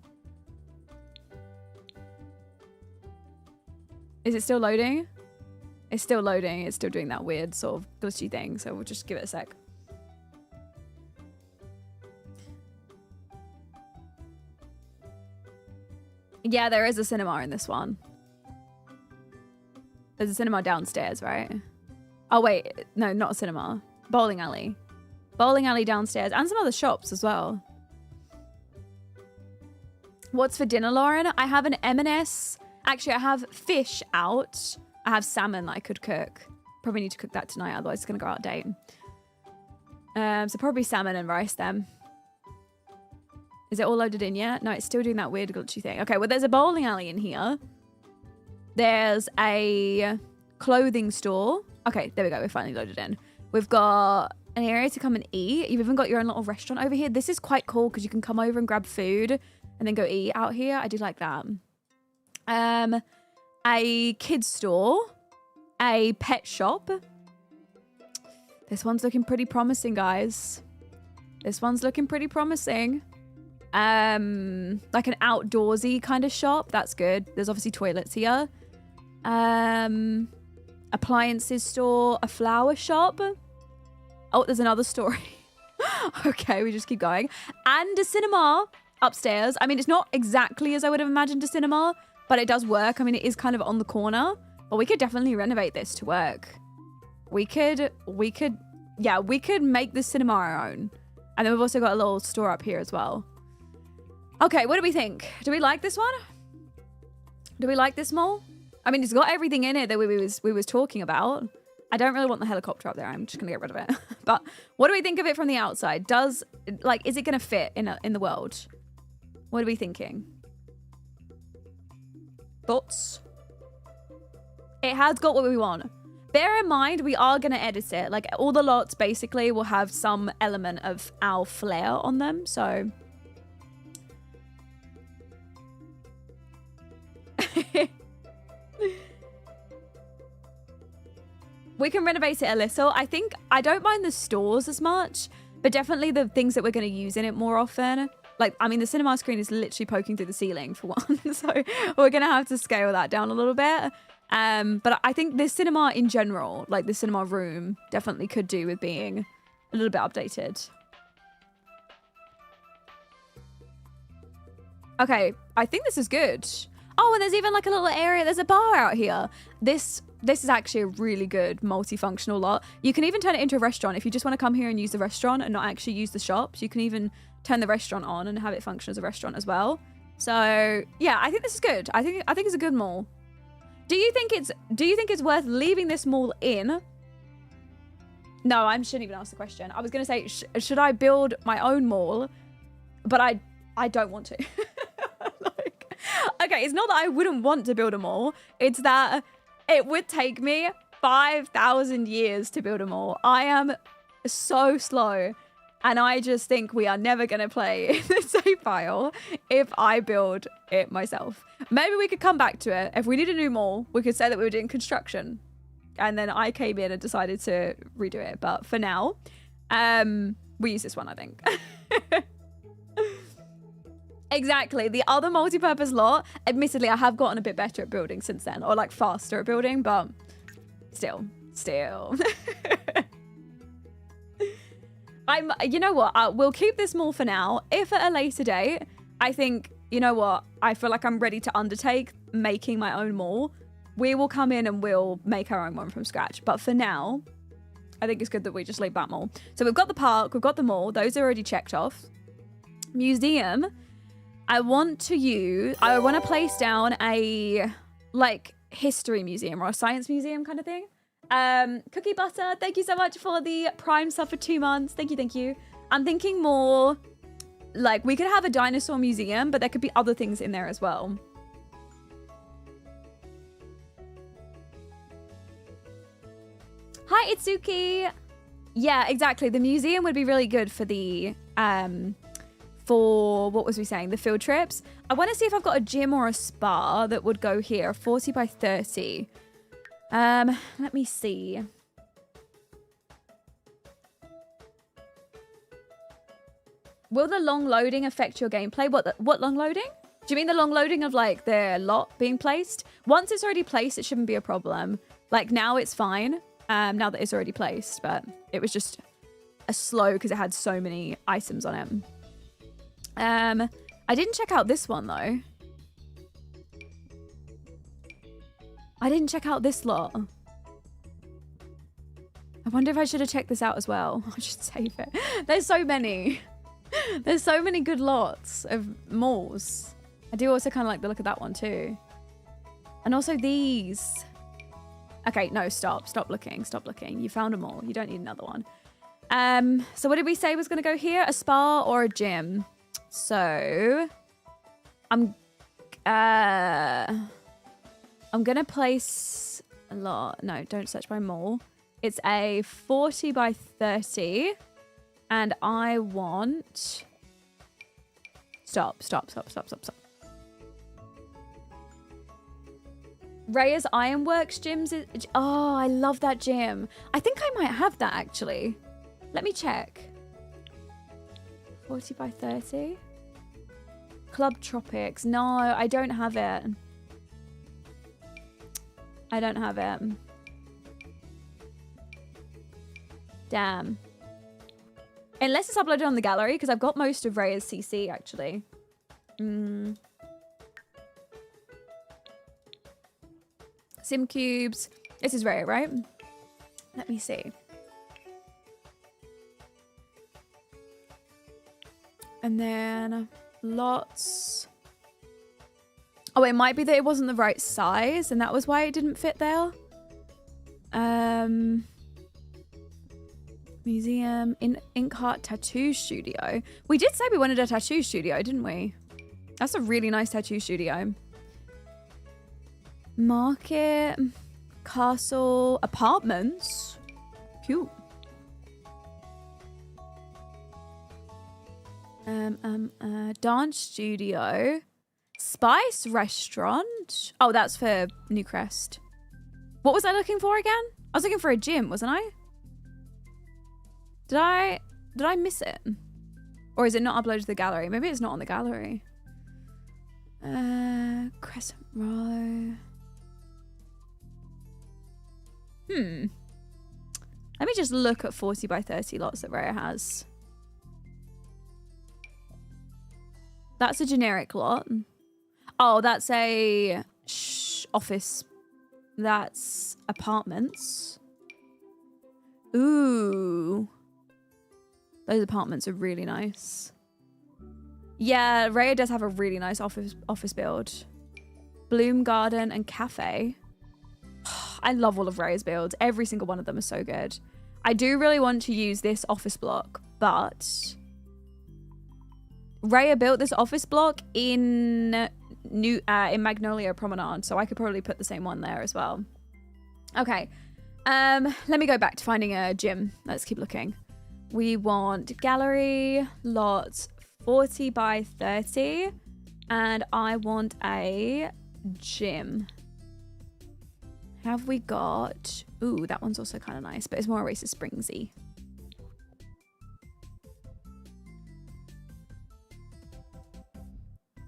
Is it still loading? It's still loading. It's still doing that weird sort of glitchy thing, so we'll just give it a sec. Yeah, there is a cinema in this one. There's a cinema downstairs, right? Oh, wait. No, not a cinema. Bowling alley. Bowling alley downstairs. And some other shops as well. What's for dinner, Lauren? I have an M&S. Actually, I have fish out. I have salmon that I could cook. Probably need to cook that tonight, otherwise it's going to go out of date. So probably salmon and rice then. Is it all loaded in yet? No, it's still doing that weird glitchy thing. Okay, well, there's a bowling alley in here. There's a clothing store. Okay, there we go. We're finally loaded in. We've got an area to come and eat. You've even got your own little restaurant over here. This is quite cool because you can come over and grab food and then go eat out here. I do like that. A kids store. A pet shop. This one's looking pretty promising, guys. This one's looking pretty promising. Like an outdoorsy kind of shop. That's good. There's obviously toilets here. Appliances store, a flower shop. Oh, there's another story. Okay, we just keep going. And a cinema upstairs. I mean, it's not exactly as I would have imagined a cinema, but it does work. I mean, it is kind of on the corner, but we could definitely renovate this to work. We could make this cinema our own. And then we've also got a little store up here as well. Okay, what do we think? Do we like this one? Do we like this mall? I mean, it's got everything in it that we was talking about. I don't really want the helicopter up there. I'm just gonna get rid of it. But what do we think of it from the outside? Is it gonna fit in the world? What are we thinking? Thoughts? It has got what we want. Bear in mind, we are gonna edit it. Like, all the lots basically will have some element of our flair on them. So we can renovate it a little. I don't mind the stores as much, but definitely the things that we're going to use in it more often. Like, I mean, the cinema screen is literally poking through the ceiling for one. So we're going to have to scale that down a little bit. But I think this cinema in general, like the cinema room, definitely could do with being a little bit updated. Okay, I think this is good. Oh, and there's even like a little area. There's a bar out here. This is actually a really good multifunctional lot. You can even turn it into a restaurant. If you just want to come here and use the restaurant and not actually use the shops, you can even turn the restaurant on and have it function as a restaurant as well. So yeah, I think this is good. I think it's a good mall. Do you think it's worth leaving this mall in? No, I shouldn't even ask the question. I was gonna say, should I build my own mall? But I don't want to. Okay, it's not that I wouldn't want to build a mall. It's that it would take me 5,000 years to build a mall. I am so slow. And I just think we are never going to play in the Savefile if I build it myself. Maybe we could come back to it. If we need a new mall, we could say that we were doing construction. And then I came in and decided to redo it. But for now, we use this one, I think. Exactly. The other multi-purpose lot, admittedly, I have gotten a bit better at building since then. Or like faster at building, but still. You know what? We'll keep this mall for now. If at a later date, I think, you know what? I feel like I'm ready to undertake making my own mall. We will come in and we'll make our own one from scratch. But for now, I think it's good that we just leave that mall. So we've got the park, we've got the mall. Those are already checked off. Museum. I want to place down a like history museum or a science museum kind of thing. Cookie Butter, thank you so much for the Prime sub for 2 months. Thank you. I'm thinking more like we could have a dinosaur museum, but there could be other things in there as well. Hi, Itsuki. Yeah, exactly. The museum would be really good for the for what was we saying? The field trips. I want to see if I've got a gym or a spa that would go here. 40 by 30. Let me see. Will the long loading affect your gameplay? What long loading? Do you mean the long loading of like the lot being placed? Once it's already placed, it shouldn't be a problem. Like now it's fine. Now that it's already placed, but it was just a slow because it had so many items on it. I didn't check out this one though. I didn't check out this lot. I wonder if I should have checked this out as well. I should save it. There's so many. There's so many good lots of malls. I do also kind of like the look of that one too. And also these. Okay, no, stop looking. You found a mall. You don't need another one. So what did we say was going to go here? A spa or a gym? So I'm gonna place a lot. No, don't search by mall. It's a 40 by 30, and I want. Stop. Raya's Ironworks gyms. Oh, I love that gym. I think I might have that actually. Let me check. 40 by 30. Club Tropics. No, I don't have it. I don't have it. Damn. Unless it's uploaded on the gallery, because I've got most of Raya's CC, actually. Sim cubes. This is Raya, right? Let me see. And then lots. Oh, it might be that it wasn't the right size, and that was why it didn't fit there. Museum, Ink Heart Tattoo Studio. We did say we wanted a tattoo studio, didn't we? That's a really nice tattoo studio. Market, castle, apartments. Cute. Dance studio. Spice restaurant. Oh, that's for Newcrest. What was I looking for again? I was looking for a gym, wasn't I? Did I miss it? Or is it not uploaded to the gallery? Maybe it's not on the gallery. Crescent Row. Let me just look at 40 by 30 lots that Raya has. That's a generic lot. Oh, that's a office. That's apartments. Ooh. Those apartments are really nice. Yeah, Raya does have a really nice office build. Bloom Garden and Cafe. I love all of Raya's builds. Every single one of them is so good. I do really want to use this office block, but Raya built this office block in Magnolia Promenade, so I could probably put the same one there as well. Okay. Let me go back to finding a gym. Let's keep looking. We want gallery, lots 40 by 30, and I want a gym. Have we got... Ooh, that one's also kind of nice, but it's more Oasis Springsy.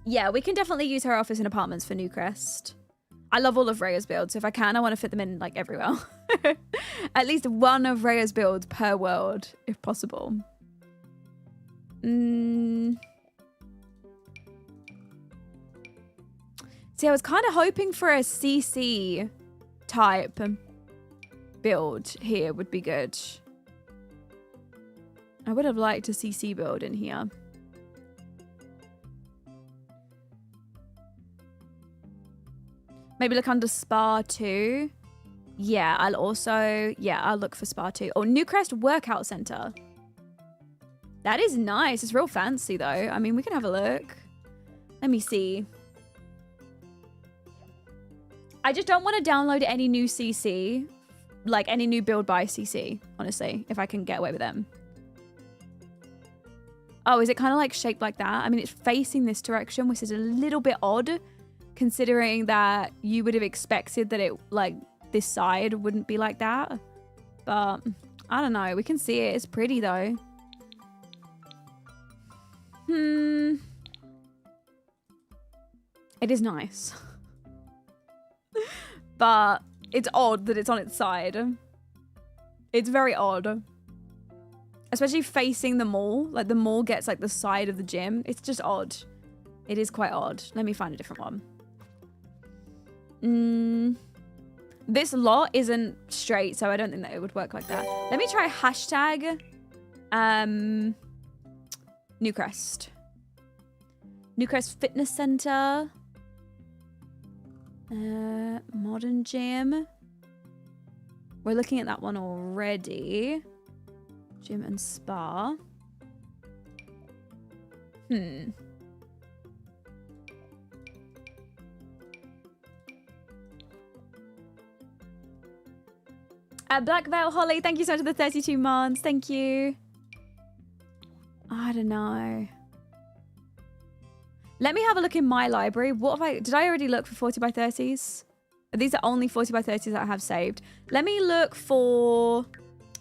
Yeah, we can definitely use her office and apartments for Newcrest. I love all of Raya's builds, so if I can, I want to fit them in, like, everywhere. At least one of Raya's builds per world, if possible. See, I was kind of hoping for a CC type build here would be good. I would have liked a CC build in here. Maybe look under Spa 2. Yeah, I'll look for Spa 2. Or Newcrest Workout Center. That is nice. It's real fancy, though. I mean, we can have a look. Let me see. I just don't want to download any new CC. Like, any new build by CC, honestly, if I can get away with them. Oh, is it kind of like shaped like that? I mean, it's facing this direction, which is a little bit odd, considering that you would have expected that it, like, this side wouldn't be like that. But I don't know. We can see it. It's pretty, though. It is nice. But it's odd that it's on its side. It's very odd. Especially facing the mall. Like, the mall gets, like, the side of the gym. It's just odd. It is quite odd. Let me find a different one. This lot isn't straight, so I don't think that it would work like that. Let me try hashtag Newcrest. Newcrest Fitness Center. Modern Gym. We're looking at that one already. Gym and Spa. Black Veil Holly, thank you so much for the 32 months. Thank you. I don't know. Let me have a look in my library. What have did I already look for 40 by 30s? These are only 40 by 30s that I have saved. Let me look for...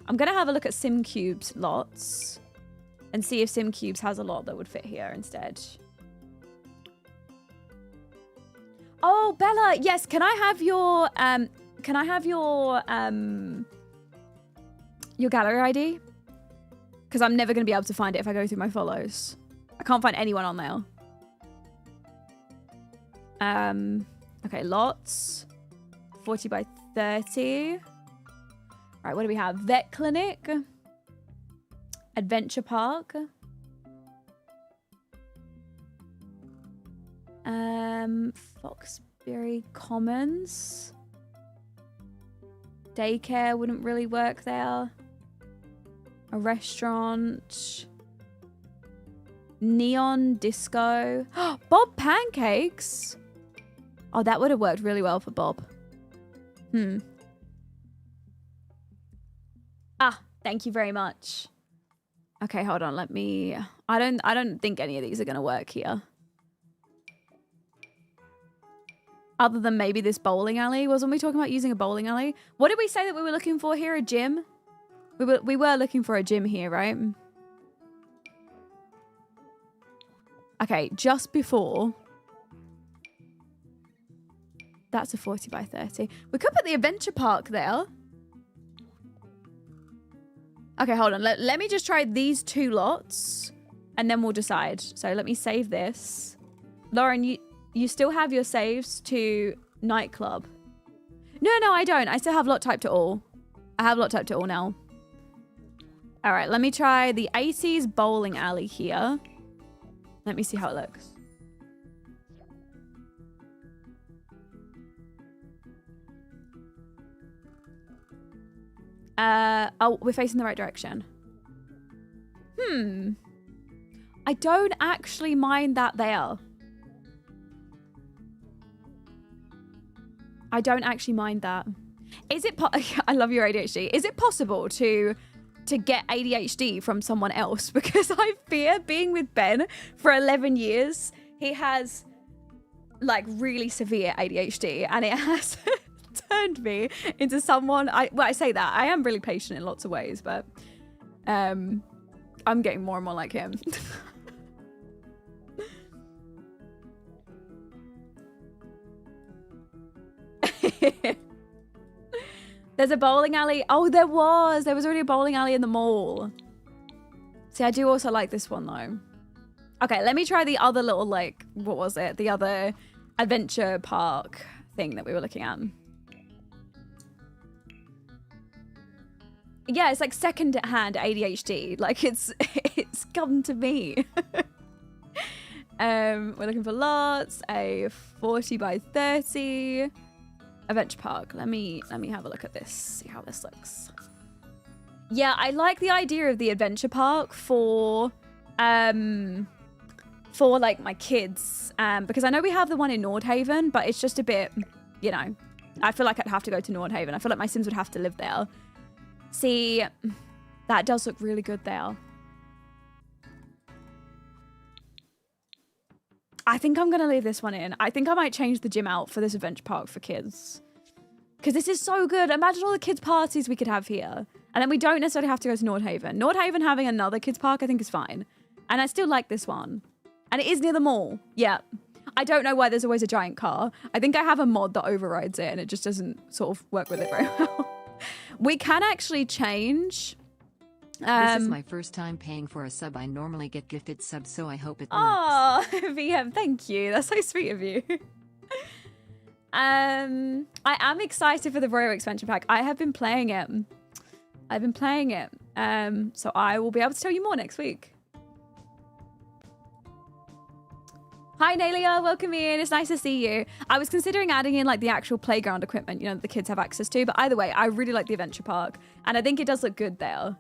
I'm going to have a look at SimCubes lots and see if SimCubes has a lot that would fit here instead. Oh, Bella, yes. Can I have your can I have your gallery ID? Because I'm never going to be able to find it if I go through my follows. I can't find anyone on there. Okay, lots. 40 by 30. All right, what do we have? Vet clinic. Adventure park. Foxbury Commons. Daycare wouldn't really work there. A restaurant. Neon disco. Bob Pancakes. Oh, that would have worked really well for Bob. Ah, thank you very much. Okay, hold on. Let me... I don't think any of these are going to work here. Other than maybe this bowling alley. Wasn't we talking about using a bowling alley? What did we say that we were looking for here? A gym? We were looking for a gym here, right? Okay, just before. That's a 40 by 30. We could put the adventure park there. Okay, hold on. Let me just try these two lots and then we'll decide. So let me save this. Lauren, you still have your saves to nightclub. No, I don't. I still have lot type to all. I have lot type to all now. All right, let me try the 80s bowling alley here. Let me see how it looks. Oh, we're facing the right direction. I don't actually mind that there. I don't actually mind that. Is it I love your ADHD. Is it possible to get ADHD from someone else? Because I fear being with Ben for 11 years. He has like really severe ADHD and it has turned me into someone. I say that. I am really patient in lots of ways, but I'm getting more and more like him. There's a bowling alley. Oh, there was already a bowling alley in the mall. See, I do also like this one though. Okay, let me try the other little, like, what was it? The other adventure park thing that we were looking at. Yeah, it's like second-hand ADHD. Like it's come to me. We're looking for lots. A 40 by 30 adventure park. Let me have a look at this. See how this looks. Yeah, I like the idea of the adventure park for like my kids. Because I know we have the one in Nordhaven, but it's just a bit, you know, I feel like I'd have to go to Nordhaven. I feel like my Sims would have to live there. See, that does look really good there. I think I'm going to leave this one in. I think I might change the gym out for this adventure park for kids. Because this is so good. Imagine all the kids' parties we could have here. And then we don't necessarily have to go to Nordhaven. Nordhaven having another kids' park I think is fine. And I still like this one. And it is near the mall. Yeah. I don't know why there's always a giant car. I think I have a mod that overrides it and it just doesn't sort of work with it very well. We can actually change. This is my first time paying for a sub. I normally get gifted subs, so I hope it works. Oh, VM, thank you. That's so sweet of you. I am excited for the Royal expansion pack. I have been playing it. So I will be able to tell you more next week. Hi, Nalia. Welcome in. It's nice to see you. I was considering adding in like the actual playground equipment, you know, that the kids have access to. But either way, I really like the adventure park. And I think it does look good there.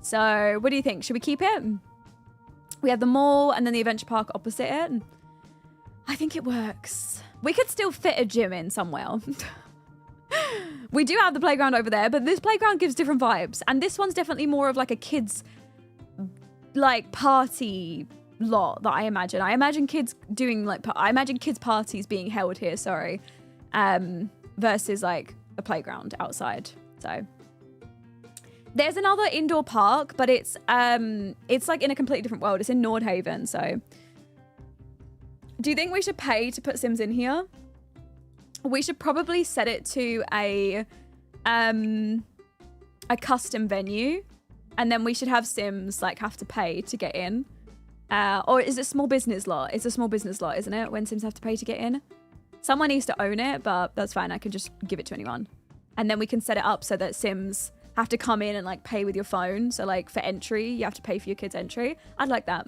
So what do you think? Should we keep it? We have the mall and then the adventure park opposite it. I think it works. We could still fit a gym in somewhere. We do have the playground over there, but this playground gives different vibes. And this one's definitely more of like a kids like party lot that I imagine. I imagine kids doing like, I imagine kids parties being held here, sorry. Versus like a playground outside. So there's another indoor park, but it's like in a completely different world. It's in Nordhaven, so. Do you think we should pay to put Sims in here? We should probably set it to a custom venue, and then we should have Sims like have to pay to get in. Or is it small business lot? It's a small business lot, isn't it? When Sims have to pay to get in. Someone needs to own it, but that's fine. I can just give it to anyone. And then we can set it up so that Sims have to come in and like pay with your phone. So like for entry, you have to pay for your kid's entry. I'd like that.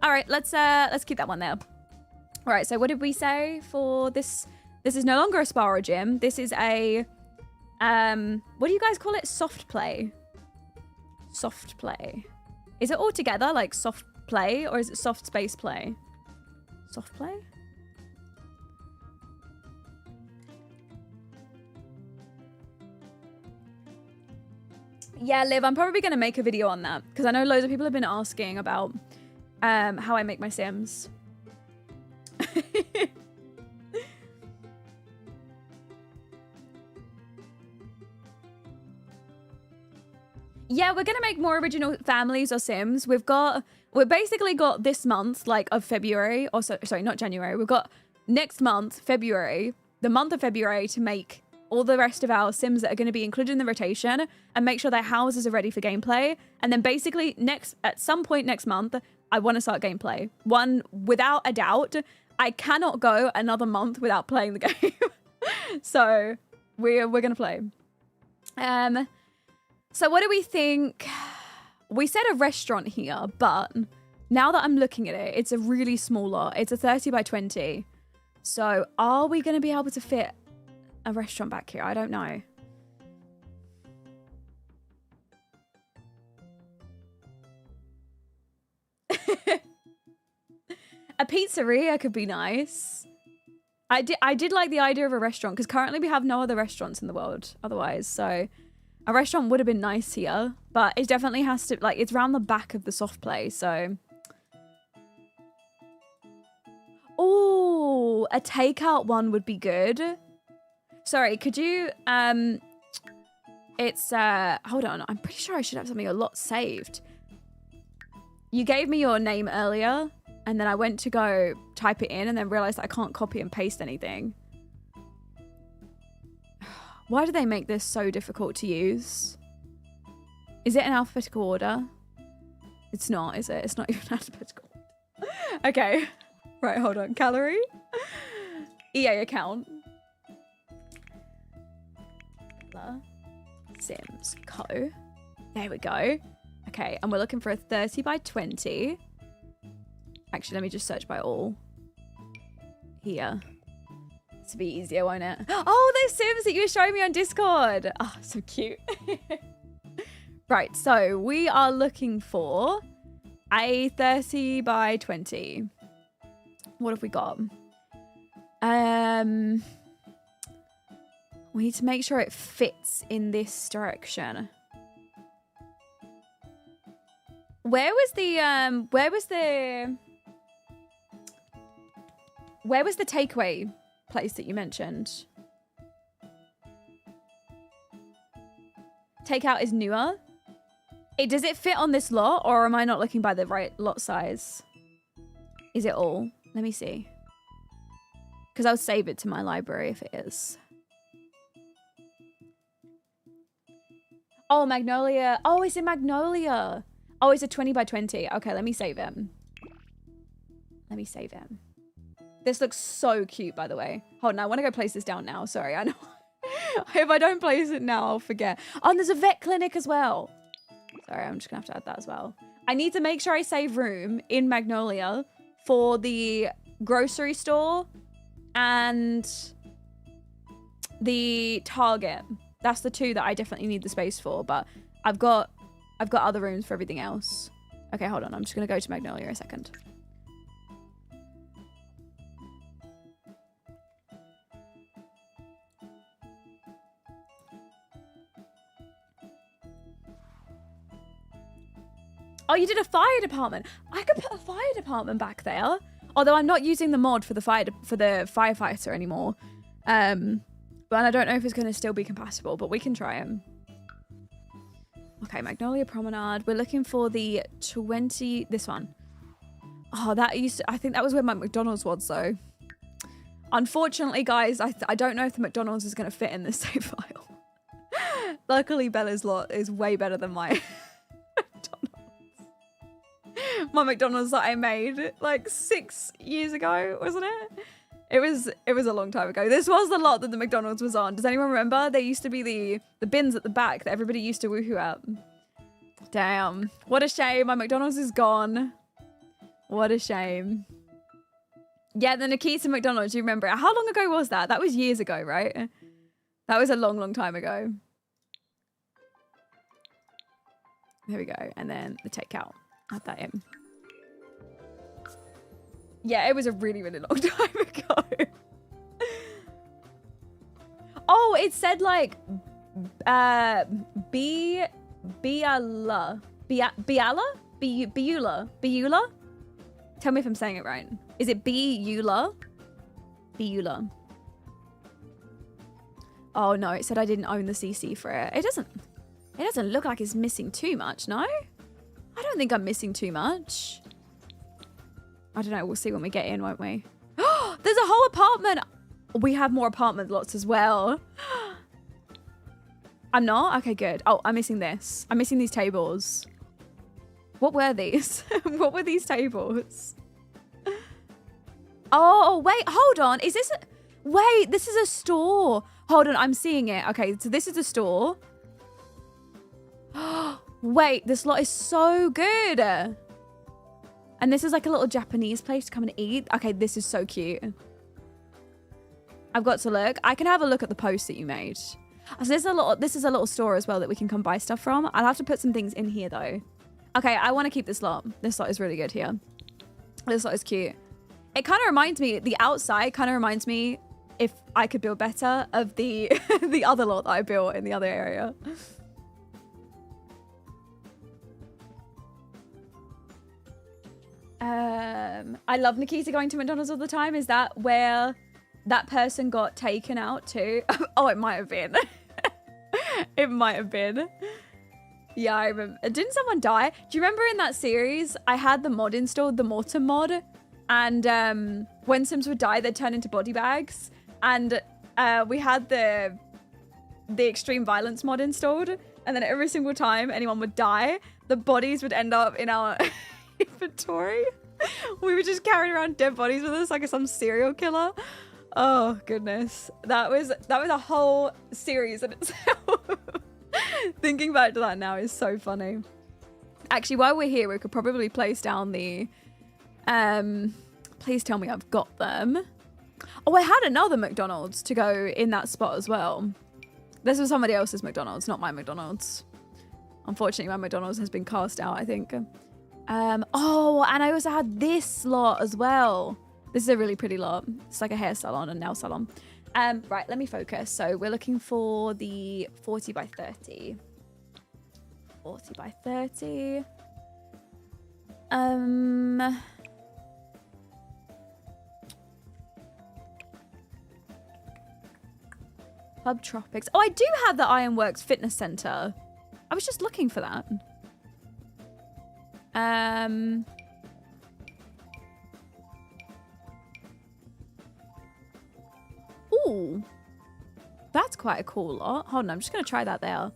All right, let's keep that one there. All right, so what did we say for this? This is no longer a spa or a gym. This is a, what do you guys call it? Soft play. Soft play. Is it all together like soft play, or is it soft space play? Soft play? Yeah, Liv, I'm probably going to make a video on that because I know loads of people have been asking about how I make my Sims. Yeah, we're going to make more original families or Sims. We've basically got this month, like of February, or sorry, not January. We've got next month, February, the month of February to make all the rest of our Sims that are going to be included in the rotation and make sure their houses are ready for gameplay. And then basically at some point next month, I want to start gameplay. Without a doubt, I cannot go another month without playing the game. So we're going to play. So what do we think? We said a restaurant here, but now that I'm looking at it, it's a really small lot. It's a 30 by 20. So are we going to be able to fit a restaurant back here? I don't know. A pizzeria could be nice. I did like the idea of a restaurant because currently we have no other restaurants in the world otherwise. So a restaurant would have been nice here, but it definitely has to, like, it's around the back of the soft play. So, oh, a takeout one would be good. Sorry, could you, hold on. I'm pretty sure I should have something a lot saved. You gave me your name earlier, and then I went to go type it in and then realized I can't copy and paste anything. Why do they make this so difficult to use? Is it in alphabetical order? It's not, is it? It's not even alphabetical. Okay. Right, hold on. Calorie. EA account. Sims Co. There we go. Okay, and we're looking for a 30 by 20. Actually, let me just search by all. Here. This will be easier, won't it? Oh, those Sims that you were showing me on Discord. Oh, so cute. Right, so we are looking for a 30 by 20. What have we got? We need to make sure it fits in this direction. Where was the takeaway place that you mentioned? Takeout is newer. Does it fit on this lot, or am I not looking by the right lot size? Is it all? Let me see. Because I'll save it to my library if it is. Oh, Magnolia. Oh, it's in Magnolia. Oh, it's a 20 by 20. Okay, let me save him. Let me save him. This looks so cute, by the way. Hold on, I want to go place this down now. Sorry, I know. If I don't place it now, I'll forget. Oh, and there's a vet clinic as well. Sorry, I'm just going to have to add that as well. I need to make sure I save room in Magnolia for the grocery store and the Target. That's the two that I definitely need the space for, but I've got other rooms for everything else. Okay, hold on. I'm just going to go to Magnolia a second. Oh, you did a fire department. I could put a fire department back there. Although I'm not using the mod for the firefighter anymore. But I don't know if it's going to still be compatible, but we can try them. Okay, Magnolia Promenade. We're looking for the 20... This one. Oh, I think that was where my McDonald's was, though. Unfortunately, guys, I don't know if the McDonald's is going to fit in this save file. Luckily, Bella's lot is way better than my McDonald's. My McDonald's that I made like 6 years ago, wasn't it? It was a long time ago. This was the lot that the McDonald's was on. Does anyone remember? There used to be the bins at the back that everybody used to woohoo at. Damn. What a shame. My McDonald's is gone. What a shame. Yeah, the Nikita McDonald's, you remember it. How long ago was that? That was years ago, right? That was a long, long time ago. There we go. And then the takeout. Add that in. Yeah, it was a really, really long time ago. Oh, it said like Biala. Biula? Tell me if I'm saying it right. Is it Biula? Biula. Oh no, it said I didn't own the CC for it. It doesn't look like it's missing too much, no? I don't think I'm missing too much. I don't know, we'll see when we get in, won't we? There's a whole apartment. We have more apartment lots as well. I'm not? Okay, good. Oh, I'm missing this. I'm missing these tables. What were these? What were these tables? Oh, wait, hold on. Is this wait, this is a store. Hold on, I'm seeing it. Okay, so this is a store. Wait, this lot is so good. And this is like a little Japanese place to come and eat. Okay, this is so cute. I've got to look. I can have a look at the post that you made. So this is a little store as well that we can come buy stuff from. I'll have to put some things in here though. Okay, I want to keep this lot. This lot is really good here. This lot is cute. It kind of reminds me, the outside kind of reminds me, if I could build better, of the the other lot that I built in the other area. I love Nikita going to McDonald's all the time. Is that where that person got taken out too? Oh, it might have been. It might have been. Yeah, I remember. Didn't someone die? Do you remember in that series, I had the mod installed, the Mortem mod, and when Sims would die, they'd turn into body bags, and we had the extreme violence mod installed, and then every single time anyone would die, the bodies would end up in our inventory. We were just carrying around dead bodies with us like some serial killer. Oh goodness, that was a whole series in itself. Thinking back to that now is so funny. Actually, while we're here, we could probably place down the please tell me I've got them. Oh, I had another McDonald's to go in that spot as well. This was somebody else's McDonald's, not my McDonald's. Unfortunately, my McDonald's has been cast out, I think. Oh, and I also had this lot as well. This is a really pretty lot. It's like a hair salon and nail salon. Right, let me focus. So we're looking for the 40 by 30. 40 by 30. Club Tropics. Oh, I do have the Ironworks Fitness Center. I was just looking for that. Ooh, that's quite a cool lot. Hold on, I'm just gonna try that there.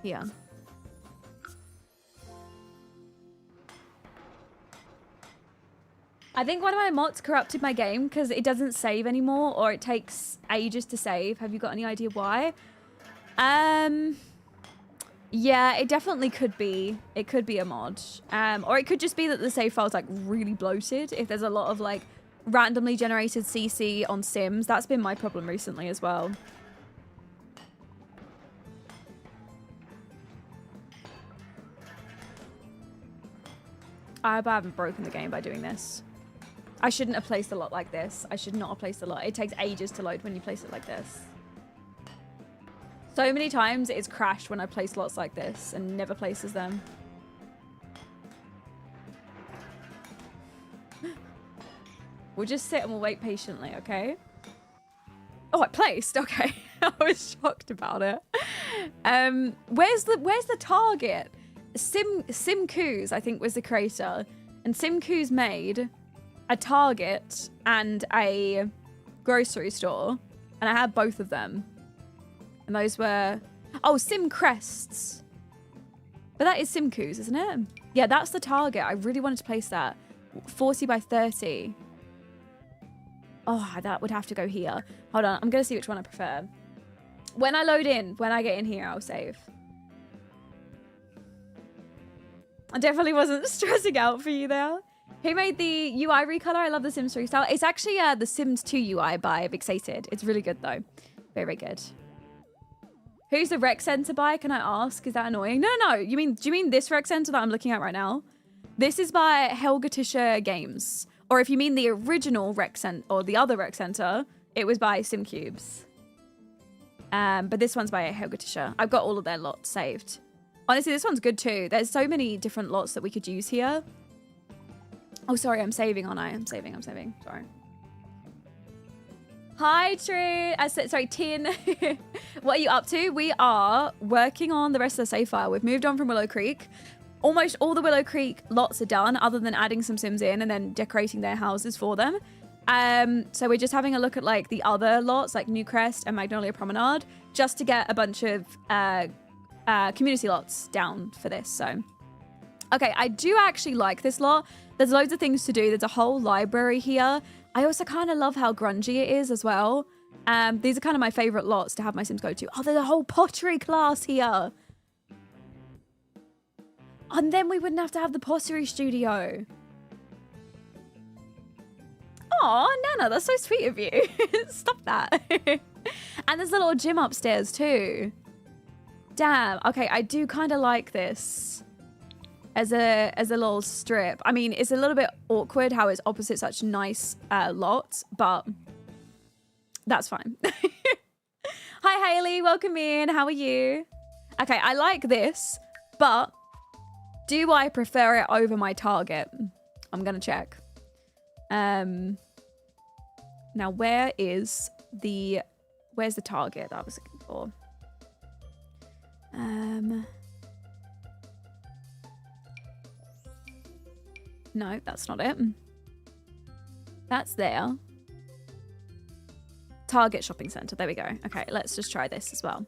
Here. I think one of my mods corrupted my game because it doesn't save anymore, or it takes ages to save. Have you got any idea why? Yeah, it definitely could be. It could be a mod. Or it could just be that the save file's like really bloated. If there's a lot of like randomly generated CC on Sims, that's been my problem recently as well. I hope I haven't broken the game by doing this. I shouldn't have placed a lot like this. I should not have placed a lot. It takes ages to load when you place it like this. So many times it's crashed when I place lots like this and never places them. We'll just sit and we'll wait patiently, okay? Oh, I placed. Okay. I was shocked about it. Where's the target? Simcoos, I think, was the creator. And Simcoos made a Target and a grocery store, and I had both of them. And those were, oh, Sim Crests. But that is Simcoos, isn't it? Yeah, that's the Target. I really wanted to place that. 40 by 30. Oh, that would have to go here. Hold on, I'm going to see which one I prefer. When I load in, when I get in here, I'll save. I definitely wasn't stressing out for you there. Who made the UI recolor? I love the Sims 3 style. It's actually the Sims 2 UI by Vixated. It's really good though. Very, very good. Who's the rec center by? Can I ask? Is that annoying? No, no. Do you mean this rec center that I'm looking at right now? This is by Helgatischer Games. Or if you mean the original rec center or the other rec center, it was by SimCubes. But this one's by Helgatischer. I've got all of their lots saved. Honestly, this one's good too. There's so many different lots that we could use here. Oh, sorry, I'm saving, aren't I? I'm saving. Sorry. Hi, sorry, Tin. What are you up to? We are working on the rest of the save file. We've moved on from Willow Creek. Almost all the Willow Creek lots are done, other than adding some Sims in and then decorating their houses for them. So we're just having a look at like the other lots, like Newcrest and Magnolia Promenade, just to get a bunch of community lots down for this. So, okay, I do actually like this lot. There's loads of things to do. There's a whole library here. I also kind of love how grungy it is as well. These are kind of my favorite lots to have my Sims go to. Oh, there's a whole pottery class here. And then we wouldn't have to have the pottery studio. Oh, Nana, that's so sweet of you. Stop that. And there's a little gym upstairs too. Damn. Okay, I do kind of like this as a little strip. I mean, it's a little bit awkward how it's opposite such nice lots, but that's fine. Hi, Haley. Welcome in. How are you? Okay, I like this, but do I prefer it over my Target? I'm going to check. Now, where's the Target that I was looking for? No, that's not it. That's there. Target shopping center. There we go. Okay, let's just try this as well.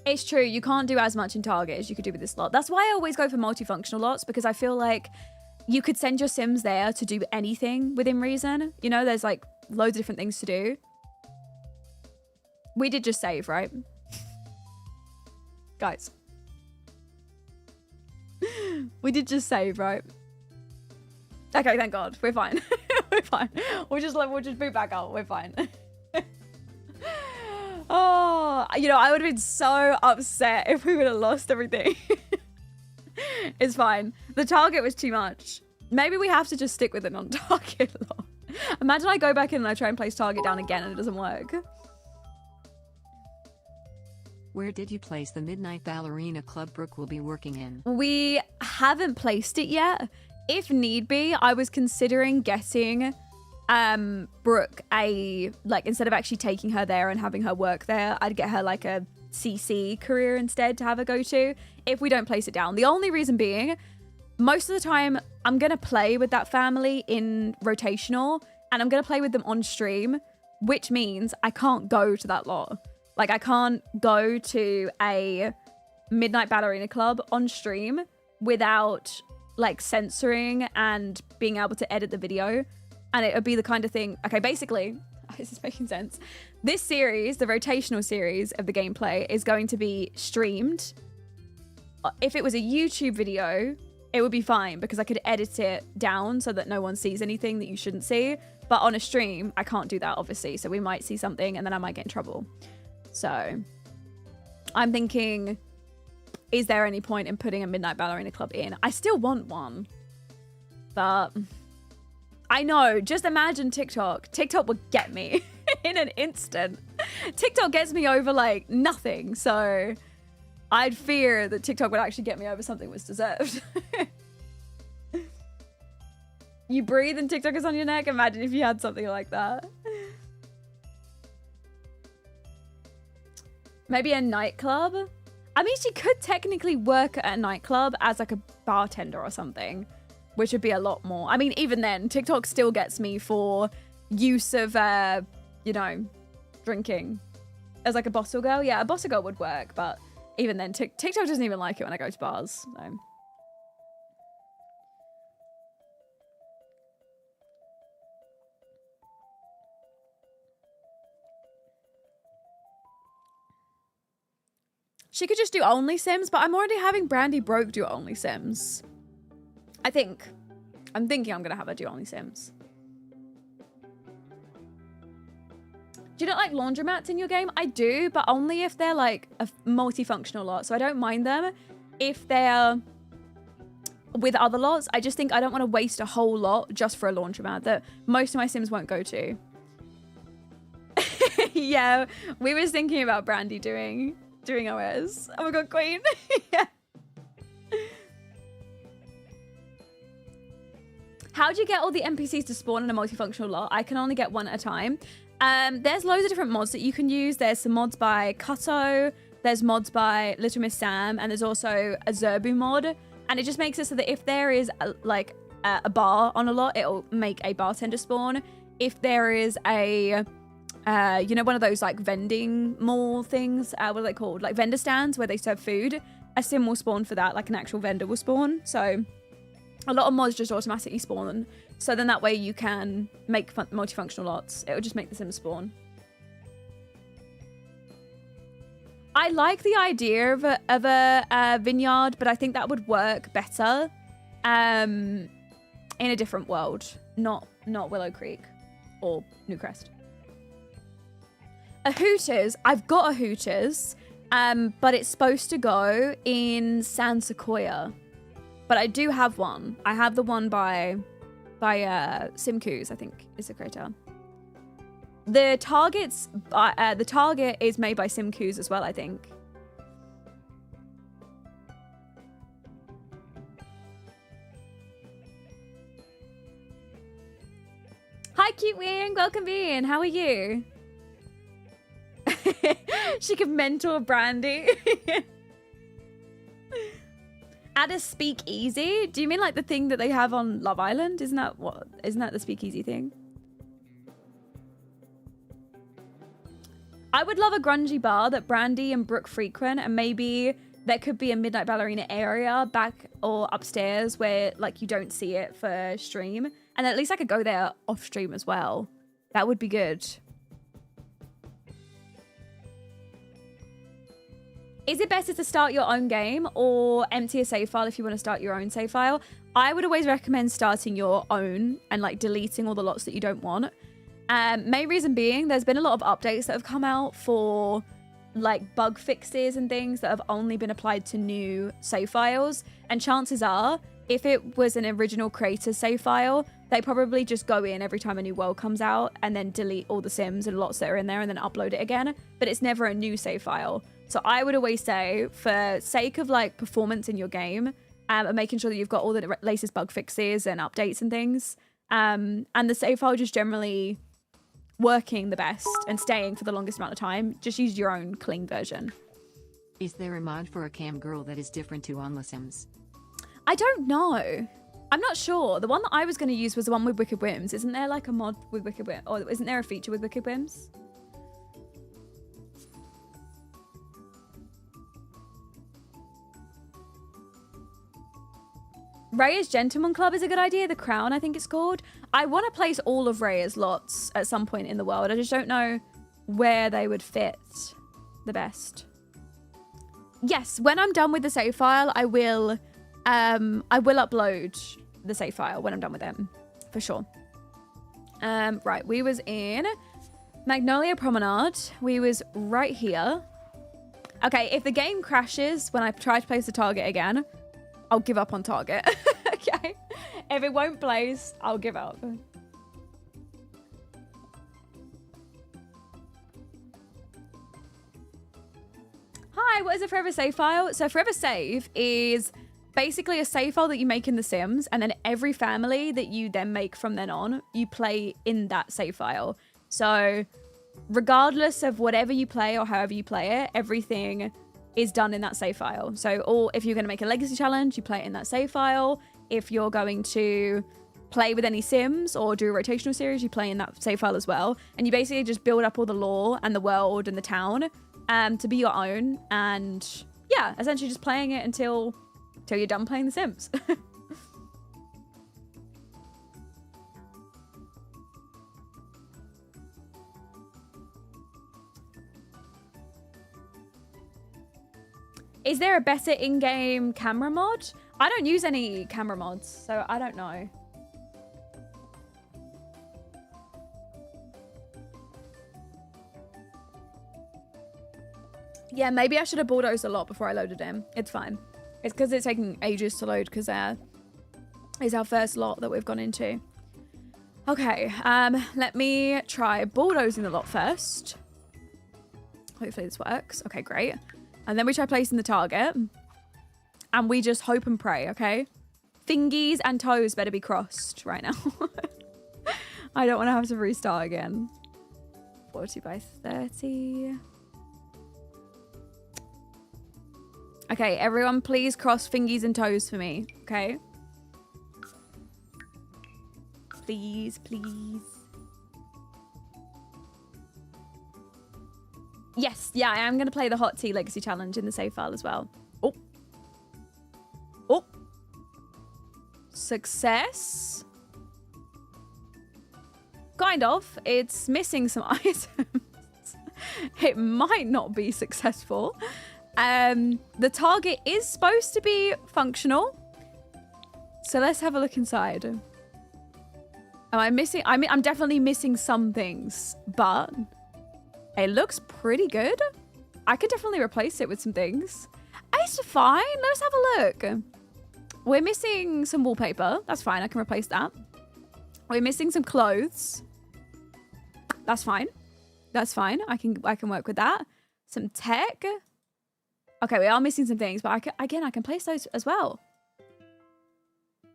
It's true, you can't do as much in Target as you could do with this lot. That's why I always go for multifunctional lots, because I feel like you could send your Sims there to do anything within reason. You know, there's like loads of different things to do. We did just save, right? Guys. We did just save, right? Okay, thank God. We're fine. We're fine. We'll just boot back up. We're fine. Oh, you know, I would have been so upset if we would have lost everything. It's fine. The Target was too much. Maybe we have to just stick with it on Target. Imagine I go back in and I try and place Target down again and it doesn't work. Where did you place the Midnight Ballerina Club Brooke will be working in? We haven't placed it yet. If need be, I was considering getting Brooke instead of actually taking her there and having her work there, I'd get her like a CC career instead to have her go to if we don't place it down. The only reason being, most of the time I'm going to play with that family in rotational and I'm going to play with them on stream, which means I can't go to that lot. Like, I can't go to a Midnight Ballerina Club on stream without like censoring and being able to edit the video. And it would be the kind of thing, okay, basically, this is making sense. This series, the rotational series of the gameplay, is going to be streamed. If it was a YouTube video, it would be fine because I could edit it down so that no one sees anything that you shouldn't see. But on a stream, I can't do that, obviously. So we might see something and then I might get in trouble. So I'm thinking, is there any point in putting a Midnight Ballerina Club in? I still want one, but I know, just imagine TikTok. TikTok would get me in an instant. TikTok gets me over like nothing. So I'd fear that TikTok would actually get me over something was deserved. You breathe and TikTok is on your neck. Imagine if you had something like that. Maybe a nightclub. I mean, she could technically work at a nightclub as like a bartender or something, which would be a lot more. I mean, even then, TikTok still gets me for use of, you know, drinking as like a bottle girl. Yeah, a bottle girl would work, but even then, TikTok doesn't even like it when I go to bars. So. She could just do only Sims, but I'm already having Brandy Broke do only Sims. I'm thinking I'm gonna have her do only Sims. Do you not like laundromats in your game? I do, but only if they're like a multifunctional lot. So I don't mind them if they're with other lots. I just think I don't want to waste a whole lot just for a laundromat that most of my Sims won't go to. Yeah, we were thinking about Brandy doing OS. Oh my god, Queen. Yeah. How do you get all the NPCs to spawn in a multifunctional lot? I can only get one at a time. There's loads of different mods that you can use. There's some mods by Cutto, there's mods by Little Miss Sam, and there's also a Zerbu mod. And it just makes it so that if there is a bar on a lot, it'll make a bartender spawn. If there is a you know, one of those like vending mall things, what are they called? Like vendor stands where they serve food. A sim will spawn for that, like an actual vendor will spawn. So a lot of mods just automatically spawn. So then that way you can make multifunctional lots. It will just make the sim spawn. I like the idea of a vineyard, but I think that would work better in a different world, not Willow Creek or Newcrest. A Hooters, I've got a Hooters, but it's supposed to go in San Sequoia. But I do have one. I have the one by Simcoos, I think is the creator. The target is made by Simcoos as well, I think. Hi, cute wing, welcome in. How are you? She could mentor Brandy. Add a speakeasy? Do you mean like the thing that they have on Love Island? Isn't that the speakeasy thing? I would love a grungy bar that Brandy and Brooke frequent, and maybe there could be a Midnight Ballerina area back or upstairs where like you don't see it for stream. And at least I could go there off stream as well. That would be good. Is it better to start your own game or empty a save file if you want to start your own save file? I would always recommend starting your own and like deleting all the lots that you don't want. Main reason being, there's been a lot of updates that have come out for like bug fixes and things that have only been applied to new save files. And chances are, if it was an original creator's save file, they probably just go in every time a new world comes out and then delete all the sims and lots that are in there and then upload it again. But it's never a new save file. So I would always say, for sake of like performance in your game, and making sure that you've got all the latest bug fixes and updates and things, and the save file just generally working the best and staying for the longest amount of time, just use your own clean version. Is there a mod for a cam girl that is different to on the Sims? I don't know. I'm not sure. The one that I was going to use was the one with Wicked Whims. Isn't there like a mod with Wicked Whims? Or isn't there a feature with Wicked Whims? Raya's Gentleman Club is a good idea. The Crown, I think it's called. I want to place all of Raya's lots at some point in the world. I just don't know where they would fit the best. Yes, when I'm done with the save file, I will upload the save file when I'm done with them, for sure. Right, we was in Magnolia Promenade. We was right here. Okay, if the game crashes when I try to place the target again, I'll give up on target. Okay. If it won't place, I'll give up. Hi, what is a Forever Save file? So Forever Save is basically a save file that you make in The Sims, and then every family that you then make from then on, you play in that save file. So regardless of whatever you play or however you play it, everything is done in that save file. So if you're going to make a legacy challenge, you play it in that save file. If you're going to play with any sims or do a rotational series, you play in that save file as well. And you basically just build up all the lore and the world and the town to be your own. And yeah, essentially just playing it until you're done playing the Sims. Is there a better in-game camera mod? I don't use any camera mods, so I don't know. Yeah, maybe I should have bulldozed a lot before I loaded in. It's fine. It's because it's taking ages to load because it's our first lot that we've gone into. Okay, let me try bulldozing the lot first. Hopefully this works. Okay, great. And then we try placing the target. And we just hope and pray, okay? Fingies and toes better be crossed right now. I don't want to have to restart again. 40 by 30. Okay, everyone please cross fingies and toes for me, okay? Please, please. Yes, yeah, I am going to play the Hot Tea Legacy Challenge in the save file as well. Oh. Oh. Success. Kind of. It's missing some items. It might not be successful. The target is supposed to be functional. So let's have a look inside. Am I missing? I'm definitely missing some things, but it looks pretty good. I could definitely replace it with some things. It's fine. Let's have a look. We're missing some wallpaper. That's fine. I can replace that. We're missing some clothes. That's fine. That's fine. I can work with that. Some tech. Okay, we are missing some things, but I can place those as well.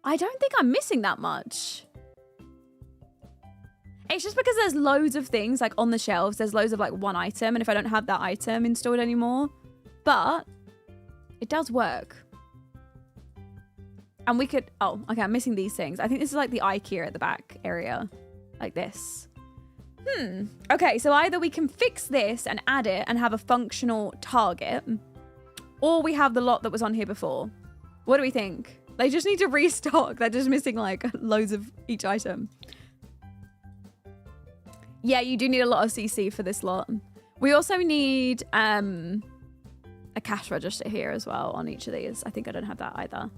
I don't think I'm missing that much. It's just because there's loads of things like on the shelves. There's loads of like one item, and if I don't have that item installed anymore, but it does work. And we could, oh, okay, I'm missing these things. I think this is like the IKEA at the back area, like this. Okay, so either we can fix this and add it and have a functional target, or we have the lot that was on here before. What do we think? They just need to restock. They're just missing like loads of each item. Yeah, you do need a lot of CC for this lot. We also need a cash register here as well on each of these. I think I don't have that either.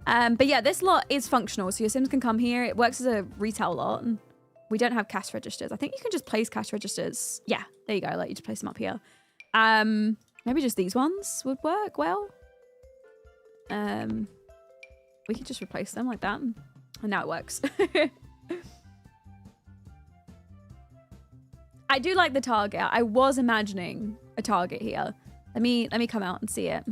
But yeah, this lot is functional. So your Sims can come here. It works as a retail lot. We don't have cash registers. I think you can just place cash registers. Yeah, there you go. Like you just place them up here. Maybe just these ones would work well. We could just replace them like that. And now it works. I do like the target. I was imagining a target here. Let me come out and see it.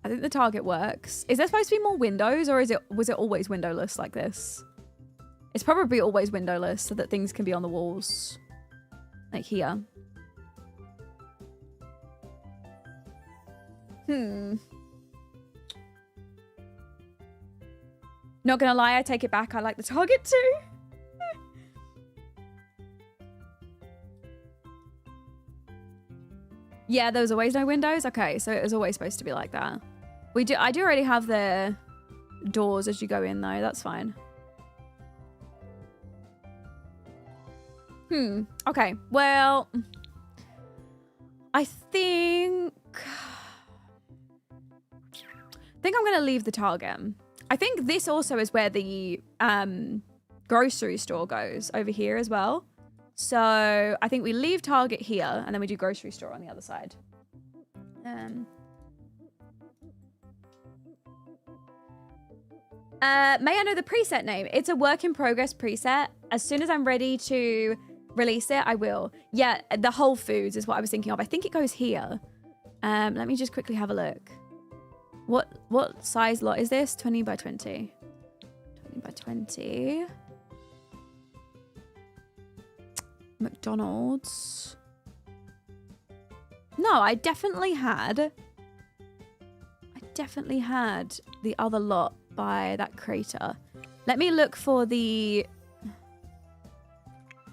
I think the target works. Is there supposed to be more windows, or was it always windowless like this? It's probably always windowless so that things can be on the walls. Like here. Not gonna lie, I take it back. I like the target too. Yeah, there was always no windows. Okay, so it was always supposed to be like that. I do already have the doors as you go in though. That's fine. Okay. Well, I think I'm gonna leave the target. I think this also is where the grocery store goes over here as well. So I think we leave target here and then we do grocery store on the other side. May I know the preset name? It's a work in progress preset. As soon as I'm ready to release it, I will. Yeah, the Whole Foods is what I was thinking of. I think it goes here. Let me just quickly have a look. What size lot is this? 20 by 20. 20 by 20. McDonald's. No, I definitely had the other lot by that crater. Let me look for the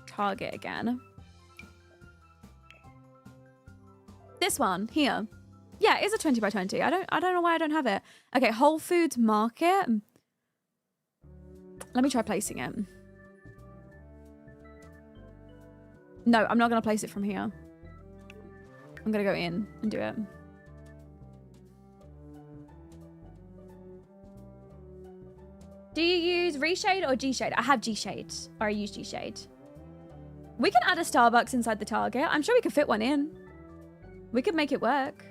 target again. This one here. Yeah, it's a 20 by 20. I don't know why I don't have it. Okay, Whole Foods Market. Let me try placing it. No, I'm not going to place it from here. I'm going to go in and do it. Do you use Reshade or G-Shade? I have G-Shade, or I use G-Shade. We can add a Starbucks inside the target. I'm sure we could fit one in. We could make it work.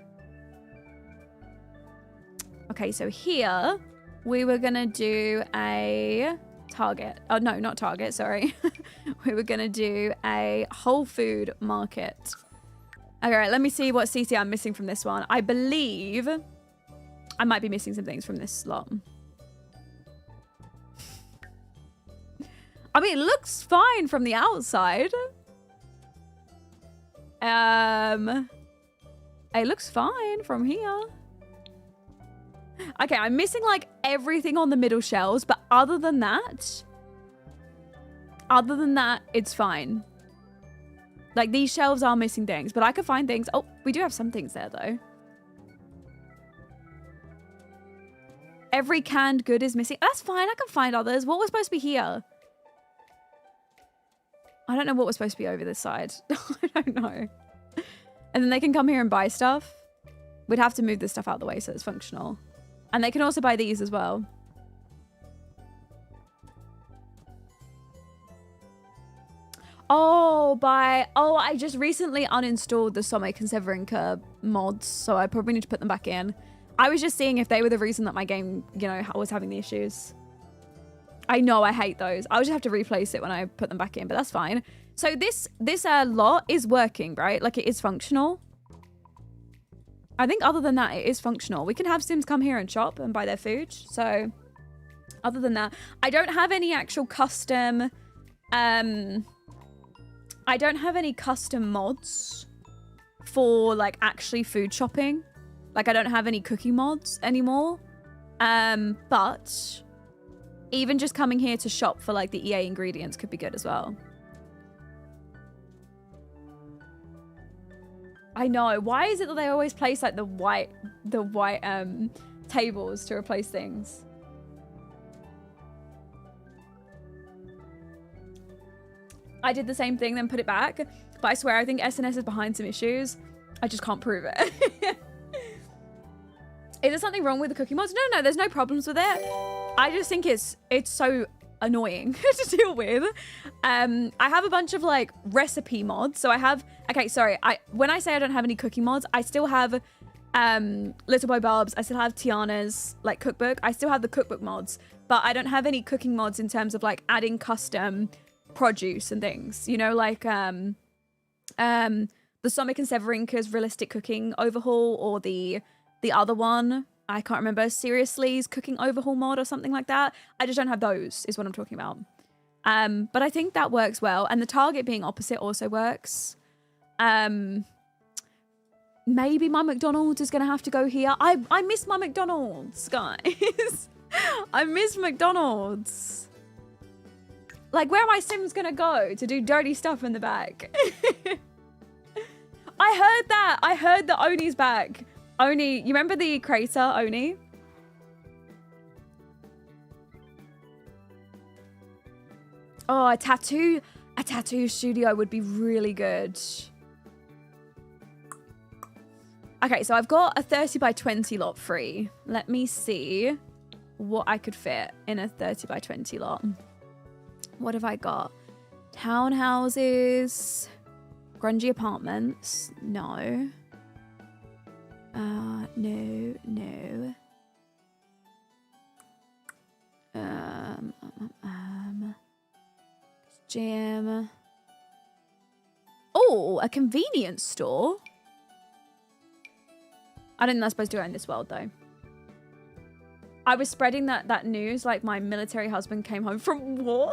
Okay, so here we were going to do a target. Oh, no, not target, sorry. We were going to do a Whole Food Market. Okay, right, let me see what CC I'm missing from this one. I believe I might be missing some things from this slot. I mean, it looks fine from the outside. It looks fine from here. Okay, I'm missing like everything on the middle shelves, but other than that, it's fine. Like these shelves are missing things, but I could find things. Oh, we do have some things there though. Every canned good is missing. That's fine, I can find others. What was supposed to be here? I don't know what was supposed to be over this side. I don't know. And then they can come here and buy stuff. We'd have to move this stuff out of the way so it's functional. And they can also buy these as well. Oh, I just recently uninstalled the Some Conserverinka mods, so I probably need to put them back in. I was just seeing if they were the reason that my game, you know, was having the issues. I know, I hate those. I'll just have to replace it when I put them back in, but that's fine. So this lot is working, right? Like it is functional. I think other than that, it is functional. We can have Sims come here and shop and buy their food. So other than that, I don't have any actual custom, I don't have any custom mods for like actually food shopping. Like I don't have any cooking mods anymore. But even just coming here to shop for like the EA ingredients could be good as well. I know. Why is it that they always place like the white tables to replace things? I did the same thing, then put it back. But I swear, I think SNS is behind some issues. I just can't prove it. Is there something wrong with the cooking mods? No, there's no problems with it. I just think it's so annoying to deal with. I have a bunch of like recipe mods. So I have, okay, sorry. When I say I don't have any cooking mods, I still have Little Boy Barb's. I still have Tiana's like cookbook. I still have the cookbook mods, but I don't have any cooking mods in terms of like adding custom produce and things, you know, like the Sonic and Severinka's realistic cooking overhaul, or the other one, I can't remember, Seriously's cooking overhaul mod or something like that. I just don't have those is what I'm talking about. But I think that works well, and the target being opposite also works. Maybe my McDonald's is gonna have to go here. I miss my McDonald's, guys. I miss McDonald's. Like, where are my Sims gonna go to do dirty stuff in the back? I heard that. I heard that Oni's back. Oni, you remember the crater, Oni? Oh, a tattoo studio would be really good. Okay, so I've got a 30 by 20 lot free. Let me see what I could fit in a 30 by 20 lot. What have I got? Townhouses, grungy apartments. No. No. Gym. Oh, a convenience store. I didn't know I was supposed to go in this world though. I was spreading that news like my military husband came home from war.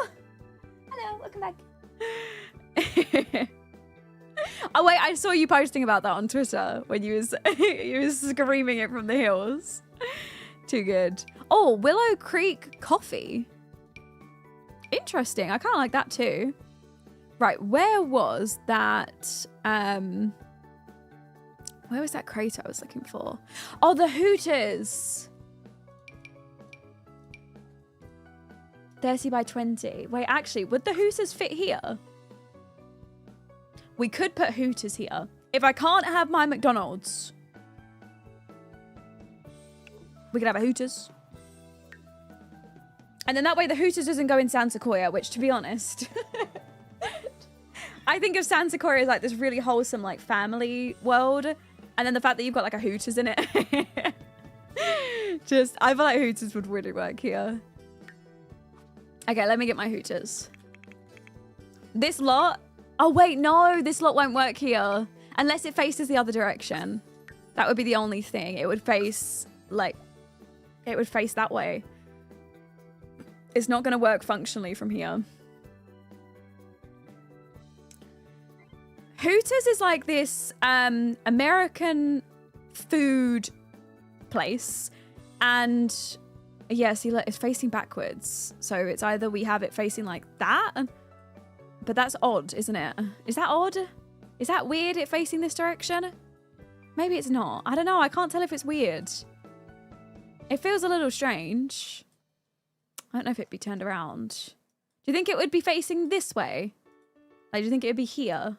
Hello, welcome back. Oh wait, I saw you posting about that on Twitter when you was screaming it from the hills. Too good. Oh, Willow Creek coffee. Interesting. I kind of like that too. Right, where was that? Where was that crate I was looking for? Oh, the Hooters. 30 by 20. Wait, actually, would the Hooters fit here? We could put Hooters here. If I can't have my McDonald's, we could have a Hooters. And then that way the Hooters doesn't go in San Sequoia, which, to be honest, I think of San Sequoia as like this really wholesome like family world. And then the fact that you've got like a Hooters in it. I feel like Hooters would really work here. Okay, let me get my Hooters. This lot. Oh, wait, no. This lot won't work here. Unless it faces the other direction. That would be the only thing. It would face, like, it would face that way. It's not going to work functionally from here. Hooters is like this American food place. And yeah, see, look, it's facing backwards. So it's either we have it facing like that. But that's odd, isn't it? Is that odd? Is that weird, it facing this direction? Maybe it's not. I don't know. I can't tell if it's weird. It feels a little strange. I don't know if it'd be turned around. Do you think it would be facing this way? Like, do you think it would be here?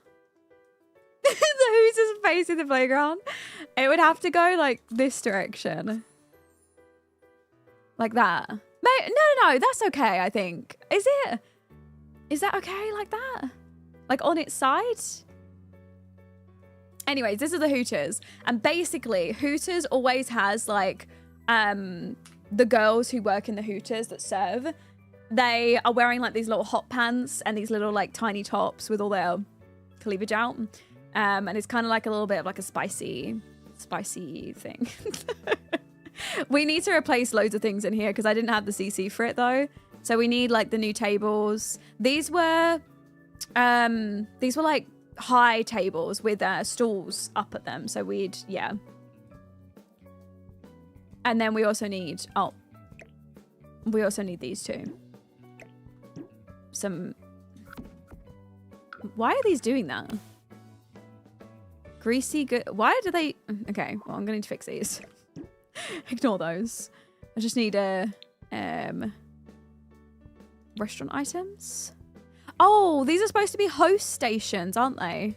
The Hooters facing the playground? It would have to go, like, this direction. Like that. No, that's okay, I think. Is it? Is that okay like that? Like, on its side? Anyways, this is the Hooters. And basically, Hooters always has, like, the girls who work in the Hooters that serve, they are wearing like these little hot pants and these little like tiny tops with all their cleavage out. And it's kind of like a little bit of like a spicy thing. We need to replace loads of things in here because I didn't have the CC for it though. So we need like the new tables. These were like high tables with stools up at them. So yeah. And then we also need, these two. Why are these doing that? Greasy good. Why do they? Okay, well, I'm going to fix these. Ignore those. I just need restaurant items. Oh, these are supposed to be host stations, aren't they?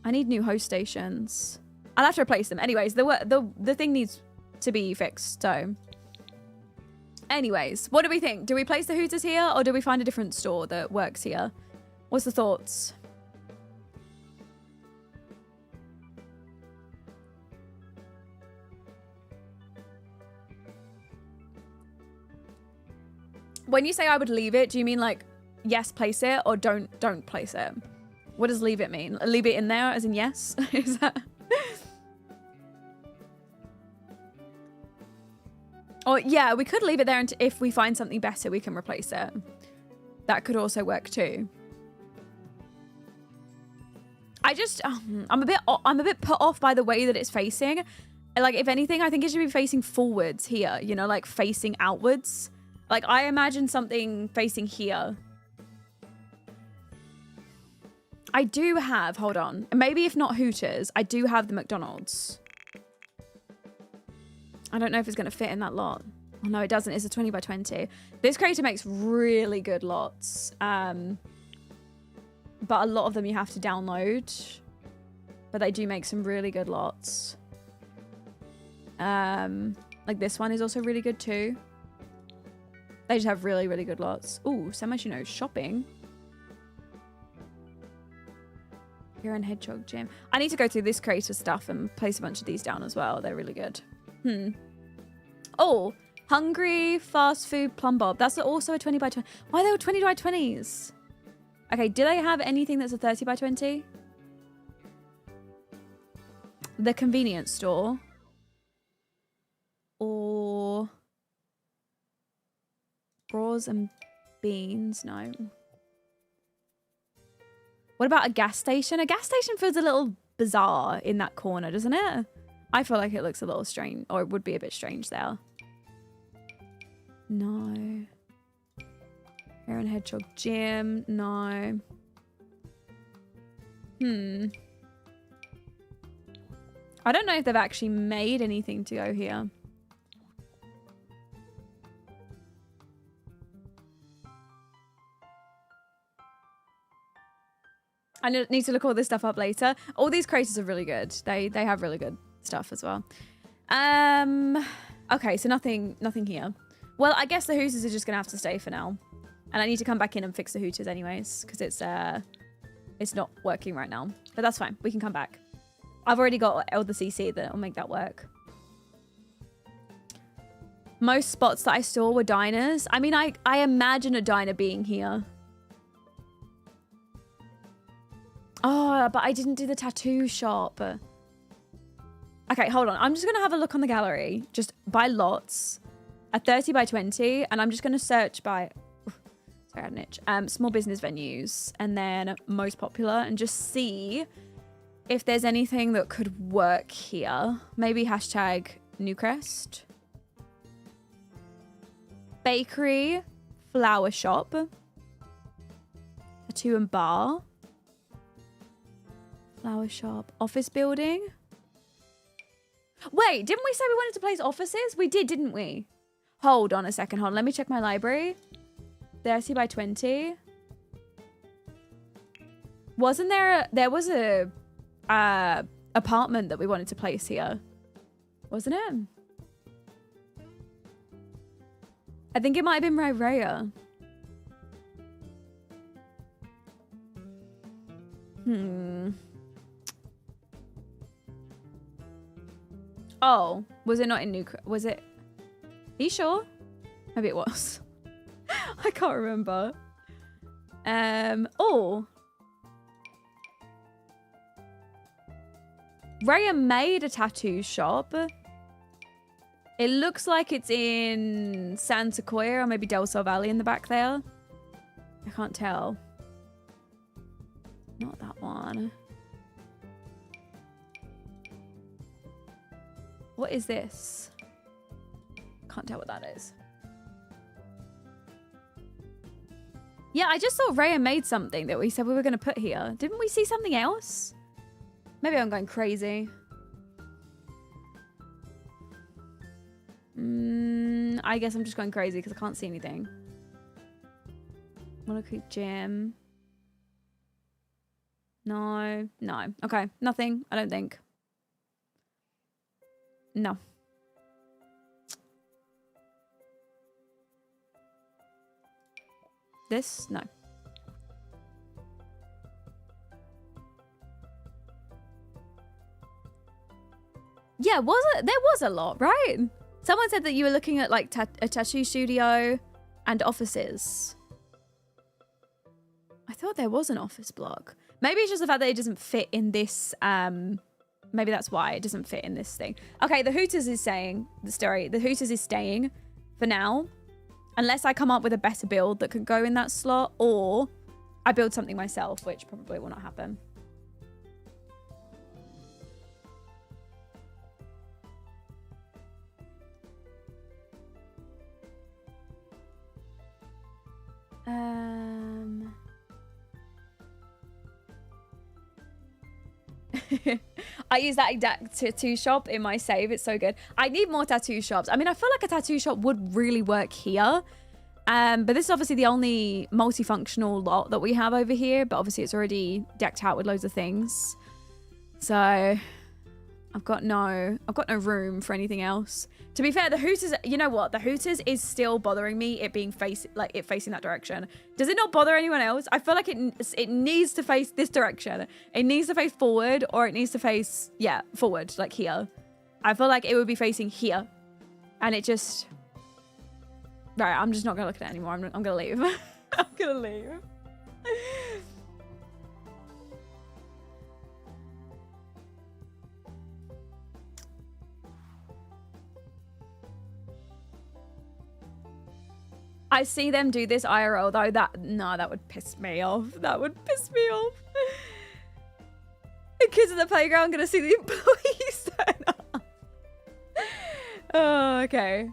I need new host stations. I'll have to replace them. Anyways, the thing needs to be fixed, so. Anyways, what do we think? Do we place the Hooters here or do we find a different store that works here? What's the thoughts? When you say I would leave it, do you mean like, yes, place it, or don't place it? What does leave it mean? Leave it in there as in yes? Is that... Or yeah, we could leave it there, and if we find something better, we can replace it. That could also work too. I'm a bit put off by the way that it's facing. Like, if anything, I think it should be facing forwards here, you know, like facing outwards. Like, I imagine something facing here. I do have, hold on, maybe if not Hooters, I do have the McDonald's. I don't know if it's going to fit in that lot. Oh, no, it doesn't. It's a 20 by 20. This creator makes really good lots. But a lot of them you have to download. But they do make some really good lots. Like this one is also really good too. They just have really, really good lots. Ooh, so much, you know, shopping. Here in Hedgehog Gym. I need to go through this creator stuff and place a bunch of these down as well. They're really good. Oh, Hungry Fast Food Plum Bob. That's also a 20 by 20. Why are they all 20 by 20s? Okay, do they have anything that's a 30 by 20? The convenience store. Or Bras and Beans. No. What about a gas station? A gas station feels a little bizarre in that corner, doesn't it? I feel like it looks a little strange, or it would be a bit strange there. No. Hare and Hedgehog Gym. No. I don't know if they've actually made anything to go here. I need to look all this stuff up later. All these creators are really good. They have really good stuff as well. Okay, so nothing here. Well, I guess the Hooters are just gonna have to stay for now. And I need to come back in and fix the Hooters anyways, because it's not working right now. But that's fine. We can come back. I've already got all the CC that'll make that work. Most spots that I saw were diners. I mean, I imagine a diner being here. Oh, but I didn't do the tattoo shop. Okay, hold on. I'm just going to have a look on the gallery, just by lots, at 30 by 20, and I'm just going to search by, sorry, I had an itch, small business venues, and then most popular, and just see if there's anything that could work here. Maybe hashtag Newcrest. Bakery, flower shop, tattoo and bar. Flower shop, office building. Wait, didn't we say we wanted to place offices? We did, didn't we? Hold on a second. Hold on. Let me check my library. 30 by 20. Wasn't there there was a apartment that we wanted to place here? Wasn't it? I think it might have been Raya. Oh, was it not in New? Was it? Are you sure? Maybe it was. I can't remember. Oh. Raya made a tattoo shop. It looks like it's in San Sequoia or maybe Del Sol Valley in the back there. I can't tell. Not that one. What is this? Can't tell what that is. Yeah, I just saw Raya made something that we said we were going to put here. Didn't we see something else? Maybe I'm going crazy. I guess I'm just going crazy because I can't see anything. Wanna Creek Gym. No. Okay, nothing. I don't think. No. This? No. Yeah, was it? There was a lot, right? Someone said that you were looking at like a tattoo studio and offices. I thought there was an office block. Maybe it's just the fact that it doesn't fit in this. Maybe that's why it doesn't fit in this thing. Okay, the Hooters is saying the story. The Hooters is staying for now, unless I come up with a better build that could go in that slot, or I build something myself, which probably will not happen. I use that exact tattoo shop in my save. It's so good. I need more tattoo shops. I mean, I feel like a tattoo shop would really work here. But this is obviously the only multifunctional lot that we have over here. But obviously it's already decked out with loads of things. So I've got no room for anything else. To be fair, the Hooters, you know what? The Hooters is still bothering me, it being facing that direction. Does it not bother anyone else? I feel like it needs to face this direction. It needs to face forward, or it needs to face, yeah, forward, like here. I feel like it would be facing here. And it just... Right, I'm just not going to look at it anymore. I'm going to leave. I'm going to leave. I see them do this IRL though. That would piss me off. That would piss me off. kids at the playground gonna see the employees turn up. Oh, okay.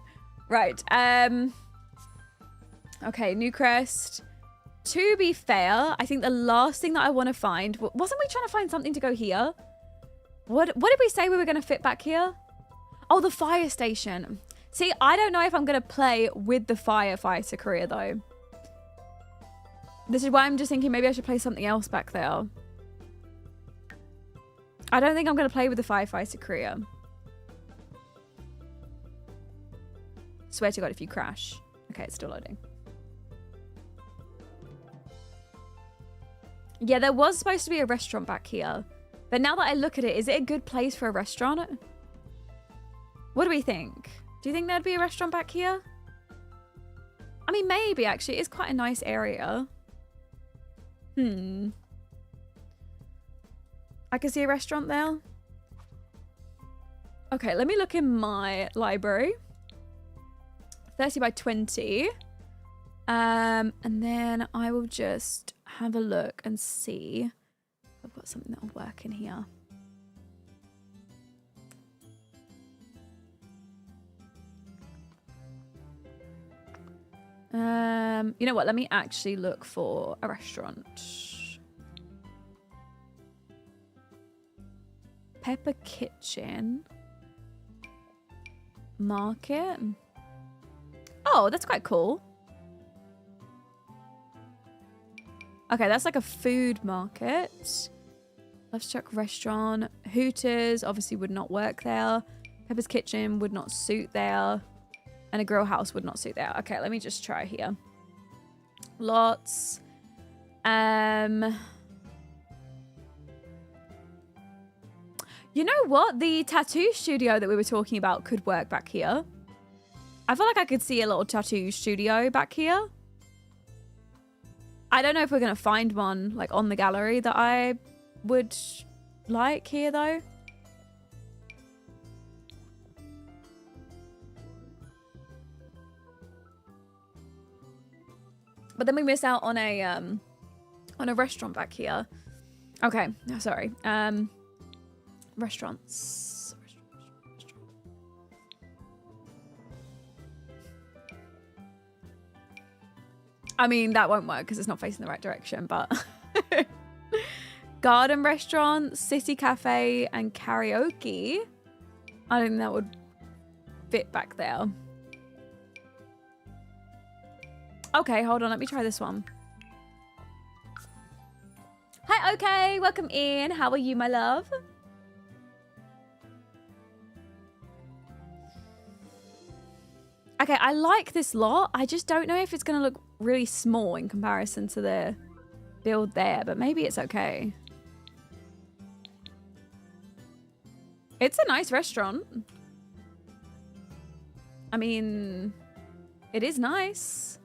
Right. Okay, new crest. To be fair, I think the last thing that I want to find... Wasn't we trying to find something to go here? What did we say we were going to fit back here? Oh, the fire station. See, I don't know if I'm going to play with the firefighter career, though. This is why I'm just thinking maybe I should play something else back there. I don't think I'm going to play with the firefighter career. Swear to God if you crash. Okay, it's still loading. Yeah, there was supposed to be a restaurant back here. But now that I look at it, is it a good place for a restaurant? What do we think? Do you think there'd be a restaurant back here? I mean, maybe, actually. It's quite a nice area. I can see a restaurant there. Okay, let me look in my library. 30 by 20. And then I will just have a look and see if I've got something that'll work in here. You know what? Let me actually look for a restaurant. Pepper Kitchen. Market. Oh, that's quite cool. Okay, that's like a food market. Love Struck restaurant. Hooters obviously would not work there. Pepper's Kitchen would not suit there. And a grill house would not suit there. Okay, let me just try here. Lots. You know what? The tattoo studio that we were talking about could work back here. I feel like I could see a little tattoo studio back here. I don't know if we're going to find one like on the gallery that I would like here though. But then we miss out on a restaurant back here. Okay, no, sorry. Restaurants. I mean, that won't work because it's not facing the right direction, but... Garden restaurant, city cafe, and karaoke. I think that would fit back there. Okay, hold on. Let me try this one. Hi, okay. Welcome in. How are you, my love? Okay, I like this lot. I just don't know if it's going to look really small in comparison to the build there, but maybe it's okay. It's a nice restaurant. I mean, it is nice.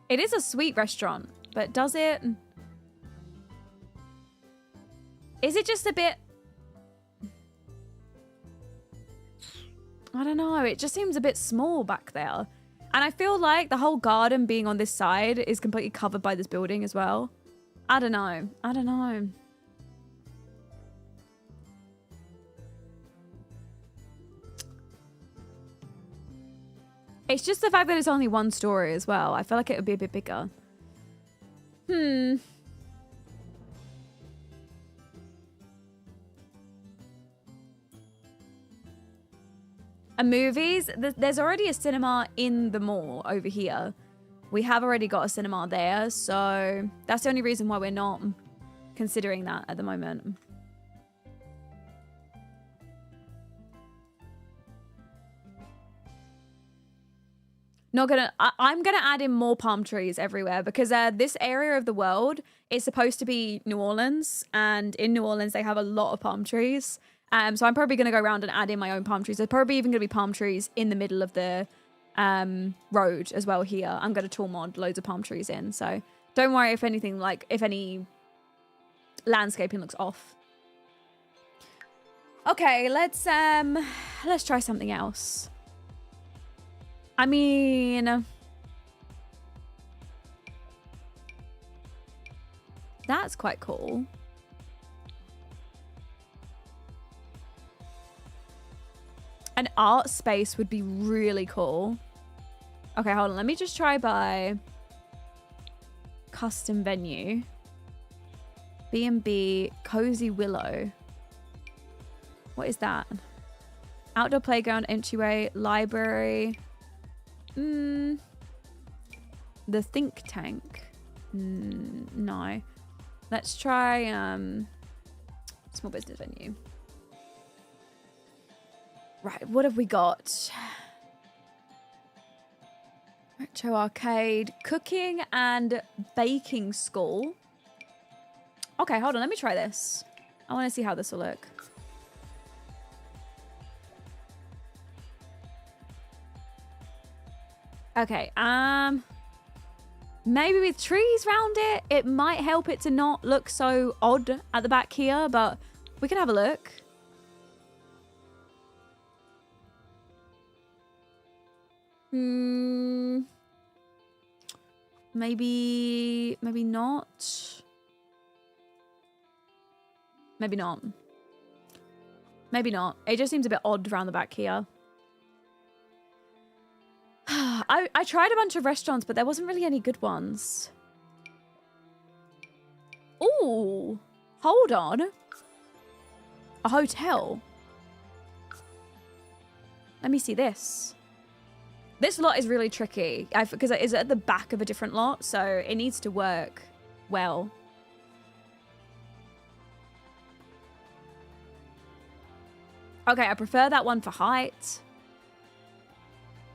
It is a sweet restaurant, but does it... Is it just a bit... I don't know. It just seems a bit small back there. And I feel like the whole garden being on this side is completely covered by this building as well. I don't know. I don't know. It's just the fact that it's only one story as well. I feel like it would be a bit bigger. And movies, there's already a cinema in the mall over here. We have already got a cinema there, so that's the only reason why we're not considering that at the moment. I'm gonna add in more palm trees everywhere because this area of the world is supposed to be New Orleans, and in New Orleans they have a lot of palm trees. So I'm probably gonna go around and add in my own palm trees. There's probably even gonna be palm trees in the middle of the road as well here. I'm gonna tool mod loads of palm trees in, so don't worry if anything, like if any landscaping looks off. Okay, let's try something else. I mean, that's quite cool. An art space would be really cool. Okay, hold on. Let me just try by custom venue. B&B Cozy Willow. What is that? Outdoor playground, entryway, library. The think tank. No. Let's try small business venue. Right, what have we got? Retro arcade, cooking and baking school. Okay, hold on, let me try this. I want to see how this will look. Okay, maybe with trees around it, it might help it to not look so odd at the back here, but we can have a look. Maybe not. Maybe not. Maybe not. It just seems a bit odd around the back here. I tried a bunch of restaurants, but there wasn't really any good ones. Ooh, hold on. A hotel. Let me see this. This lot is really tricky because it is at the back of a different lot, so it needs to work well. Okay, I prefer that one for height.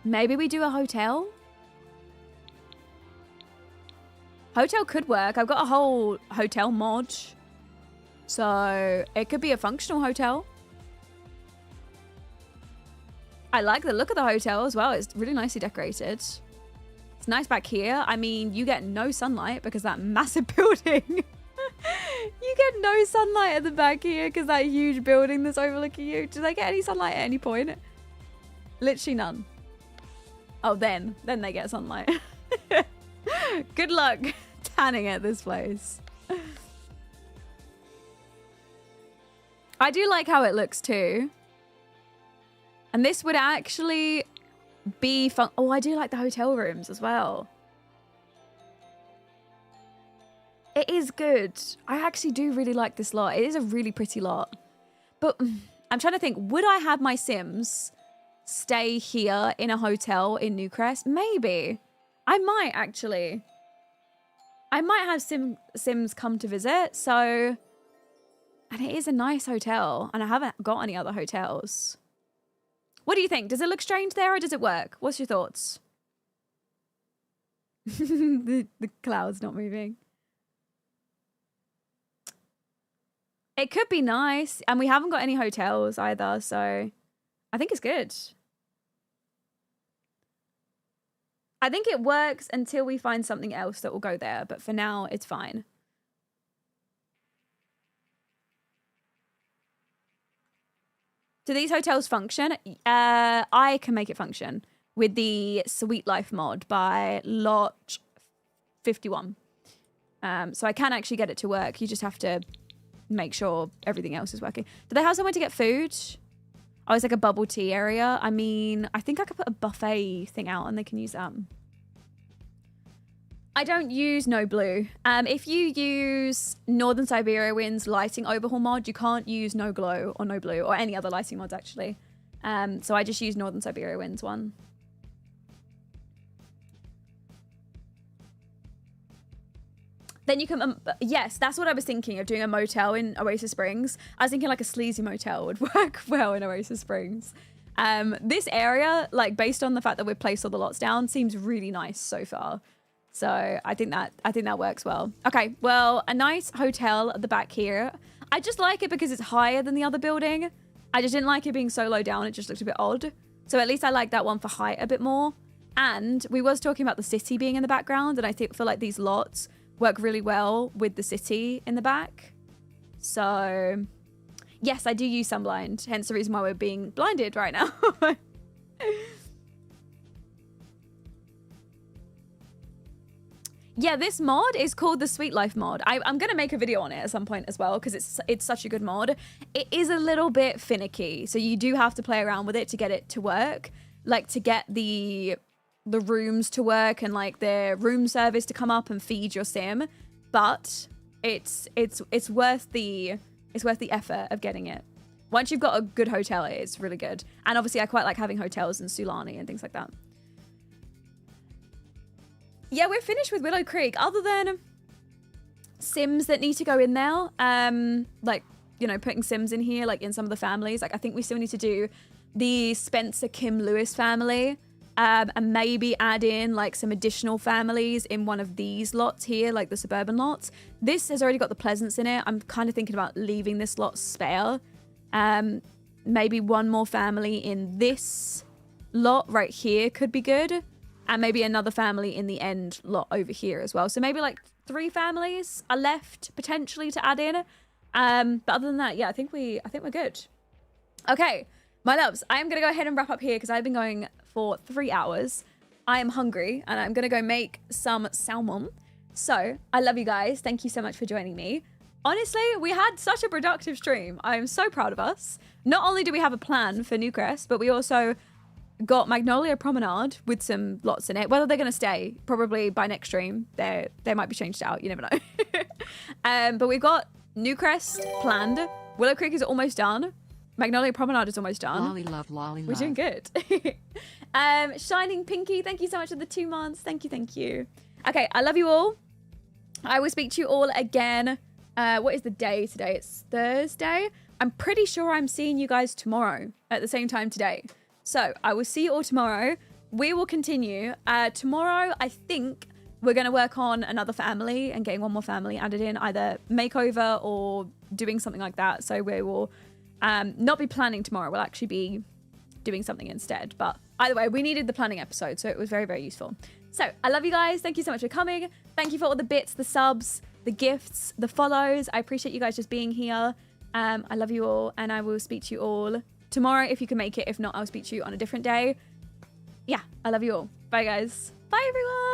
Maybe we do a hotel? Hotel could work. I've got a whole hotel mod. So it could be a functional hotel. I like the look of the hotel as well. It's really nicely decorated. It's nice back here. I mean, you get no sunlight because that massive building. You get no sunlight at the back here because that huge building that's overlooking you. Do they get any sunlight at any point? Literally none. Oh, then they get sunlight. Good luck tanning at this place. I do like how it looks too. And this would actually be fun. Oh, I do like the hotel rooms as well. It is good. I actually do really like this lot. It is a really pretty lot. But I'm trying to think, would I have my Sims stay here in a hotel in Newcrest? Maybe. I might actually. I might have Sims come to visit. So, and it is a nice hotel. And I haven't got any other hotels. What do you think? Does it look strange there or does it work? What's your thoughts? the cloud's not moving. It could be nice. And we haven't got any hotels either. So I think it's good. I think it works until we find something else that will go there. But for now, it's fine. Do these hotels function? I can make it function with the Sweet Life mod by lot 51. So I can actually get it to work. You just have to make sure everything else is working. Do they have somewhere to get food? Oh, it's like a bubble tea area. I mean, I think I could put a buffet thing out and they can use that. I don't use No Blue. If you use Northern Siberia Wind's lighting overhaul mod, you can't use No Glow or No Blue or any other lighting mods actually. So I just use Northern Siberia Wind's one. Then you can, yes, that's what I was thinking of, doing a motel in Oasis Springs. I was thinking like a sleazy motel would work well in Oasis Springs. This area, like based on the fact that we've placed all the lots down, seems really nice so far. So I think that works well. Okay, well, a nice hotel at the back here. I just like it because it's higher than the other building. I just didn't like it being so low down. It just looked a bit odd. So at least I like that one for height a bit more. And we was talking about the city being in the background, and I feel like these lots work really well with the city in the back. So yes, I do use sunblind, hence the reason why we're being blinded right now. Yeah, this mod is called the Sweet Life mod. I'm going to make a video on it at some point as well because it's such a good mod. It is a little bit finicky, so you do have to play around with it to get it to work. Like to get the rooms to work and like the room service to come up and feed your sim. But it's worth the effort of getting it. Once you've got a good hotel, it's really good. And obviously I quite like having hotels in Sulani and things like that. Yeah, we're finished with Willow Creek. Other than Sims that need to go in there, like, you know, putting Sims in here, like in some of the families. Like, I think we still need to do the Spencer Kim Lewis family, and maybe add in like some additional families in one of these lots here, like the suburban lots. This has already got the Pleasance in it. I'm kind of thinking about leaving this lot spare. Maybe one more family in this lot right here could be good. And maybe another family in the end lot over here as well. So maybe like 3 families are left potentially to add in. But other than that, yeah, I think we're good. Okay, my loves, I'm gonna go ahead and wrap up here because I've been going for 3 hours. I am hungry and I'm gonna go make some salmon. So I love you guys. Thank you so much for joining me. Honestly, we had such a productive stream. I'm so proud of us. Not only do we have a plan for Newcrest, but we also got Magnolia Promenade with some lots in it. Whether they're going to stay, probably by next stream, they might be changed out. You never know. But we've got Newcrest planned. Willow Creek is almost done. Magnolia Promenade is almost done. Lolly love, lolly love. We're doing good. Shining Pinky, thank you so much for the 2 months. Thank you. Okay, I love you all. I will speak to you all again. What is the day today? It's Thursday. I'm pretty sure I'm seeing you guys tomorrow at the same time today. So I will see you all tomorrow. We will continue. Tomorrow, I think we're going to work on another family and getting one more family added in, either makeover or doing something like that. So we will not be planning tomorrow. We'll actually be doing something instead. But either way, we needed the planning episode, so it was very, very useful. So I love you guys. Thank you so much for coming. Thank you for all the bits, the subs, the gifts, the follows. I appreciate you guys just being here. I love you all, and I will speak to you all tomorrow if you can make it. If not, I'll speak to you on a different day. Yeah, I love you all. Bye, guys. Bye, everyone.